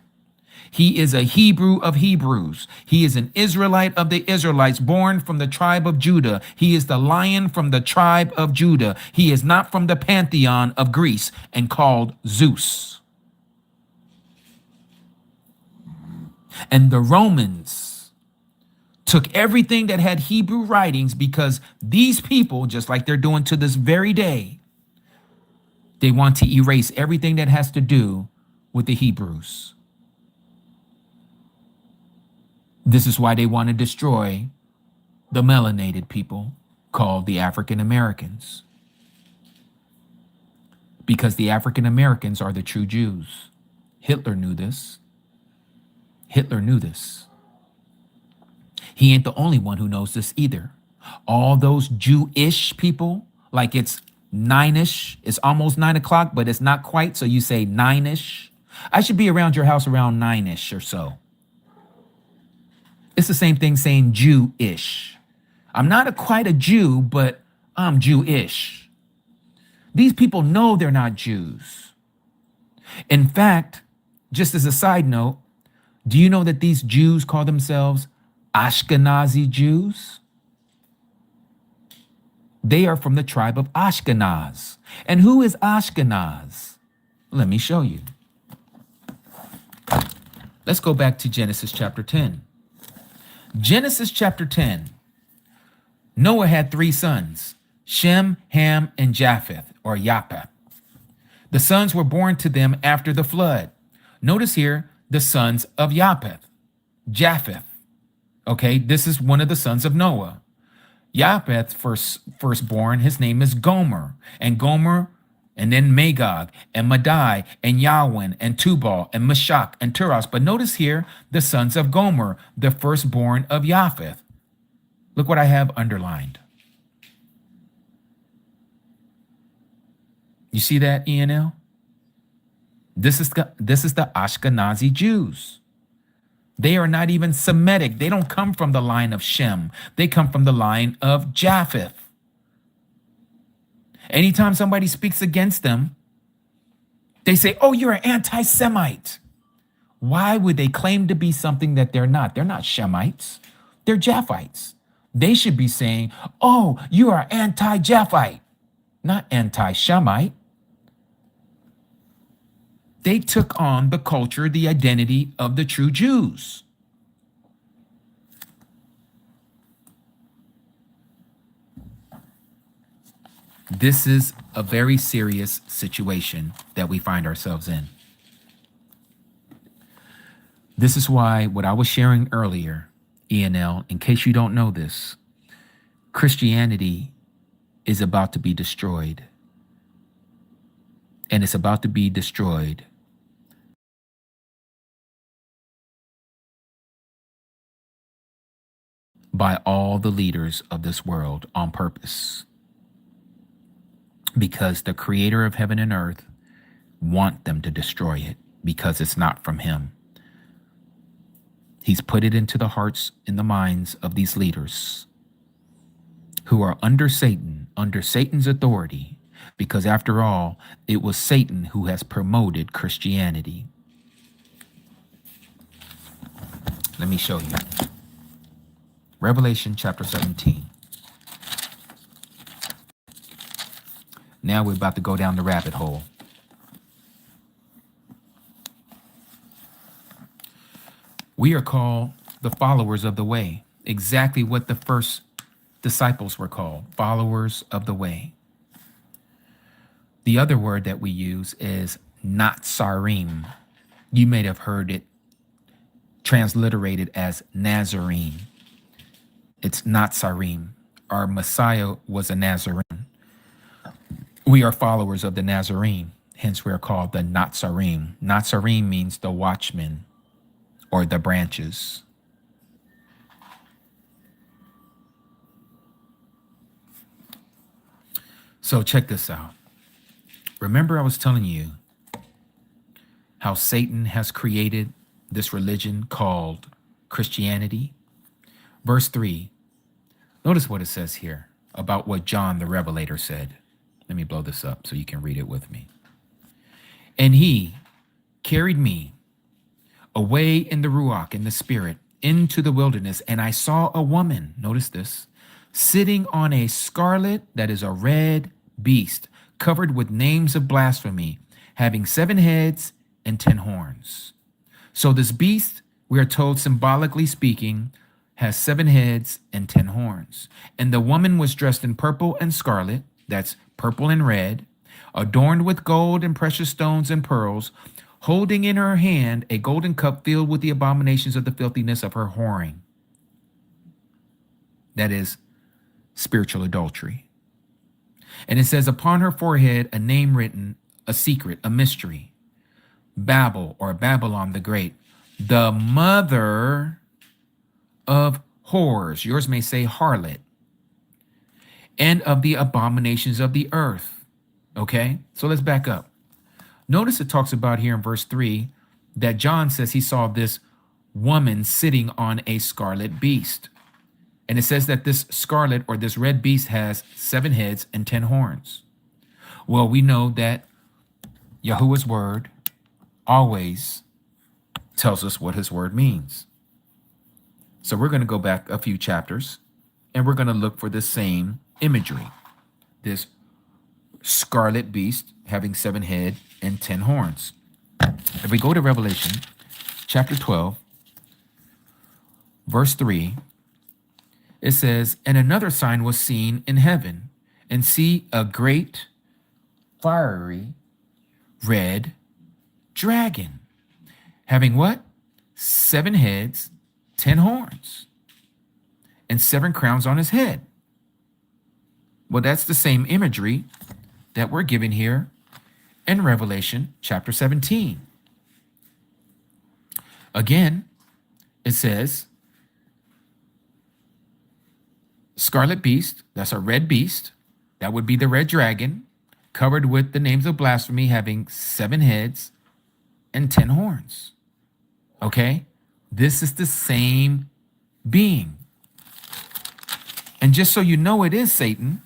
He is a Hebrew of Hebrews. He is an Israelite of the Israelites, born from the tribe of Judah. He is the Lion from the tribe of Judah. He is not from the pantheon of Greece and called Zeus. And the Romans took everything that had Hebrew writings, because these people, just like they're doing to this very day, they want to erase everything that has to do with the Hebrews. This is why they want to destroy the melanated people called the African Americans. Because the African Americans are the true Jews. Hitler knew this. Hitler knew this. He ain't the only one who knows this either. All those Jewish people, like it's 9-ish, it's almost 9 o'clock, but it's not quite, so you say 9-ish. I should be around your house around 9-ish or so. It's the same thing saying Jewish. I'm not quite a Jew, but I'm Jewish. These people know they're not Jews. In fact, just as a side note, do you know that these Jews call themselves Ashkenazi Jews? They are from the tribe of Ashkenaz. And who is Ashkenaz? Let me show you. Let's go back to Genesis chapter 10. Genesis chapter 10. Noah had 3 sons, Shem, Ham, and Japheth, or Japheth. The sons were born to them after the flood. Notice here, the sons of Japheth. Japheth. Okay, this is one of the sons of Noah. Japheth's firstborn, his name is Gomer. And Gomer, and then Magog, and Madai, and Yawin, and Tubal, and Meshach, and Turas. But notice here, the sons of Gomer, the firstborn of Japheth. Look what I have underlined. You see that, ENL? This is the Ashkenazi Jews. They are not even Semitic. They don't come from the line of Shem. They come from the line of Japheth. Anytime somebody speaks against them, they say, oh, you're an anti-Semite. Why would they claim to be something that they're not? They're not Shemites. They're Japhites. They should be saying, oh, you are anti-Japhite, not anti-Shemite. They took on the culture, the identity of the true Jews. This is a very serious situation that we find ourselves in. This is why what I was sharing earlier, ENL, in case you don't know this, Christianity is about to be destroyed. And it's about to be destroyed by all the leaders of this world on purpose. Because the creator of heaven and earth want them to destroy it because it's not from him. He's put it into the hearts and the minds of these leaders who are under Satan, under Satan's authority, because after all, it was Satan who has promoted Christianity. Let me show you. Revelation chapter 17. Now we're about to go down the rabbit hole. We are called the followers of the way. Exactly what the first disciples were called, followers of the way. The other word that we use is Natsarim. You may have heard it transliterated as Nazarene. It's Natsarim. Our Messiah was a Nazarene. We are followers of the Nazarene. Hence, we are called the Natsarim. Natsarim means the watchmen or the branches. So check this out. Remember I was telling you how Satan has created this religion called Christianity? Verse 3. Notice what it says here about what John the Revelator said. Let me blow this up so you can read it with me. And he carried me away in the Ruach, in the Spirit, into the wilderness, and I saw a woman, notice this, sitting on a scarlet, that is a red beast, covered with names of blasphemy, having 7 heads and 10 horns. So this beast, we are told symbolically speaking, has 7 heads and 10 horns. And the woman was dressed in purple and scarlet, that's purple and red, adorned with gold and precious stones and pearls, holding in her hand a golden cup filled with the abominations of the filthiness of her whoring. That is spiritual adultery. And it says, upon her forehead, a name written, a secret, a mystery. Babel, or Babylon the Great, the mother of whores. Yours may say harlot. And of the abominations of the earth. Okay, so let's back up. Notice it talks about here in verse 3 that John says he saw this woman sitting on a scarlet beast. And it says that this scarlet or this red beast has 7 heads and 10 horns. Well, we know that Yahuah's word always tells us what his word means. So we're going to go back a few chapters and we're going to look for the same imagery. This scarlet beast having 7 heads and 10 horns. If we go to Revelation chapter 12, verse 3, it says, and another sign was seen in heaven, and see a great fiery red dragon, having what? 7 heads, 10 horns, and 7 crowns on his head. Well, that's the same imagery that we're given here in Revelation chapter 17. Again, it says, scarlet beast, that's a red beast, that would be the red dragon, covered with the names of blasphemy, having 7 heads and 10 horns. Okay? This is the same being. And just so you know, it is Satan.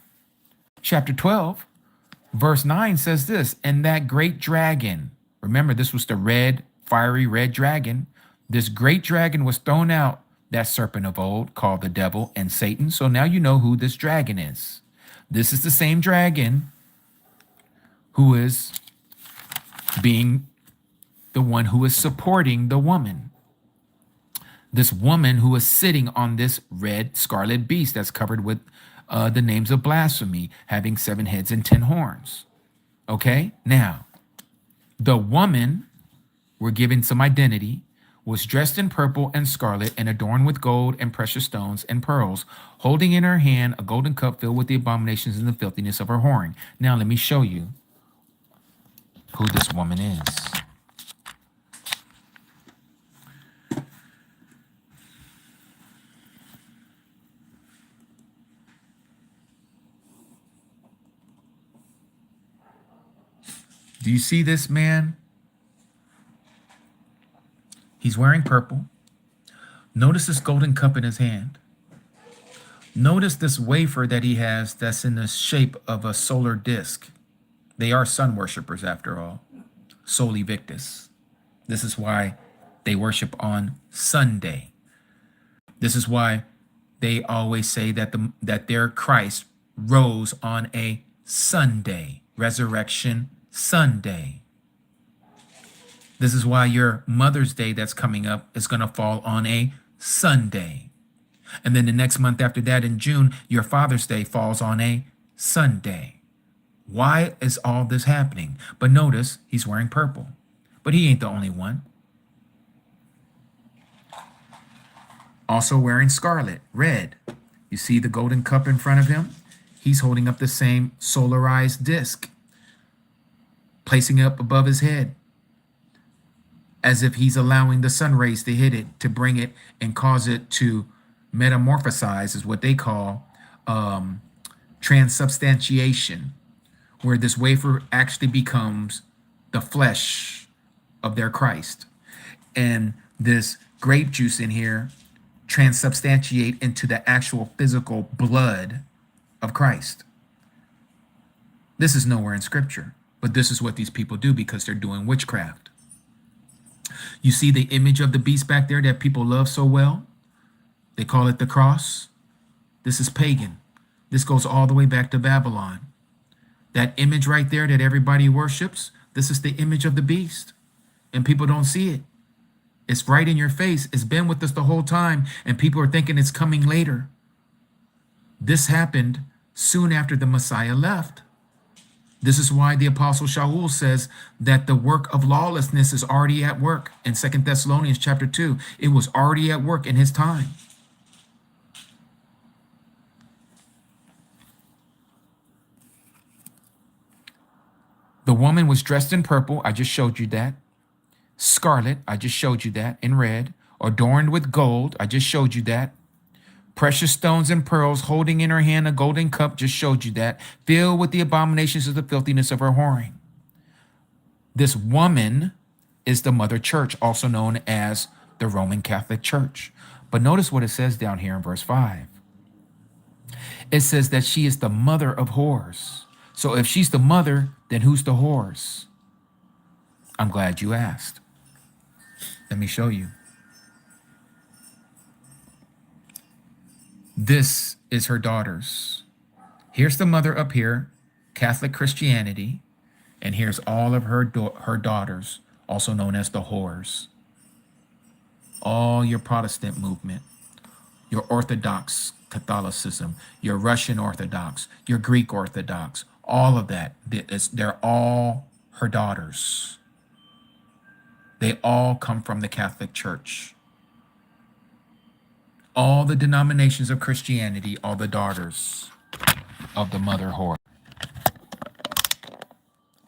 Chapter 12, verse 9 says this, and that great dragon, remember this was the red, fiery red dragon. This great dragon was thrown out, that serpent of old, called the devil and Satan. So now you know who this dragon is. This is the same dragon who is being the one who is supporting the woman. This woman who is sitting on this red scarlet beast that's covered with the names of blasphemy, having 7 heads and 10 horns. Okay, now, the woman, we're given some identity, was dressed in purple and scarlet and adorned with gold and precious stones and pearls, holding in her hand a golden cup filled with the abominations and the filthiness of her whoring. Now, let me show you who this woman is. Do you see this man? He's wearing purple. Notice this golden cup in his hand. Notice this wafer that he has that's in the shape of a solar disk. They are sun worshipers after all. Soli Victus. This is why they worship on Sunday. This is why they always say that that their Christ rose on a Sunday, Resurrection Sunday. This is why your Mother's Day that's coming up is going to fall on a Sunday. And then the next month after that in June, your Father's Day falls on a Sunday. Why is all this happening? But notice he's wearing purple. But he ain't the only one. Also wearing scarlet, red. You see the golden cup in front of him? He's holding up the same solarized disc, placing it up above his head, as if he's allowing the sun rays to hit it, to bring it and cause it to metamorphosize, is what they call transubstantiation, where this wafer actually becomes the flesh of their Christ. And this grape juice in here transubstantiate into the actual physical blood of Christ. This is nowhere in Scripture, but this is what these people do because they're doing witchcraft. You see the image of the beast back there that people love so well? They call it the cross. This is pagan. This goes all the way back to Babylon. That image right there that everybody worships, this is the image of the beast. And people don't see it. It's right in your face. It's been with us the whole time, and people are thinking it's coming later. This happened soon after the Messiah left. This is why the Apostle Shaul says that the work of lawlessness is already at work. In 2 Thessalonians chapter 2, it was already at work in his time. The woman was dressed in purple. I just showed you that. Scarlet. I just showed you that. In red. Adorned with gold. I just showed you that. Precious stones and pearls, holding in her hand a golden cup, just showed you that, filled with the abominations of the filthiness of her whoring. This woman is the mother church, also known as the Roman Catholic Church. But notice what it says down here in verse 5. It says that she is the mother of whores. So if she's the mother, then who's the whores? I'm glad you asked. Let me show you. This is her daughters. Here's the mother up here, Catholic Christianity, and here's all of her daughters, also known as the whores. All your Protestant movement, your Orthodox Catholicism, your Russian Orthodox, your Greek Orthodox, all of that, they're all her daughters. They all come from the Catholic Church. All the denominations of Christianity are the daughters of the mother whore.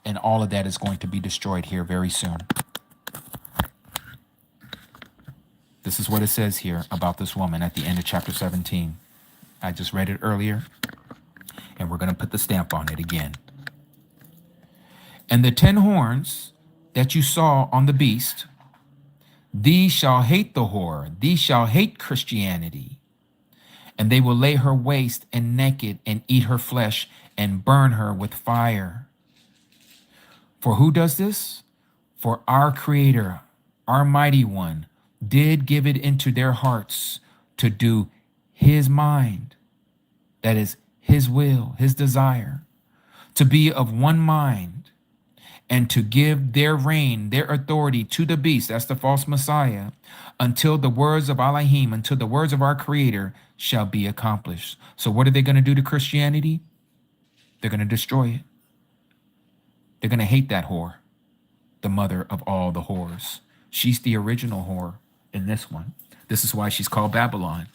And all of that is going to be destroyed here very soon. This is what it says here about this woman at the end of chapter 17. I just read it earlier, and we're going to put the stamp on it again. And the 10 horns that you saw on the beast, these shall hate the whore, these shall hate Christianity, and they will lay her waste and naked and eat her flesh and burn her with fire. For who does this? For our Creator, our Mighty One, did give it into their hearts to do his mind, that is his will, his desire, to be of one mind, and to give their reign, their authority to the beast, that's the false Messiah, until the words of Elohim, until the words of our Creator shall be accomplished. So what are they going to do to Christianity? They're going to destroy it. They're going to hate that whore, the mother of all the whores. She's the original whore in this one. This is why she's called Babylon,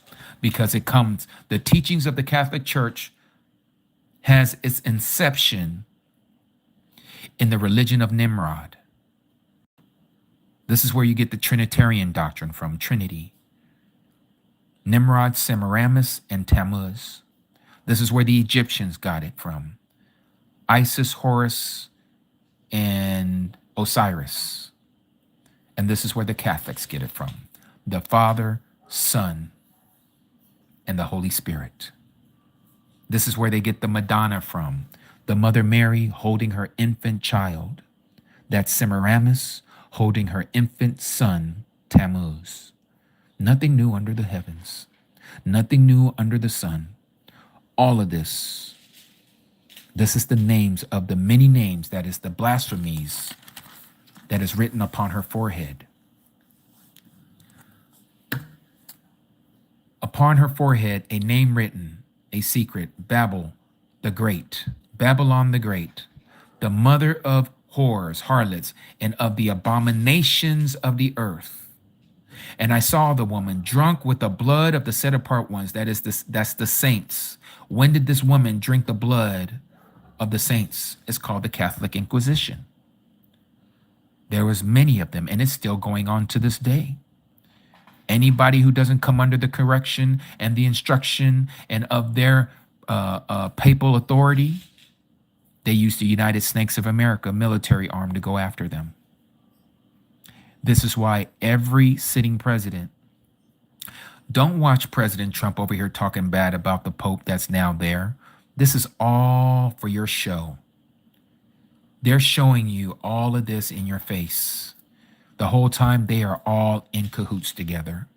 because it comes, the teachings of the Catholic Church has its inception in the religion of Nimrod. This is where you get the Trinitarian doctrine from, Trinity. Nimrod, Semiramis, and Tammuz. This is where the Egyptians got it from. Isis, Horus, and Osiris. And this is where the Catholics get it from. The Father, Son, and the Holy Spirit. This is where they get the Madonna from. The Mother Mary holding her infant child. That's Semiramis holding her infant son, Tammuz. Nothing new under the heavens. Nothing new under the sun. All of this. This is the names of the many names, that is the blasphemies that is written upon her forehead. Upon her forehead, a name written, a secret, Babel the Great, Babylon the Great, the mother of whores, harlots, and of the abominations of the earth. And I saw the woman drunk with the blood of the set apart ones, that's the saints. When did this woman drink the blood of the saints? It's called the Catholic Inquisition. There was many of them, and it's still going on to this day. Anybody who doesn't come under the correction and the instruction and of their papal authority, they use the United Snakes of America military arm to go after them. This is why every sitting president, don't watch President Trump over here talking bad about the Pope that's now there. This is all for your show. They're showing you all of this in your face. The whole time they are all in cahoots together.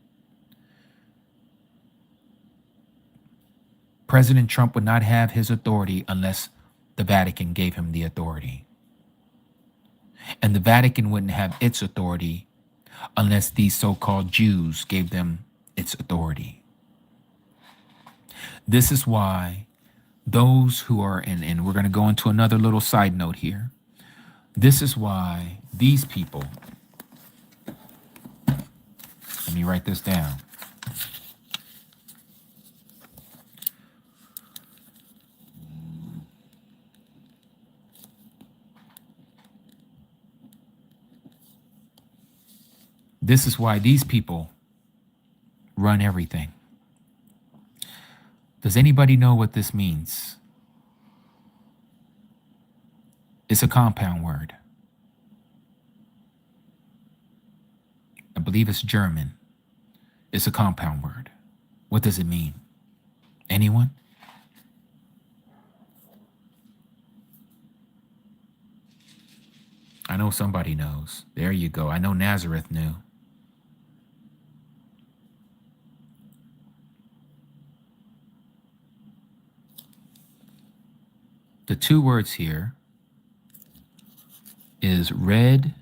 President Trump would not have his authority unless the Vatican gave him the authority. And the Vatican wouldn't have its authority unless these so-called Jews gave them its authority. This is why those who are, and we're going to go into another little side note here. This is why these people, let me write this down. This is why these people run everything. Does anybody know what this means? It's a compound word. I believe it's German. It's a compound word. What does it mean? Anyone? I know somebody knows. There you go. I know Nazareth knew. The two words here is red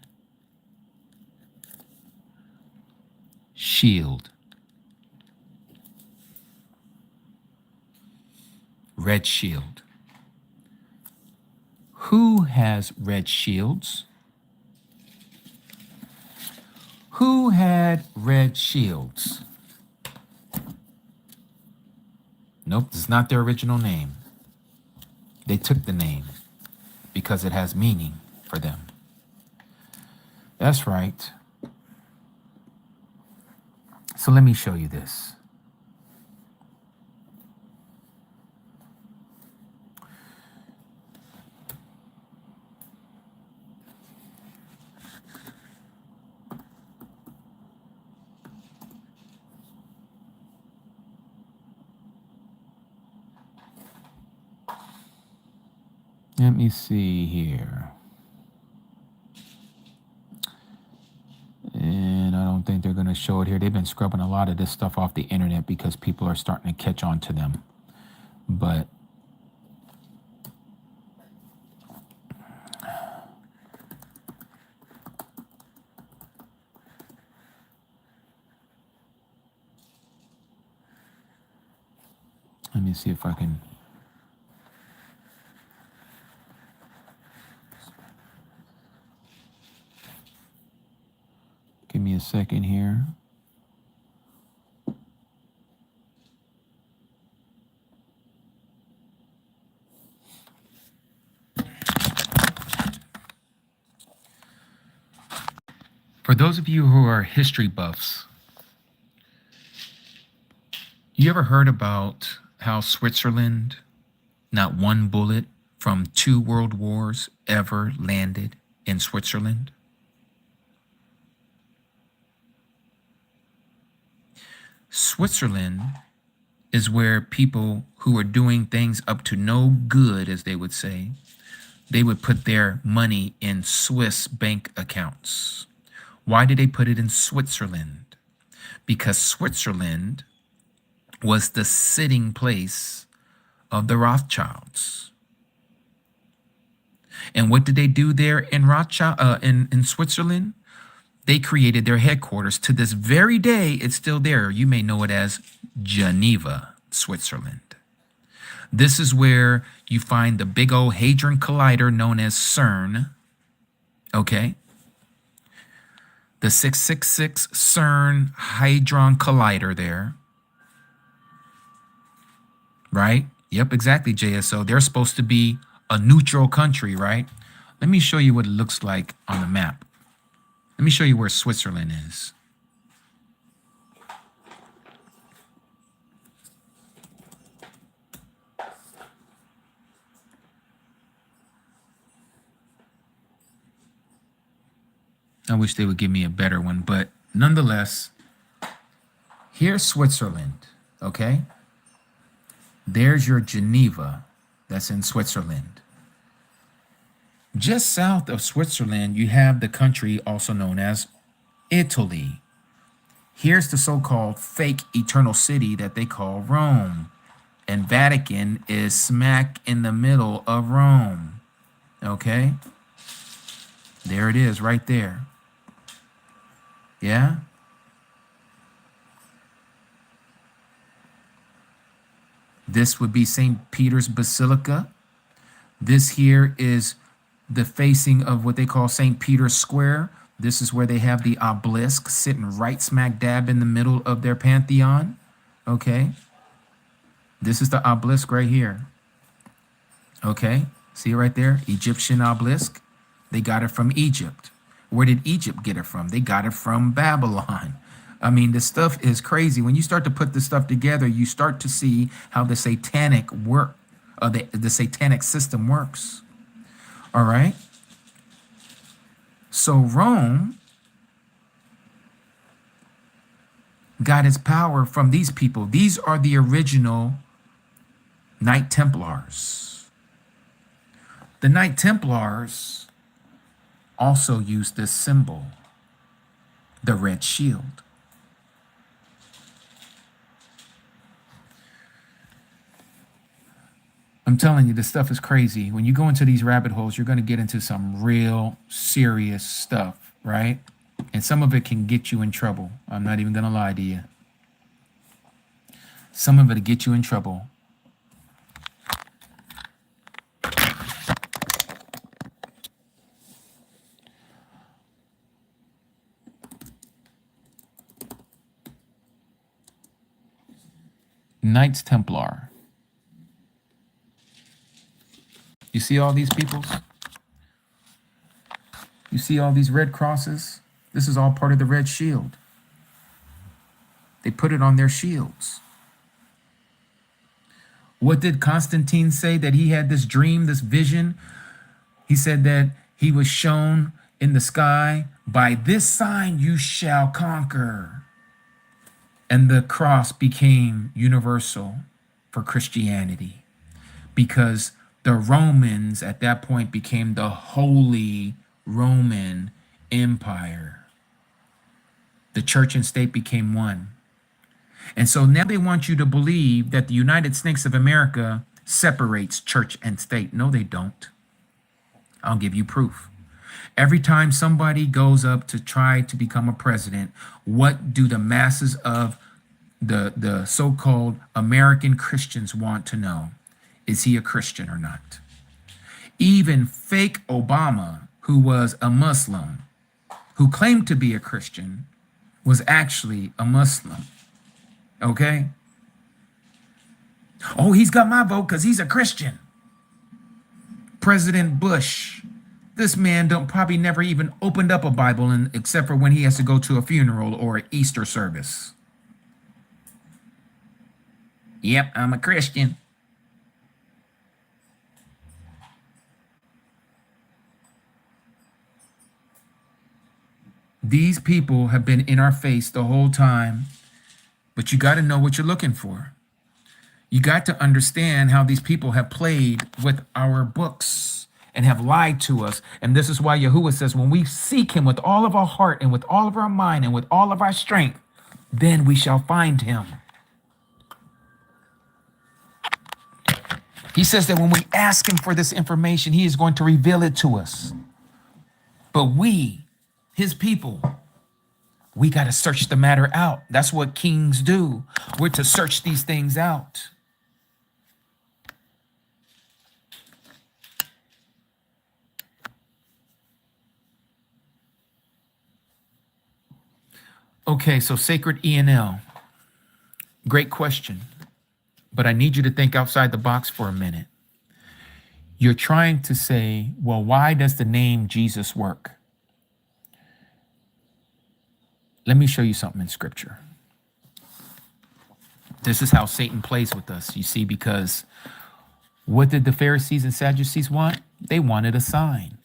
shield. Red shield. Who has red shields? Who had red shields? Nope, this is not their original name. They took the name because it has meaning for them. That's right. So let me show you this. Let me see here. And I don't think they're going to show it here. They've been scrubbing a lot of this stuff off the internet because people are starting to catch on to them. But let me see if I can. Give me a second here. For those of you who are history buffs, you ever heard about how Switzerland, not one bullet from 2 world wars ever landed in Switzerland? Switzerland is where people who are doing things up to no good, as they would say, they would put their money in Swiss bank accounts. Why did they put it in Switzerland? Because Switzerland was the sitting place of the Rothschilds. And what did they do there in in Switzerland? They created their headquarters. To this very day, it's still there. You may know it as Geneva, Switzerland. This is where you find the big old Hadron Collider known as CERN. Okay? The 666 CERN Hadron Collider there. Right? Yep, exactly, JSO. They're supposed to be a neutral country, right? Let me show you what it looks like on the map. Let me show you where Switzerland is. I wish they would give me a better one, but nonetheless, here's Switzerland, okay? There's your Geneva, that's in Switzerland. Just south of Switzerland, you have the country also known as Italy. Here's the so-called fake eternal city that they call Rome. And Vatican is smack in the middle of Rome. Okay? There it is right there. Yeah? This would be St. Peter's Basilica. This here is the facing of what they call St. Peter's Square. This is where they have the obelisk sitting right smack dab in the middle of their pantheon. Okay. This is the obelisk right here. Okay. See it right there? Egyptian obelisk. They got it from Egypt. Where did Egypt get it from? They got it from Babylon. I mean, this stuff is crazy. When you start to put this stuff together, you start to see how the satanic the satanic system works. All right. So Rome got its power from these people. These are the original Knight Templars. The Knight Templars also used this symbol, the red shield. I'm telling you, this stuff is crazy. When you go into these rabbit holes, you're going to get into some real serious stuff, right? And some of it can get you in trouble. I'm not even going to lie to you. Some of it will get you in trouble. Knights Templar. You see all these peoples? You see all these red crosses? This is all part of the red shield. They put it on their shields. What did Constantine say? That he had this dream, this vision? He said that he was shown in the sky, by this sign you shall conquer. And the cross became universal for Christianity because The Romans at that point became the Holy Roman Empire. The church and state became one. And so now they want you to believe that the United States of America separates church and state. No, they don't. I'll give you proof. Every time somebody goes up to try to become a president, what do the masses of the so-called American Christians want to know? Is he a Christian or not? Even fake Obama, who was a Muslim, who claimed to be a Christian, was actually a Muslim. Okay? Oh, he's got my vote because he's a Christian. President Bush, this man probably never even opened up a Bible except for when he has to go to a funeral or an Easter service. Yep, I'm a Christian. These people have been in our face the whole time, but you got to know what you're looking for. You got to understand how these people have played with our books and have lied to us. And this is why Yahuah says, when we seek him with all of our heart and with all of our mind and with all of our strength, then we shall find him. He says that when we ask him for this information, he is going to reveal it to us. But we, his people, we got to search the matter out. That's what kings do. We're to search these things out. Okay, so sacred ENL. Great question. But I need you to think outside the box for a minute. You're trying to say, well, why does the name Jesus work? Let me show you something in scripture. This is how Satan plays with us, you see, because what did the Pharisees and Sadducees want? They wanted a sign.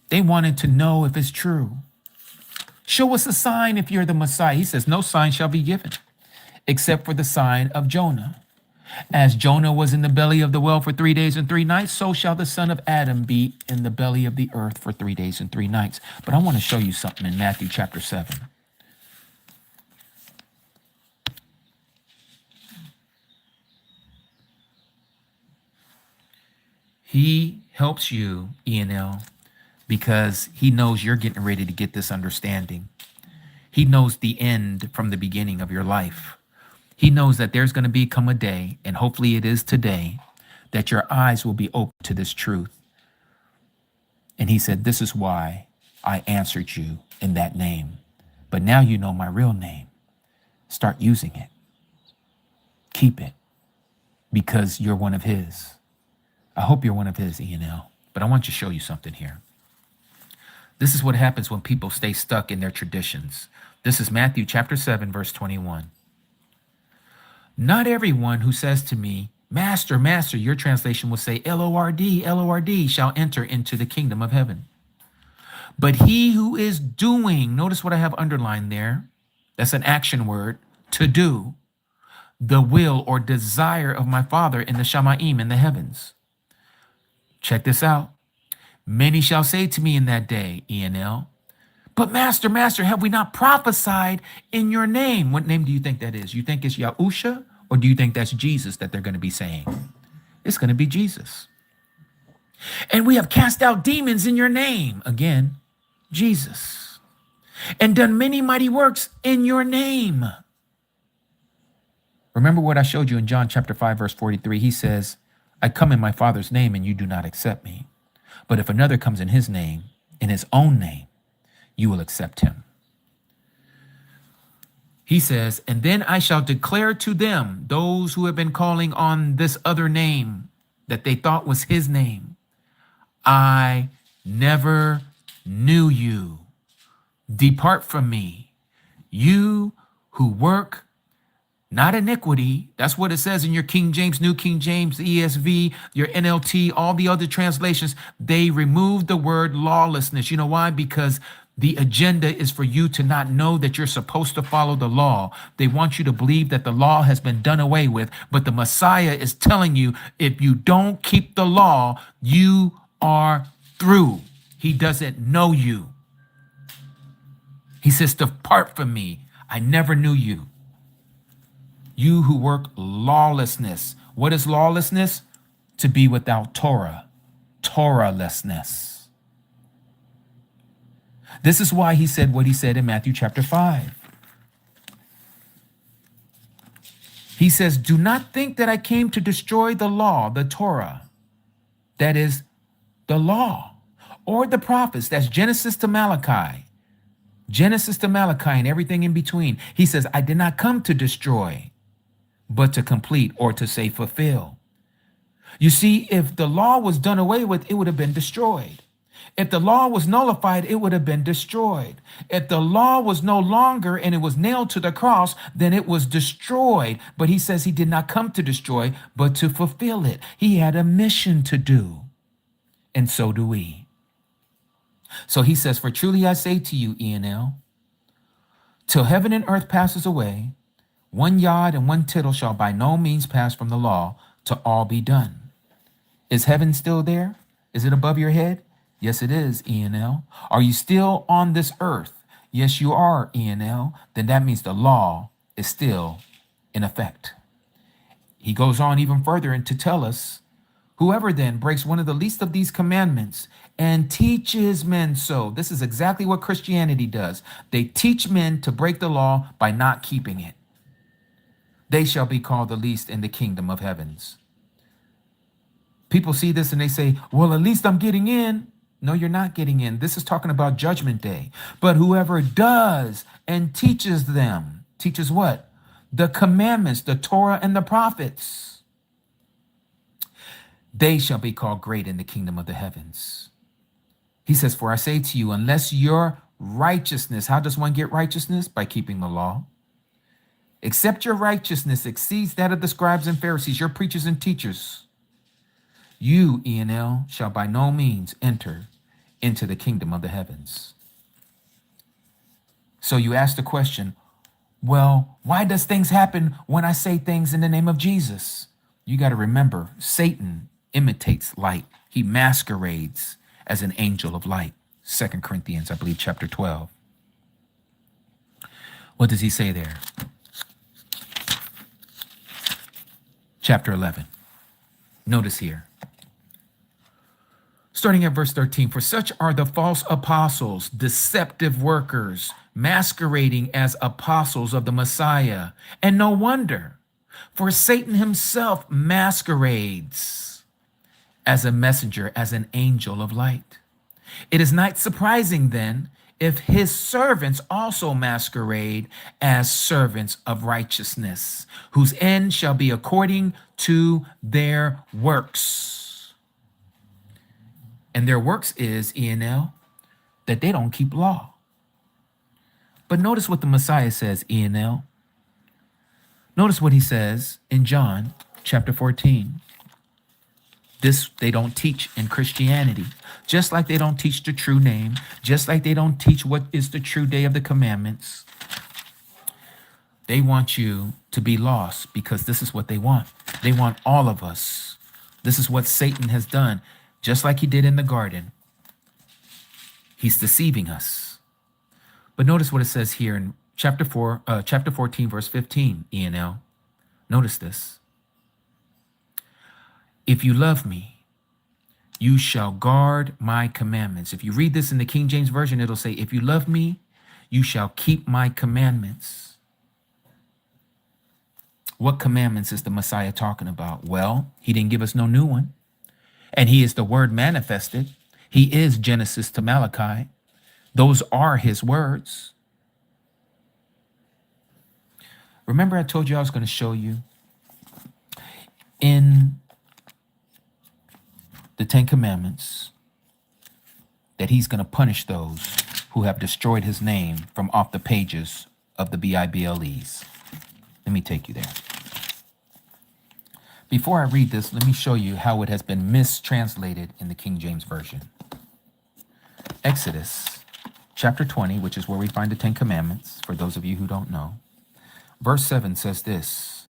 They wanted to know if it's true. Show us a sign if you're the Messiah. He says, no sign shall be given except for the sign of Jonah. As Jonah was in the belly of the well for 3 days and 3 nights, so shall the son of Adam be in the belly of the earth for 3 days and 3 nights. But I want to show you something in Matthew chapter 7. He helps you, ENL, because he knows you're getting ready to get this understanding. He knows the end from the beginning of your life. He knows that there's going to become a day, and hopefully it is today, that your eyes will be open to this truth. And he said, this is why I answered you in that name. But now you know my real name. Start using it. Keep it, because you're one of his. I hope you're one of his, ENL. But I want to show you something here. This is what happens when people stay stuck in their traditions. This is Matthew chapter 7, verse 21. Not everyone who says to me, Master, Master, your translation will say, L-O-R-D, L-O-R-D, shall enter into the kingdom of heaven. But he who is doing, notice what I have underlined there. That's an action word, to do the will or desire of my Father in the Shamaim, in the heavens. Check this out. Many shall say to me in that day, ENL, but Master, Master, have we not prophesied in your name? What name do you think that is? You think it's Yahusha, or do you think that's Jesus that they're going to be saying? It's going to be Jesus. And we have cast out demons in your name. Again, Jesus. And done many mighty works in your name. Remember what I showed you in John chapter 5, verse 43. He says, I come in my Father's name and you do not accept me. But if another comes in his name, in his own name, you will accept him. He says, and then I shall declare to them, those who have been calling on this other name that they thought was his name, I never knew you. Depart from me, you who work not iniquity. That's what it says in your King James, New King James, ESV, your NLT, all the other translations. They removed the word lawlessness. You know why? Because The agenda is for you to not know that you're supposed to follow the law. They want you to believe that the law has been done away with, but the Messiah is telling you, if you don't keep the law, you are through. He doesn't know you. He says, depart from me. I never knew you. You who work lawlessness. What is lawlessness? To be without Torah. Torahlessness. This is why he said what he said in Matthew chapter 5. He says, do not think that I came to destroy the law, the Torah, that is the law, or the prophets, that's Genesis to Malachi. Genesis to Malachi and everything in between. He says, I did not come to destroy, but to complete, or to say fulfill. You see, if the law was done away with, it would have been destroyed. If the law was nullified, it would have been destroyed. If the law was no longer and it was nailed to the cross, then it was destroyed. But he says he did not come to destroy, but to fulfill it. He had a mission to do. And so do we. So he says, for truly I say to you, ENL, till heaven and earth passes away, one yod and one tittle shall by no means pass from the law to all be done. Is heaven still there? Is it above your head? Yes, it is, ENL. Are you still on this earth? Yes, you are, ENL. Then that means the law is still in effect. He goes on even further and to tell us, whoever then breaks one of the least of these commandments and teaches men so. This is exactly what Christianity does. They teach men to break the law by not keeping it. They shall be called the least in the kingdom of heavens. People see this and they say, well, at least I'm getting in. No, you're not getting in. This is talking about Judgment Day. But whoever does and teaches them, teaches what? The commandments, the Torah and the prophets. They shall be called great in the kingdom of the heavens. He says, for I say to you, unless your righteousness, how does one get righteousness? By keeping the law. Except your righteousness exceeds that of the scribes and Pharisees, your preachers and teachers, you, ENL, shall by no means enter into the kingdom of the heavens. So you ask the question, well, why does things happen when I say things in the name of Jesus? You got to remember, Satan imitates light. He masquerades as an angel of light. 2 Corinthians, I believe, chapter 12. What does he say there? Chapter 11. Notice here. Starting at verse 13, for such are the false apostles, deceptive workers, masquerading as apostles of the Messiah. And no wonder, for Satan himself masquerades as a messenger, as an angel of light. It is not surprising then if his servants also masquerade as servants of righteousness, whose end shall be according to their works. And their works is, ENL, that they don't keep law. But notice what the Messiah says, ENL. Notice what he says in John chapter 14. This they don't teach in Christianity. Just like they don't teach the true name, just like they don't teach what is the true day of the commandments. They want you to be lost because this is what they want. They want all of us. This is what Satan has done. Just like he did in the garden, he's deceiving us. But notice what it says here in chapter 14, verse 15, ENL. Notice this. If you love me, you shall guard my commandments. If you read this in the King James Version, it'll say, if you love me, you shall keep my commandments. What commandments is the Messiah talking about? Well, he didn't give us no new one. And he is the word manifested. He is Genesis to Malachi. Those are his words. Remember I told you I was going to show you in the Ten Commandments that he's going to punish those who have destroyed his name from off the pages of the BIBLEs. Let me take you there. Before I read this, let me show you how it has been mistranslated in the King James Version. Exodus chapter 20, which is where we find the Ten Commandments, for those of you who don't know. Verse 7 says this.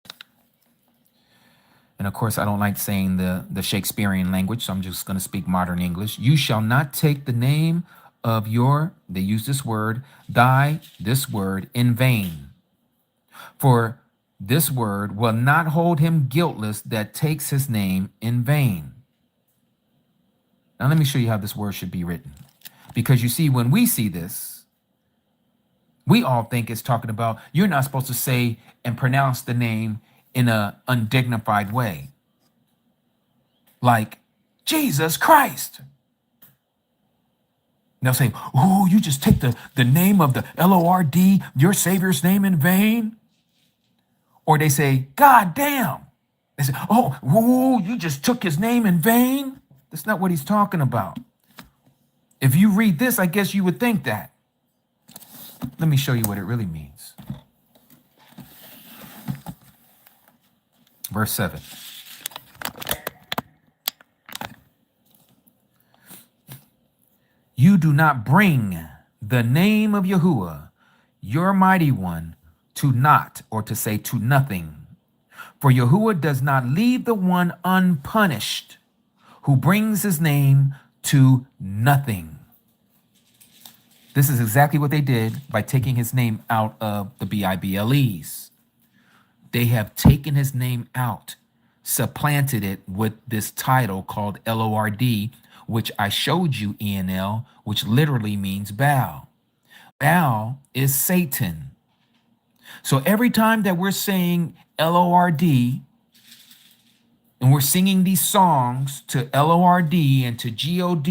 And of course, I don't like saying the Shakespearean language, so I'm just going to speak modern English. You shall not take the name of they use this word, this word, in vain. For this word will not hold him guiltless that takes his name in vain. Now, let me show you how this word should be written. Because you see, when we see this, we all think it's talking about you're not supposed to say and pronounce the name in an undignified way. Like, Jesus Christ. They'll say, oh, you just take the name of the Lord, your Savior's name, in vain. Or they say, God damn. They say, oh, you just took his name in vain. That's not what he's talking about. If you read this, I guess you would think that. Let me show you what it really means. Verse 7. You do not bring the name of Yahuah, your mighty one, to naught, or to say to nothing. For Yahuah does not leave the one unpunished who brings his name to nothing. This is exactly what they did by taking his name out of the Bibles. They have taken his name out, supplanted it with this title called Lord, which I showed you, ENL, which literally means Baal. Baal is Satan. So every time that we're saying Lord and we're singing these songs to Lord and to God,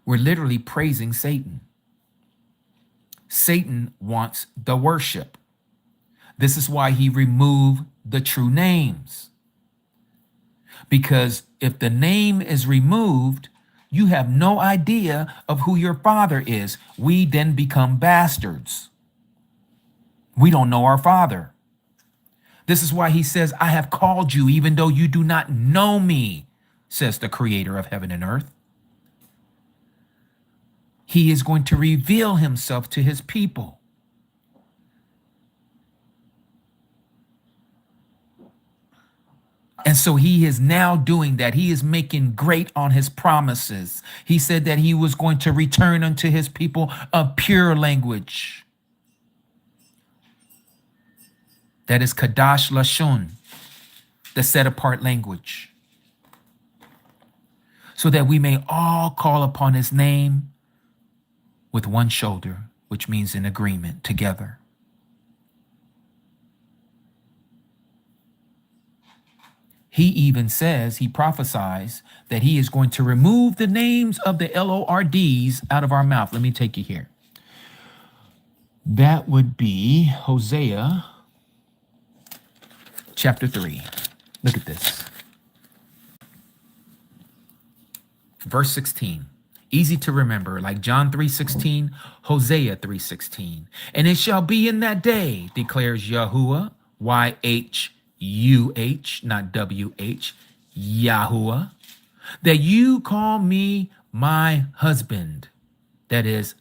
we're literally praising Satan. Satan wants the worship. This is why he removed the true names. Because if the name is removed, you have no idea of who your father is. We then become bastards. We don't know our father. This is why he says, I have called you even though you do not know me, says the creator of heaven and earth. He is going to reveal himself to his people. And so he is now doing that. He is making great on his promises. He said that he was going to return unto his people a pure language. That is Kadash Lashon, the set apart language. So that we may all call upon his name with one shoulder, which means in agreement together. He even says, he prophesies that he is going to remove the names of the LORDs out of our mouth. Let me take you here. That would be Hosea chapter 3. Look at this. Verse 16. Easy to remember, like John 3:16, Hosea 3:16. And it shall be in that day, declares Yahuah, YHUH, not WH, Yahuah, that you call me my husband, that is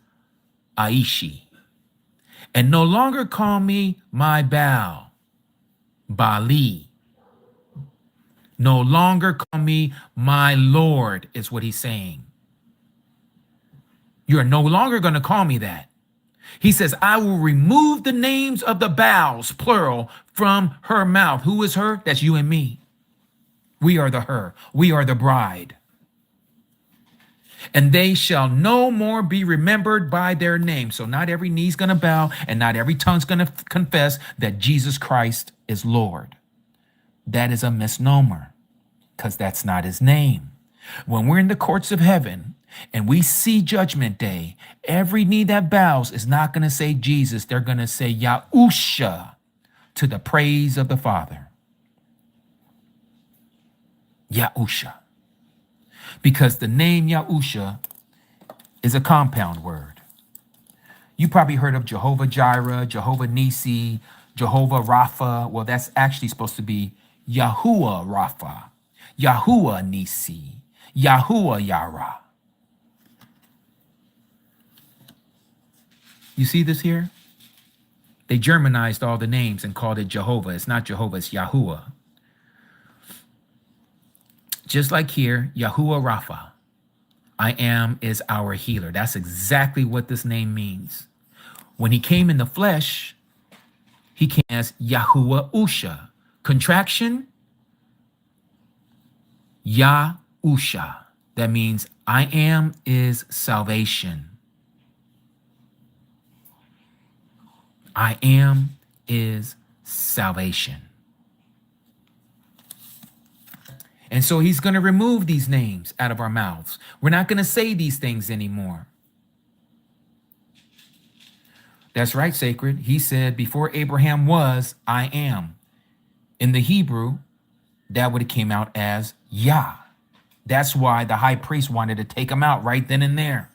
Aishi, and no longer call me my Baal, Bali. No longer call me my Lord, is what he's saying. You are no longer going to call me that. He says, I will remove the names of the Baals, plural, from her mouth. Who is her? That's you and me. We are the her. We are the bride. And they shall no more be remembered by their name. So not every knee's going to bow and not every tongue's going to confess that Jesus Christ is Lord. That is a misnomer because that's not his name. When we're in the courts of heaven and we see judgment day, every knee that bows is not going to say Jesus. They're going to say Yahusha to the praise of the Father. Yahusha. Because the name Yahusha is a compound word. You probably heard of Jehovah Jireh, Jehovah Nisi, Jehovah Rapha. Well, that's actually supposed to be Yahuah Rapha, Yahuah Nisi, Yahuah Yara. You see this here? They Germanized all the names and called it Jehovah. It's not Jehovah, it's Yahuah. Just like here, Yahuah Rapha. I am is our healer. That's exactly what this name means. When he came in the flesh, he came as Yahuah Usha. Contraction, Yahusha. That means I am is salvation. I am is salvation. And so he's going to remove these names out of our mouths. We're not going to say these things anymore. That's right, sacred. He said, before Abraham was, I am. In the Hebrew, that would have came out as Yah. That's why the high priest wanted to take him out right then and there.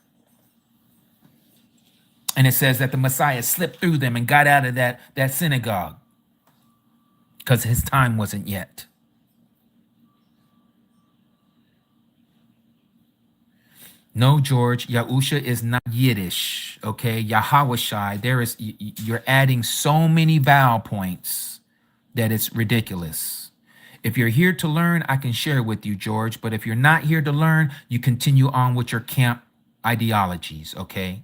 And it says that the Messiah slipped through them and got out of that synagogue because his time wasn't yet. No, George, Yahusha is not Yiddish, okay? Yahawashai, you're adding so many vowel points that it's ridiculous. If you're here to learn, I can share with you, George, but if you're not here to learn, you continue on with your camp ideologies, okay?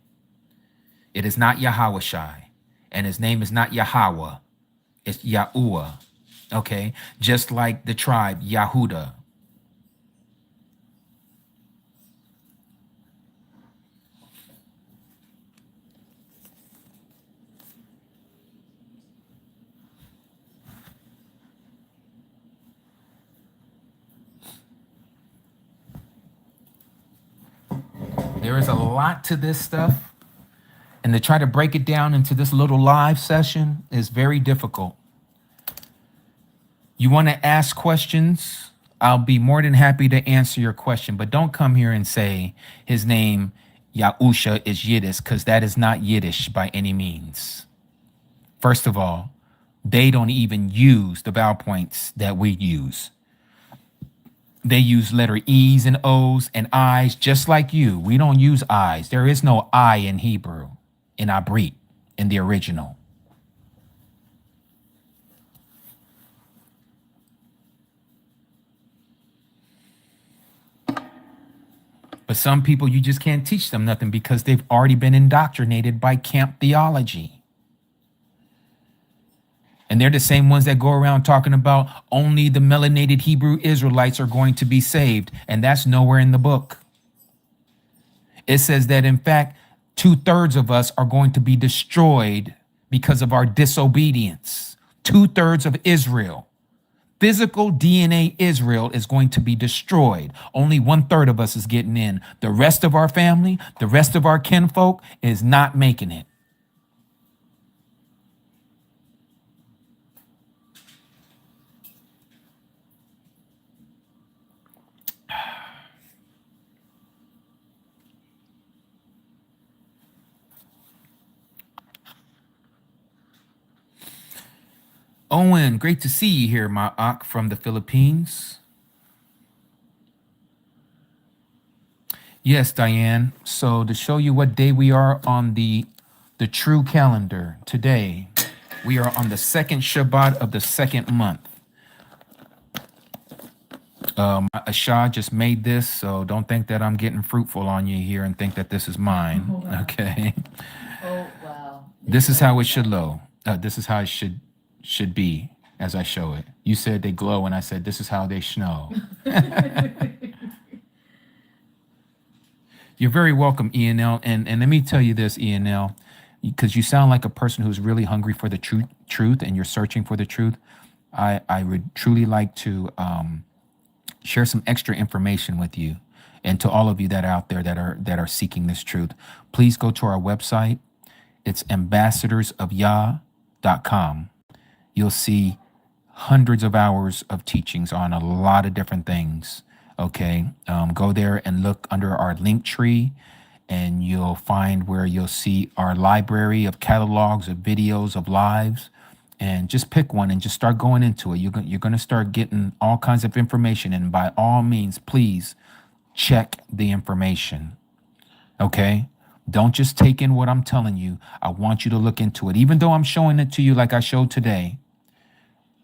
It is not Yahawashai, and his name is not Yahweh, it's Yahuah, okay? Just like the tribe, Yahudah. There is a lot to this stuff, and to try to break it down into this little live session is very difficult. You want to ask questions? I'll be more than happy to answer your question, but don't come here and say his name, Yahusha, is Yiddish, because that is not Yiddish by any means. First of all, they don't even use the vowel points that we use. They use letter E's and O's and I's just like you. We don't use I's. There is no I in Hebrew, in Abrit, in the original. But some people, you just can't teach them nothing because they've already been indoctrinated by camp theology. And they're the same ones that go around talking about only the melanated Hebrew Israelites are going to be saved. And that's nowhere in the book. It says that, in fact, 2/3 of us are going to be destroyed because of our disobedience. 2/3 of Israel. Physical DNA Israel is going to be destroyed. Only 1/3 of us is getting in. The rest of our family, the rest of our kinfolk is not making it. Owen, great to see you here, my Ak from the Philippines. Yes, Diane. So to show you what day we are on the true calendar today, we are on the second Shabbat of the second month. Ashad just made this, so don't think that I'm getting fruitful on you here and think that this is mine. Oh, wow. Okay. Oh, wow. This is how it should low. This is how it should be as I show it. You said they glow, and I said this is how they snow. You're very welcome, ENL. And let me tell you this, ENL, because you sound like a person who's really hungry for the truth, and you're searching for the truth. I would truly like to share some extra information with you, and to all of you that are out there that are seeking this truth. Please go to our website. It's ambassadorsofyah.com. You'll see hundreds of hours of teachings on a lot of different things. Okay, go there and look under our link tree, and you'll find where you'll see our library of catalogs, of videos, of lives, and just pick one and just start going into it. You're going to start getting all kinds of information, and by all means, please check the information. Okay, Don't just take in what I'm telling you. I want you to look into it. Even though I'm showing it to you like I showed today,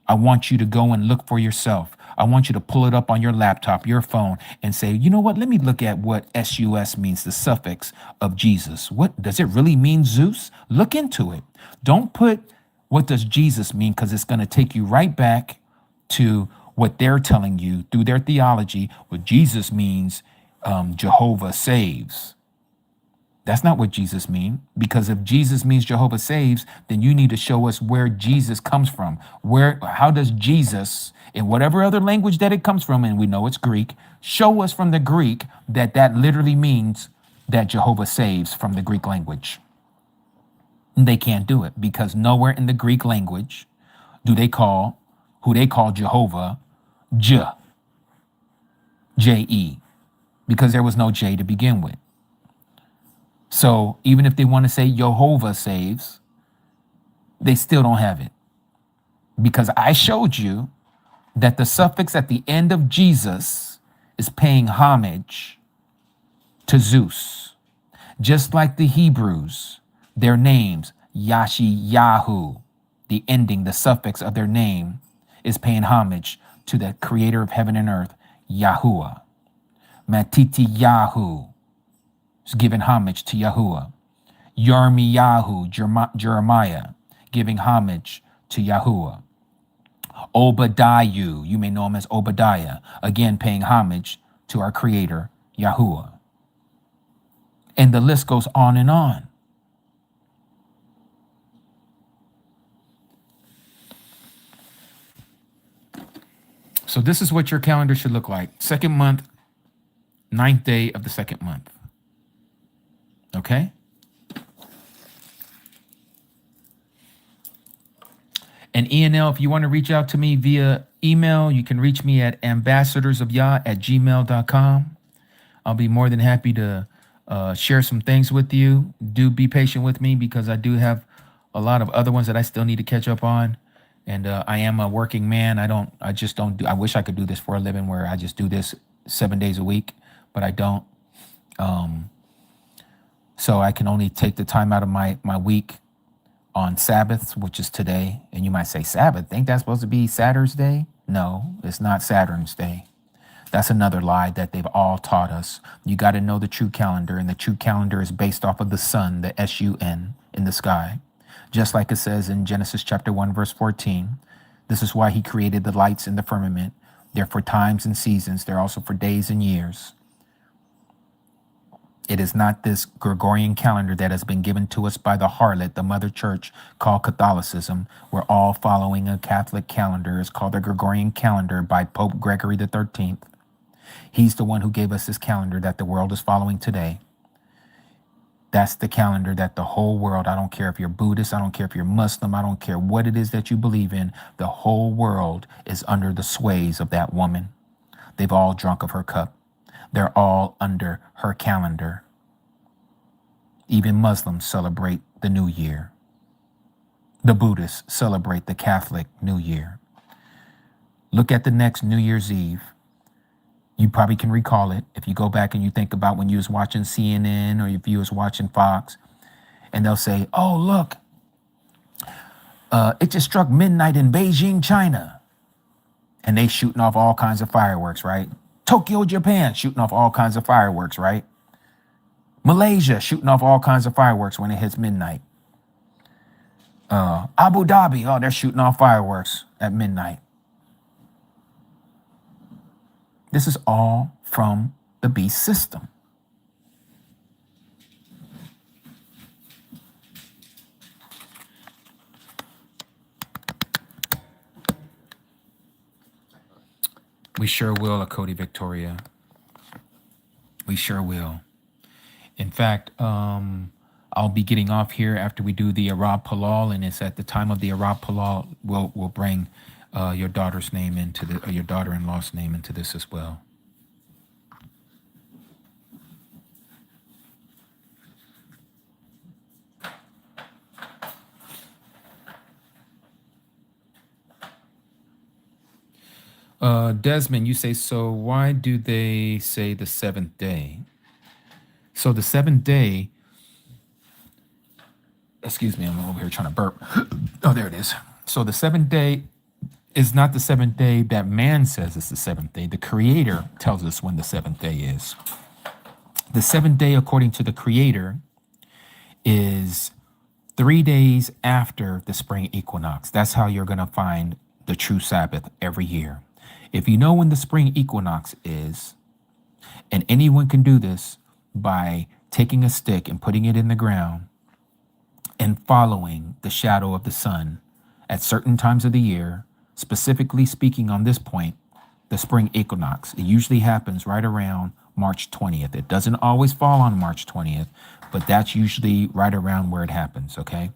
I want you to go and look for yourself. I want you to pull it up on your laptop, your phone, and say, you know what? Let me look at what SUS means, the suffix of Jesus. What does it really mean, Zeus? Look into it. Don't put what does Jesus mean, because it's going to take you right back to what they're telling you through their theology. What Jesus means, Jehovah saves. That's not what Jesus means, because if Jesus means Jehovah saves, then you need to show us where Jesus comes from. How does Jesus, in whatever other language that it comes from, and we know it's Greek, show us from the Greek that literally means that Jehovah saves from the Greek language. And they can't do it, because nowhere in the Greek language do they call who they call Jehovah J-E, because there was no J to begin with. So even if they want to say Jehovah saves, they still don't have it. Because I showed you that the suffix at the end of Jesus is paying homage to Zeus. Just like the Hebrews, their names, Yahu, the ending, the suffix of their name is paying homage to the creator of heaven and earth, Yahuah. Matiti is giving homage to Yahuah. Yarmiyahu, Jeremiah, giving homage to Yahuah. Obadiah, you may know him as Obadiah, again paying homage to our creator, Yahuah. And the list goes on and on. So this is what your calendar should look like. Second month, 9th day of the second month. Okay? And ENL, if you want to reach out to me via email, you can reach me at ambassadorsofyah@gmail.com. I'll be more than happy to share some things with you. Do be patient with me, because I do have a lot of other ones that I still need to catch up on. And I am a working man. I wish I could do this for a living, where I just do this 7 days a week, but I don't. So I can only take the time out of my week on Sabbaths, which is today. And you might say, Sabbath, ain't that supposed to be Saturn's Day? No, it's not Saturn's Day. That's another lie that they've all taught us. You got to know the true calendar, and the true calendar is based off of the sun, the S-U-N, in the sky. Just like it says in Genesis chapter 1, verse 14. This is why he created the lights in the firmament. They're for times and seasons. They're also for days and years. It is not this Gregorian calendar that has been given to us by the harlot, the mother church, called Catholicism. We're all following a Catholic calendar. It's called the Gregorian calendar by Pope Gregory the 13th. He's the one who gave us this calendar that the world is following today. That's the calendar that the whole world, I don't care if you're Buddhist, I don't care if you're Muslim, I don't care what it is that you believe in, the whole world is under the sways of that woman. They've all drunk of her cup. They're all under her calendar. Even Muslims celebrate the New Year. The Buddhists celebrate the Catholic New Year. Look at the next New Year's Eve. You probably can recall it if you go back and you think about when you was watching CNN or if you was watching Fox, and they'll say, oh, look, it just struck midnight in Beijing, China. And they shooting off all kinds of fireworks, right? Tokyo, Japan, shooting off all kinds of fireworks, right? Malaysia, shooting off all kinds of fireworks when it hits midnight. Abu Dhabi, oh, they're shooting off fireworks at midnight. This is all from the beast system. We sure will, Cody Victoria. We sure will. In fact, I'll be getting off here after we do the Arab Palal, and it's at the time of the Arab Palal we'll bring your daughter's name into your daughter-in-law's name into this as well. Desmond, you say, so why do they say the seventh day? So the seventh day Excuse me, I'm over here trying to burp. Oh, there it is. So the seventh day is not the seventh day that man says it's the seventh day. The Creator tells us when the seventh day is. The seventh day, according to the Creator, is 3 days after the spring equinox. That's how you're going to find the true Sabbath every year. If you know when the spring equinox is, and anyone can do this by taking a stick and putting it in the ground and following the shadow of the sun at certain times of the year, specifically speaking on this point, the spring equinox. It usually happens right around March 20th. It doesn't always fall on March 20th, but that's usually right around where it happens, okay?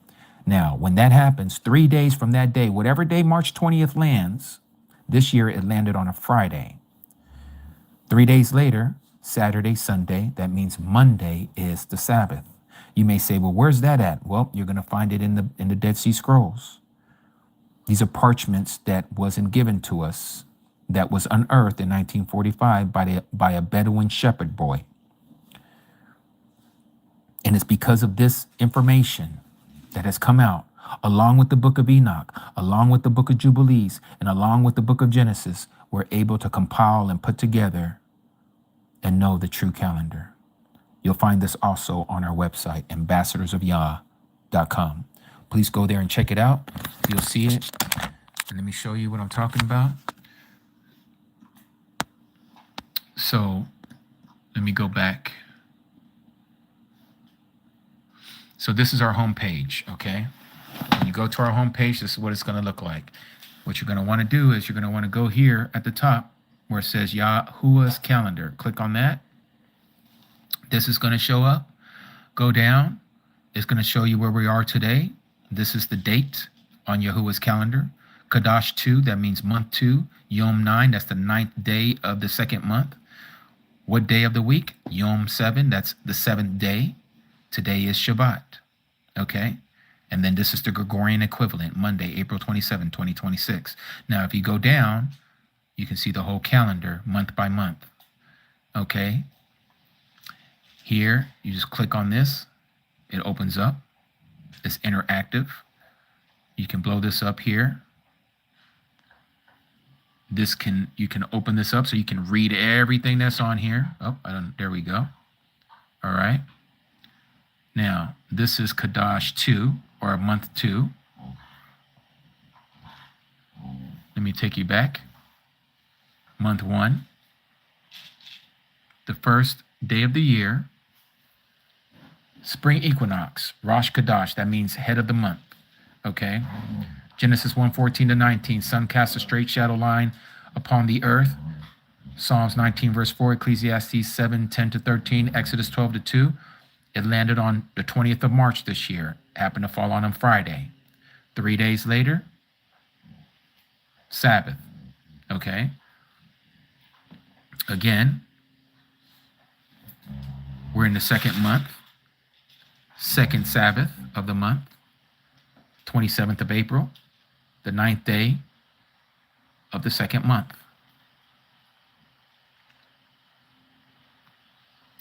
Now, when that happens, 3 days from that day, whatever day March 20th lands, this year it landed on a Friday. 3 days later, Saturday, Sunday, that means Monday is the Sabbath. You may say, well, where's that at? Well, you're going to find it in the Dead Sea Scrolls. These are parchments that wasn't given to us, that was unearthed in 1945 by a Bedouin shepherd boy. And it's because of this information that has come out, along with the book of Enoch, along with the book of Jubilees, and along with the book of Genesis, we're able to compile and put together and know the true calendar. You'll find this also on our website, ambassadorsofyah.com. Please go there and check it out. You'll see it. And let me show you what I'm talking about. So let me go back. So this is our home page, okay? When you go to our home page, this is what it's going to look like. What you're going to want to do is you're going to want to go here at the top where it says Yahuah's calendar. Click on that. This is going to show up. Go down. It's going to show you where we are today. This is the date on Yahuah's calendar. Kadash 2, that means month 2. Yom 9, that's the 9th day of the 2nd month. What day of the week? Yom 7, that's the 7th day. Today is Shabbat, okay? And then this is the Gregorian equivalent, Monday, April 27, 2026. Now, if you go down, you can see the whole calendar, month by month, okay? Here, you just click on this. It opens up. It's interactive. You can blow this up here. You can open this up so you can read everything that's on here. Oh, there we go. All right. Now, this is Kadash 2, or month 2. Let me take you back. Month 1. The first day of the year. Spring equinox, Rosh Kadash, that means head of the month. Okay. Genesis 1:14-19, sun casts a straight shadow line upon the earth. Psalms 19, verse 4, Ecclesiastes 7:10-13, Exodus 12-2. It landed on the 20th of March this year. Happened to fall on a Friday. 3 days later, Sabbath. Okay. Again, we're in the 2nd month, 2nd Sabbath of the month, 27th of April, the 9th day of the 2nd month.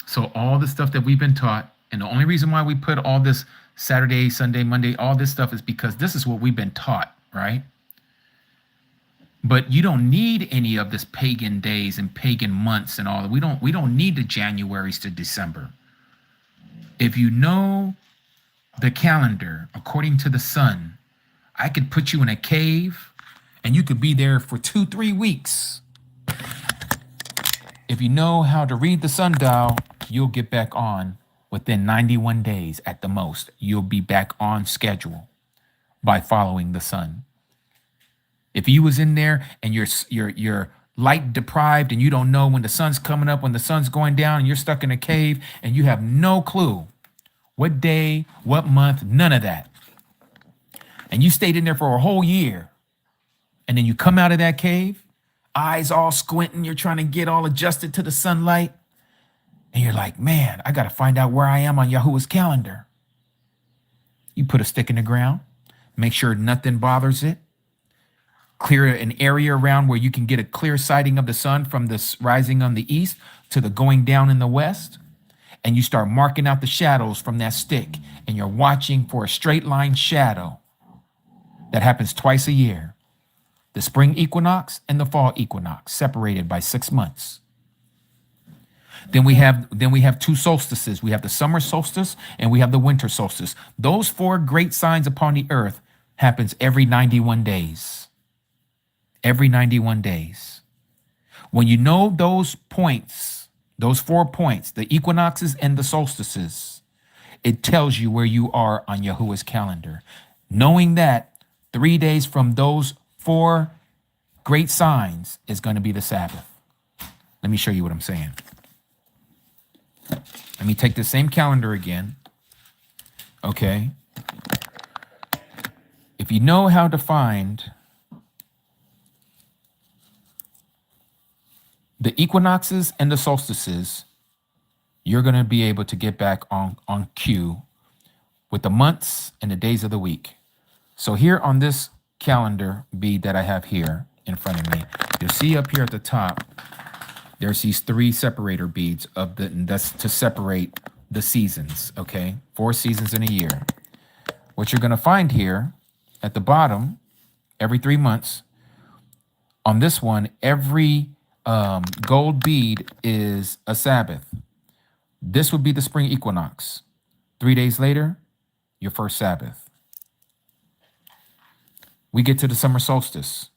So all the stuff that we've been taught, and the only reason why we put all this Saturday, Sunday, Monday, all this stuff is because this is what we've been taught, right? But you don't need any of this pagan days and pagan months and all that. We don't need the Januaries to December. If you know the calendar according to the sun, I could put you in a cave and you could be there for 2-3 weeks. If you know how to read the sundial, you'll get back on within 91 days at the most. You'll be back on schedule by following the sun. If you was in there and you're light deprived and you don't know when the sun's coming up, when the sun's going down, and you're stuck in a cave and you have no clue what day, what month, none of that. And you stayed in there for a whole year. And then you come out of that cave, eyes all squinting, you're trying to get all adjusted to the sunlight. And you're like, man, I got to find out where I am on Yahuah's calendar. You put a stick in the ground, make sure nothing bothers it. Clear an area around where you can get a clear sighting of the sun from the rising on the east to the going down in the west. And you start marking out the shadows from that stick. and you're watching for a straight line shadow that happens twice a year. The spring equinox and the fall equinox, separated by 6 months. Then we have two solstices. We have the summer solstice and we have the winter solstice. Those 4 great signs upon the earth happens every 91 days. Every 91 days. When you know those points, those 4 points, the equinoxes and the solstices, it tells you where you are on Yahuah's calendar. Knowing that 3 days from those 4 great signs is going to be the Sabbath. Let me show you what I'm saying. Let me take the same calendar again. Okay. If you know how to find the equinoxes and the solstices, you're going to be able to get back on cue with the months and the days of the week. So here on this calendar bead that I have here in front of me, you'll see up here at the top, there's these 3 separator beads that's to separate the seasons, okay? 4 seasons in a year. What you're going to find here at the bottom, every 3 months, on this one, every gold bead is a Sabbath. This would be the spring equinox. 3 days later, your first Sabbath. We get to the summer solstice.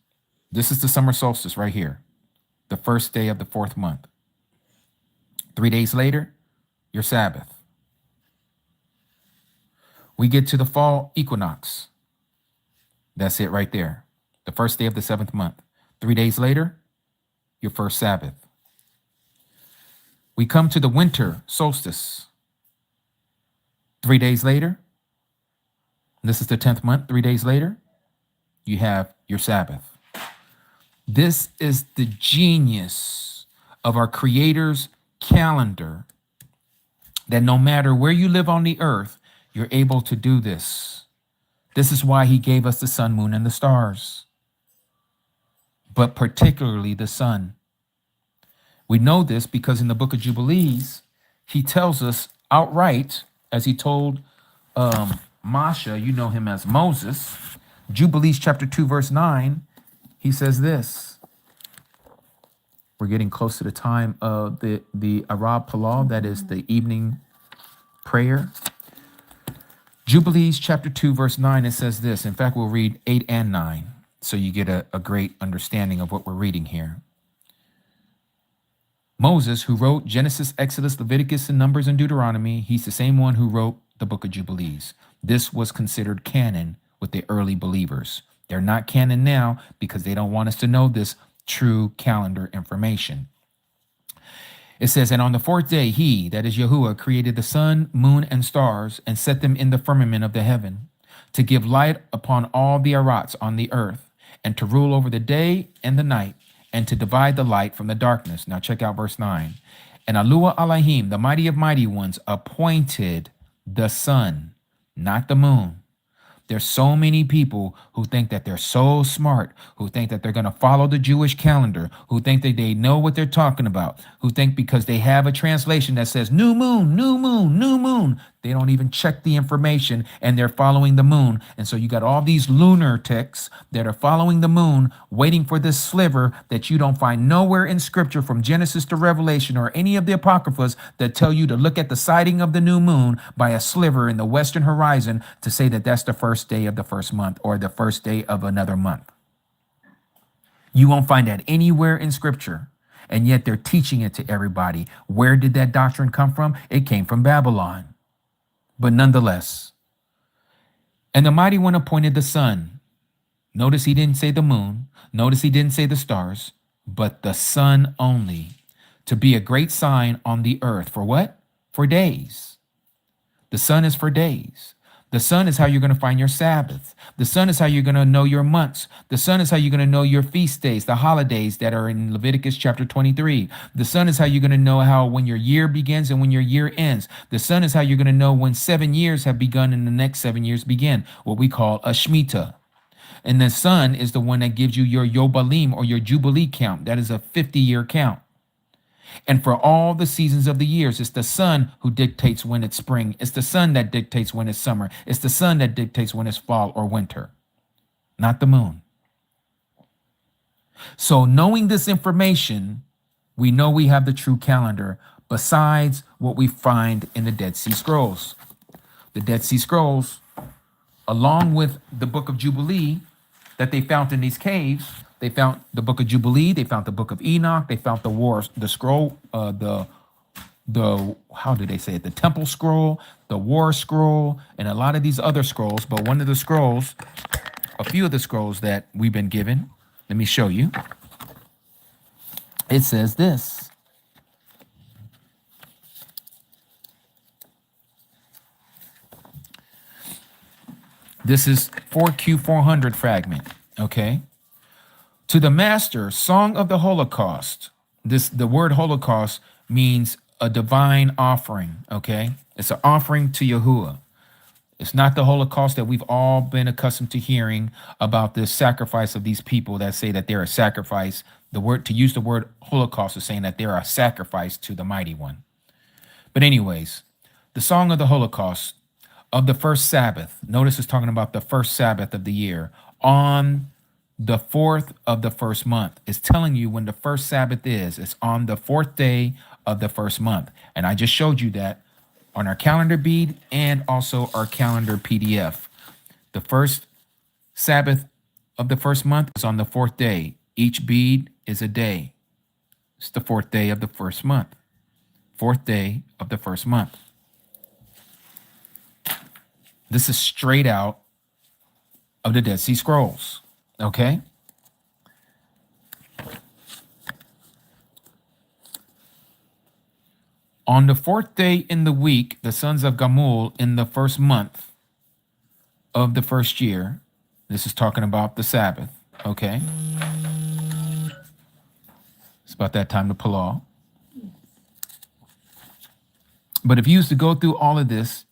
This is the summer solstice right here. The first day of the 4th month. 3 days later, your Sabbath. We get to the fall equinox. That's it right there. The first day of the 7th month. 3 days later, your first Sabbath. We come to the winter solstice. 3 days later, this is the 10th month. 3 days later, you have your Sabbath. This is the genius of our Creator's calendar, that no matter where you live on the earth, you're able to do this. This is why he gave us the sun, moon, and the stars, but particularly the sun. We know this because in the book of Jubilees, he tells us outright, as he told Masha, you know him as Moses, Jubilees chapter 2, verse 9, he says this. We're getting close to the time of the Arab Palah, that is the evening prayer. Jubilees chapter 2, verse 9, it says this. In fact, we'll read 8 and 9, so you get a great understanding of what we're reading here. Moses, who wrote Genesis, Exodus, Leviticus, and Numbers, and Deuteronomy, he's the same one who wrote the book of Jubilees. This was considered canon with the early believers. They're not canon now because they don't want us to know this true calendar information. It says, and on the 4th day, he, that is Yahuah, created the sun, moon, and stars, and set them in the firmament of the heaven, to give light upon all the arats on the earth, and to rule over the day and the night, and to divide the light from the darkness. Now check out verse 9. And Aluah Alahim, the mighty of mighty ones, appointed the sun, not the moon. There's so many people who think that they're so smart, who think that they're going to follow the Jewish calendar, who think that they know what they're talking about, who think because they have a translation that says new moon, new moon, new moon, they don't even check the information and they're following the moon. And so you got all these lunatics that are following the moon, waiting for this sliver that you don't find nowhere in scripture from Genesis to Revelation or any of the apocryphals that tell you to look at the sighting of the new moon by a sliver in the western horizon to say that that's the first day of the first month or the first day of another month. You won't find that anywhere in scripture. And yet they're teaching it to everybody. Where did that doctrine come from? It came from Babylon. But nonetheless, and the mighty one appointed the sun. Notice he didn't say the moon. Notice he didn't say the stars, but the sun only, to be a great sign on the earth. For what? For days. The sun is for days. The sun is how you're going to find your Sabbath. The sun is how you're going to know your months. The sun is how you're going to know your feast days, the holidays that are in Leviticus chapter 23. The sun is how you're going to know how when your year begins and when your year ends. The sun is how you're going to know when 7 years have begun and the next 7 years begin, what we call a Shemitah. And the sun is the one that gives you your Yobalim or your Jubilee count. That is a 50-year count. And for all the seasons of the years, it's the sun who dictates when it's spring. It's the sun that dictates when it's summer. It's the sun that dictates when it's fall or winter, not the moon. So knowing this information, we know we have the true calendar besides what we find in the Dead Sea Scrolls. The Dead Sea Scrolls, along with the Book of Jubilee that they found in these caves, they found the Book of Jubilee, they found the Book of Enoch, they found the scroll, how do they say it? The Temple Scroll, the War Scroll, and a lot of these other scrolls. But one of the scrolls, a few of the scrolls that we've been given, let me show you. It says this. This is 4Q400 fragment, okay? To the master, Song of the Holocaust. The word Holocaust means a divine offering, okay? It's an offering to Yahuah. It's not the Holocaust that we've all been accustomed to hearing about, this sacrifice of these people that say that they're a sacrifice. To use the word Holocaust is saying that they're a sacrifice to the Mighty One. But anyways, the Song of the Holocaust of the first Sabbath. Notice it's talking about the first Sabbath of the year on the 4th of the first month. It's telling you when the first Sabbath is. It's on the 4th day of the first month. And I just showed you that on our calendar bead and also our calendar PDF. The first Sabbath of the first month is on the 4th day. Each bead is a day. It's the 4th day of the first month. 4th day of the first month. This is straight out of the Dead Sea Scrolls, okay? On the 4th day in the week, the sons of Gamul in the first month of the first year, this is talking about the Sabbath, okay? It's about that time to pull off. But if you used to go through all of this,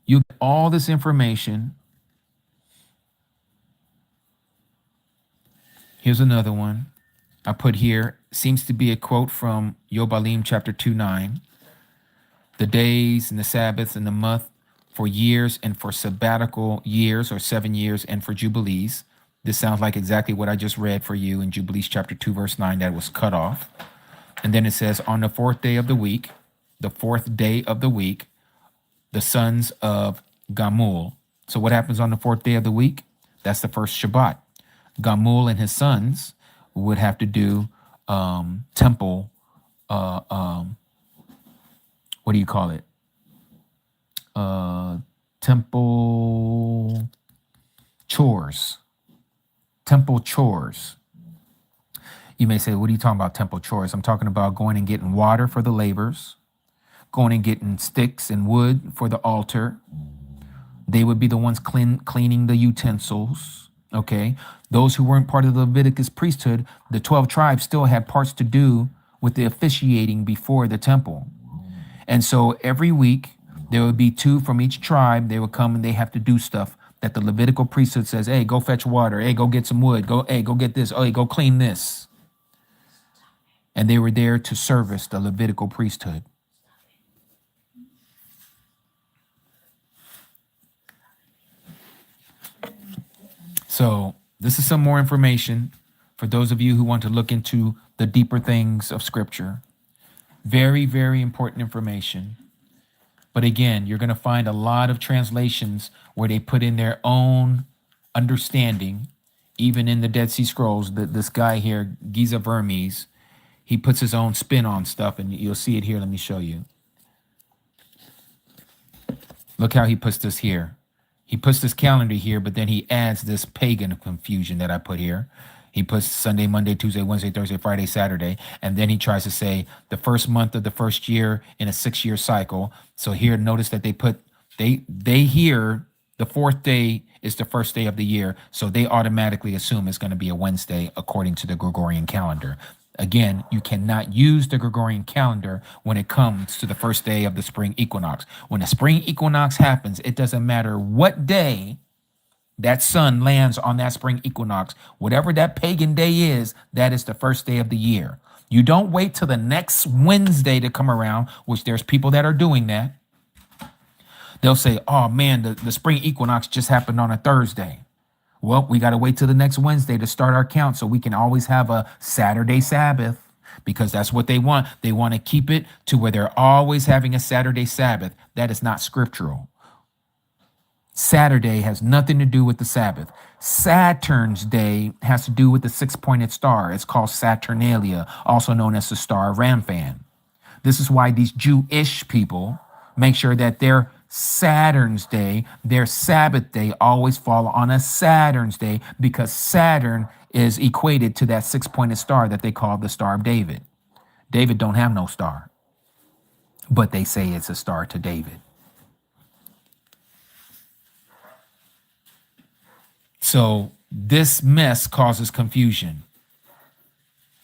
you get all this information. Here's another one I put here. Seems to be a quote from Yobalim chapter 2.9. The days and the Sabbaths and the month for years and for sabbatical years or 7 years and for jubilees. This sounds like exactly what I just read for you in Jubilees chapter 2 verse 9 that was cut off. And then it says on the 4th day of the week, the 4th day of the week, the sons of Gamul. So what happens on the 4th day of the week? That's the first Shabbat. Gamul and his sons would have to do temple, what do you call it? Temple chores. Temple chores. You may say, what are you talking about, temple chores? I'm talking about going and getting water for the laborers, going and getting sticks and wood for the altar. They would be the ones cleaning the utensils, okay? Those who weren't part of the Leviticus priesthood, the 12 tribes still had parts to do with the officiating before the temple. And so every week, there would be 2 from each tribe. They would come and they have to do stuff that the Levitical priesthood says, hey, go fetch water. Hey, go get some wood. Go get this. Hey, go clean this. And they were there to service the Levitical priesthood. So this is some more information for those of you who want to look into the deeper things of Scripture. Very, very important information. But again, you're going to find a lot of translations where they put in their own understanding. Even in the Dead Sea Scrolls, this guy here, Giza Vermes, he puts his own spin on stuff, and you'll see it here. Let me show you. Look how he puts this here. He puts this calendar here, but then he adds this pagan confusion that I put here. He puts Sunday, Monday, Tuesday, Wednesday, Thursday, Friday, Saturday, and then he tries to say the first month of the first year in a 6-year cycle. So here, notice that they hear the 4th day is the first day of the year, so they automatically assume it's going to be a Wednesday according to the Gregorian calendar. Again, you cannot use the Gregorian calendar when it comes to the first day of the spring equinox. When the spring equinox happens, it doesn't matter what day that sun lands on that spring equinox. Whatever that pagan day is, that is the first day of the year. You don't wait till the next Wednesday to come around, which there's people that are doing that. They'll say, oh man, the spring equinox just happened on a Thursday. Well, we got to wait till the next Wednesday to start our count so we can always have a Saturday Sabbath, because that's what they want. They want to keep it to where they're always having a Saturday Sabbath. That is not scriptural. Saturday has nothing to do with the Sabbath. Saturn's day has to do with the six-pointed star. It's called Saturnalia, also known as the Star of Ramphan. This is why these Jewish people make sure that their Saturn's day, their Sabbath day, always fall on a Saturn's day, because Saturn is equated to that six-pointed star that they call the Star of David. David don't have no star, but they say it's a star to David. So this mess causes confusion.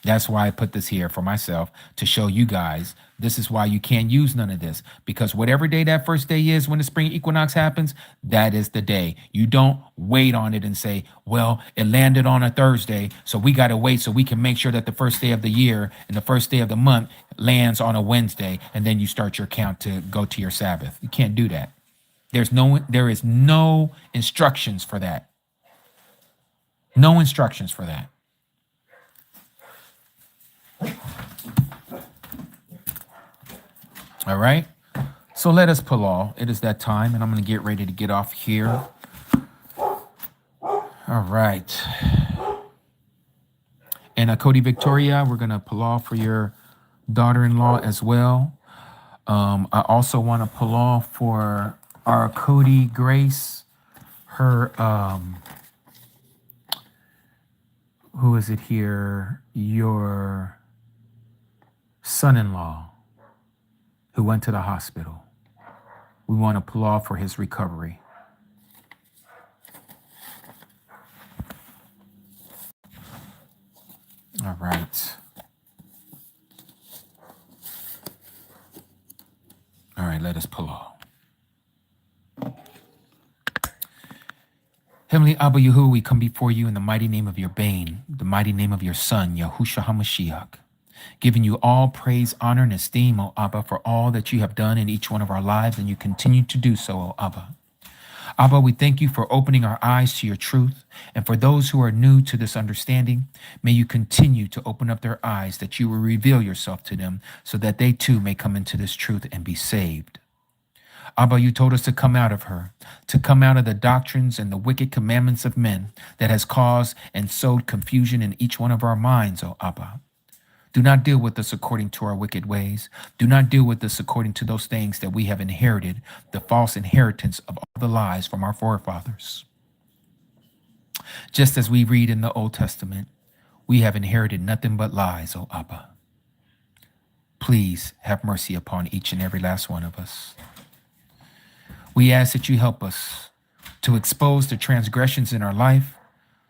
That's why I put this here for myself, to show you guys this is why you can't use none of this, because whatever day that first day is when the spring equinox happens, that is the day. You don't wait on it and say, well, it landed on a Thursday, so we got to wait so we can make sure that the first day of the year and the first day of the month lands on a Wednesday, and then you start your count to go to your Sabbath. You can't do that. There is no instructions for that. No instructions for that. All right. So let us pull. It is that time, and I'm going to get ready to get off here. All right. And Cody Victoria, we're going to pull for your daughter-in-law as well. I also want to pull for our Cody Grace, her, who is it here? Your son-in-law who went to the hospital. We want to pull for his recovery. All right. All right, let us pull. Heavenly Abba Yahuwah, we come before you in the mighty name of your Bane, the mighty name of your Son, Yahushua HaMashiach, giving you all praise, honor, and esteem, O Abba, for all that you have done in each one of our lives, and you continue to do so, O Abba. Abba, we thank you for opening our eyes to your truth, and for those who are new to this understanding, may you continue to open up their eyes, that you will reveal yourself to them, so that they too may come into this truth and be saved. Abba, you told us to come out of her, to come out of the doctrines and the wicked commandments of men that has caused and sowed confusion in each one of our minds, O Abba. Do not deal with us according to our wicked ways. Do not deal with us according to those things that we have inherited, the false inheritance of all the lies from our forefathers. Just as we read in the Old Testament, we have inherited nothing but lies, O Abba. Please have mercy upon each and every last one of us. We ask that you help us to expose the transgressions in our life,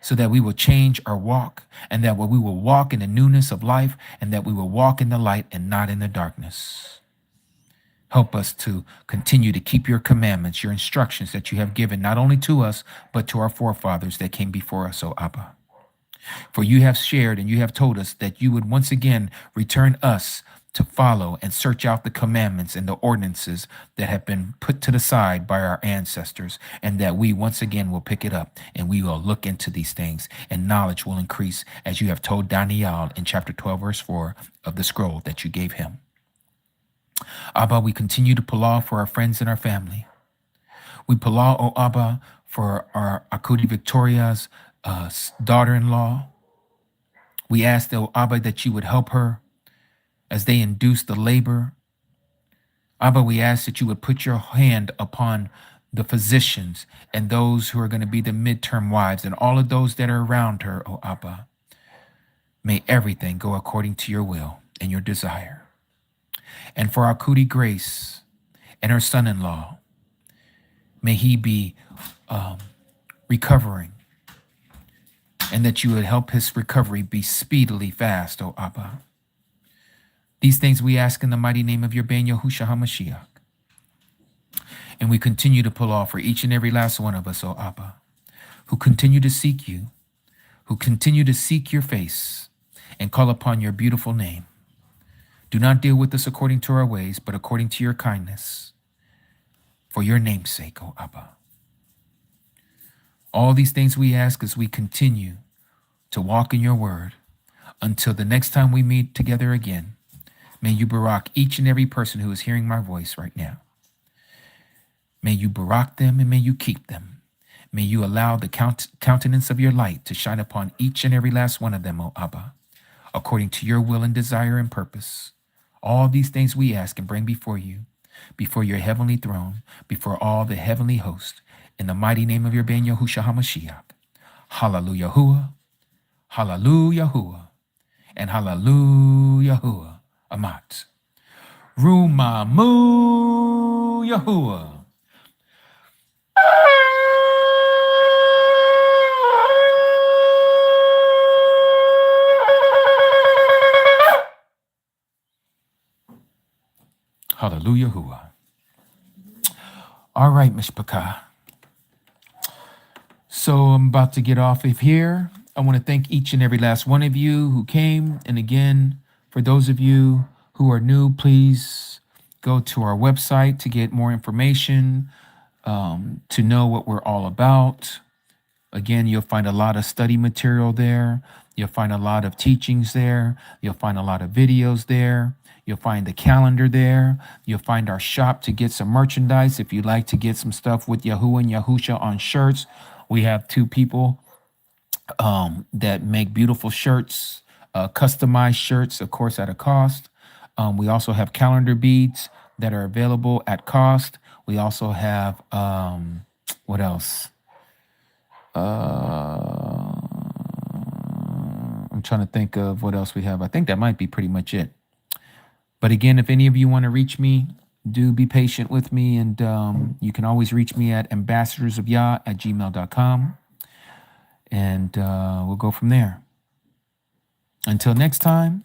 so that we will change our walk, and that we will walk in the newness of life, and that we will walk in the light and not in the darkness. Help us to continue to keep your commandments, your instructions that you have given, not only to us, but to our forefathers that came before us, O Abba. For you have shared and you have told us that you would once again return us to follow and search out the commandments and the ordinances that have been put to the side by our ancestors, and that we once again will pick it up and we will look into these things, and knowledge will increase, as you have told Daniel in chapter 12, verse 4 of the scroll that you gave him. Abba, we continue to pull for our friends and our family. We pull, O Abba, for our Akudi Victoria's daughter-in-law. We ask, O Abba, that you would help her as they induce the labor. Abba, we ask that you would put your hand upon the physicians and those who are going to be the midterm wives and all of those that are around her, O Abba. May everything go according to your will and your desire. And for our Kuti Grace and her son-in-law, may he be recovering, and that you would help his recovery be speedily fast, O Abba. These things we ask in the mighty name of your Ben Yahushua HaMashiach. And we continue to pull for each and every last one of us, O Abba, who continue to seek you, who continue to seek your face, and call upon your beautiful name. Do not deal with us according to our ways, but according to your kindness. For your name's sake, O Abba. All these things we ask as we continue to walk in your word until the next time we meet together again. May you barak each and every person who is hearing my voice right now. May you barak them and may you keep them. May you allow the countenance of your light to shine upon each and every last one of them, O Abba, according to your will and desire and purpose. All these things we ask and bring before you, before your heavenly throne, before all the heavenly host, in the mighty name of your Ben Yahushua HaMashiach. Hallelujah, Hallelujah, and Hallelujah, Amat. Rumamu Yahuah. Hallelujah. All right, Mishpachah. So I'm about to get off of here. I want to thank each and every last one of you who came. And again, for those of you who are new, please go to our website to get more information, to know what we're all about. Again, you'll find a lot of study material there. You'll find a lot of teachings there. You'll find a lot of videos there. You'll find the calendar there. You'll find our shop to get some merchandise. If you'd like to get some stuff with Yahuah and Yahusha on shirts, we have two people that make beautiful shirts, customized shirts, of course, at a cost. We also have calendar beads that are available at cost. We also have, what else? I'm trying to think of what else we have. I think that might be pretty much it. But again, if any of you want to reach me, do be patient with me. And you can always reach me at ambassadorsofyah@gmail.com. And we'll go from there. Until next time,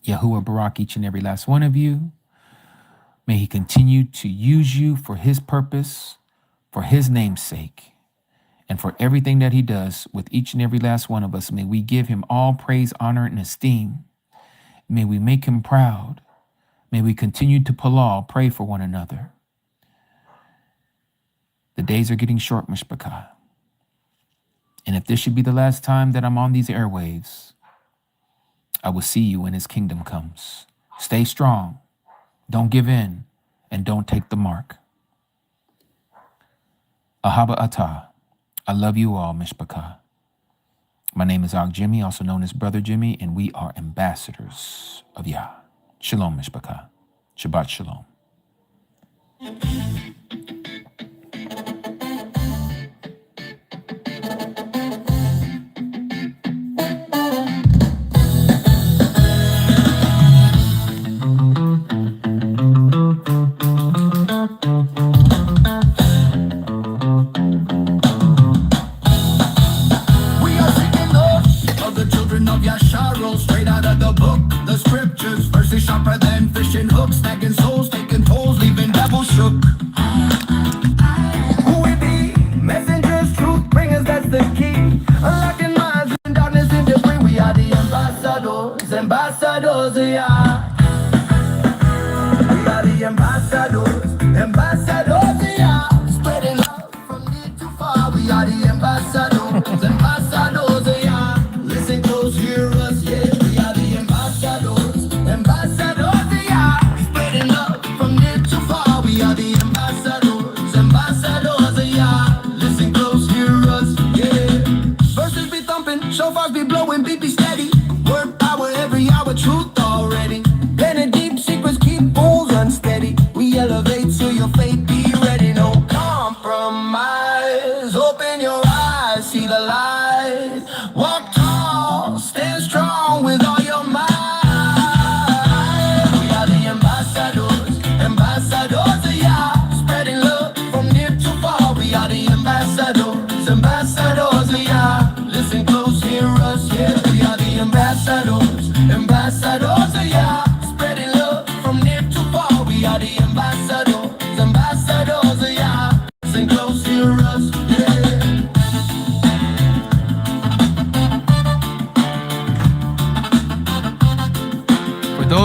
Yahuah barak each and every last one of you. May he continue to use you for his purpose, for his name's sake, and for everything that he does with each and every last one of us. May we give him all praise, honor, and esteem. May we make him proud. May we continue to pray for one another. The days are getting short, Mishpachah. And if this should be the last time that I'm on these airwaves, I will see you when his kingdom comes. Stay strong. Don't give in. And don't take the mark. Ahaba Atah. I love you all, Mishpachah. My name is Og Jimmy, also known as Brother Jimmy, and we are ambassadors of Yah. Shalom, Mishpachah. Shabbat Shalom. Sharper than fishing hooks, stacking souls, taking tolls, leaving devils shook. Who we be? Messengers, truth bringers, that's the key. Unlocking minds in darkness and debris. We are the ambassadors, ambassadors, yeah. We are the ambassadors, ambassadors, yeah. Spreading love from near to far. We are the ambassadors, ambassadors, yeah. Listen close, hear us, yeah. We are the ambassadors, ambassadors, yeah. Spreading love from near to far. We are the ambassadors.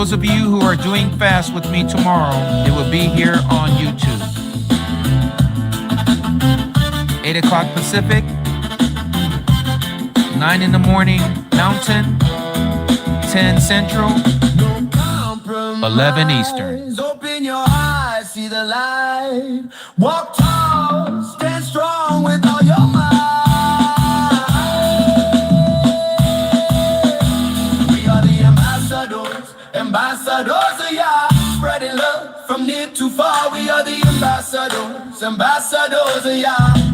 those of you who are doing fast with me tomorrow, it will be here on YouTube. 8 o'clock Pacific, 9 in the morning Mountain, 10 Central, 11 Eastern. Open your eyes, see the light. Walk tall, stand strong with all your might. We are the ambassadors of Yah, spreading love from near to far. We are the ambassadors of Yah.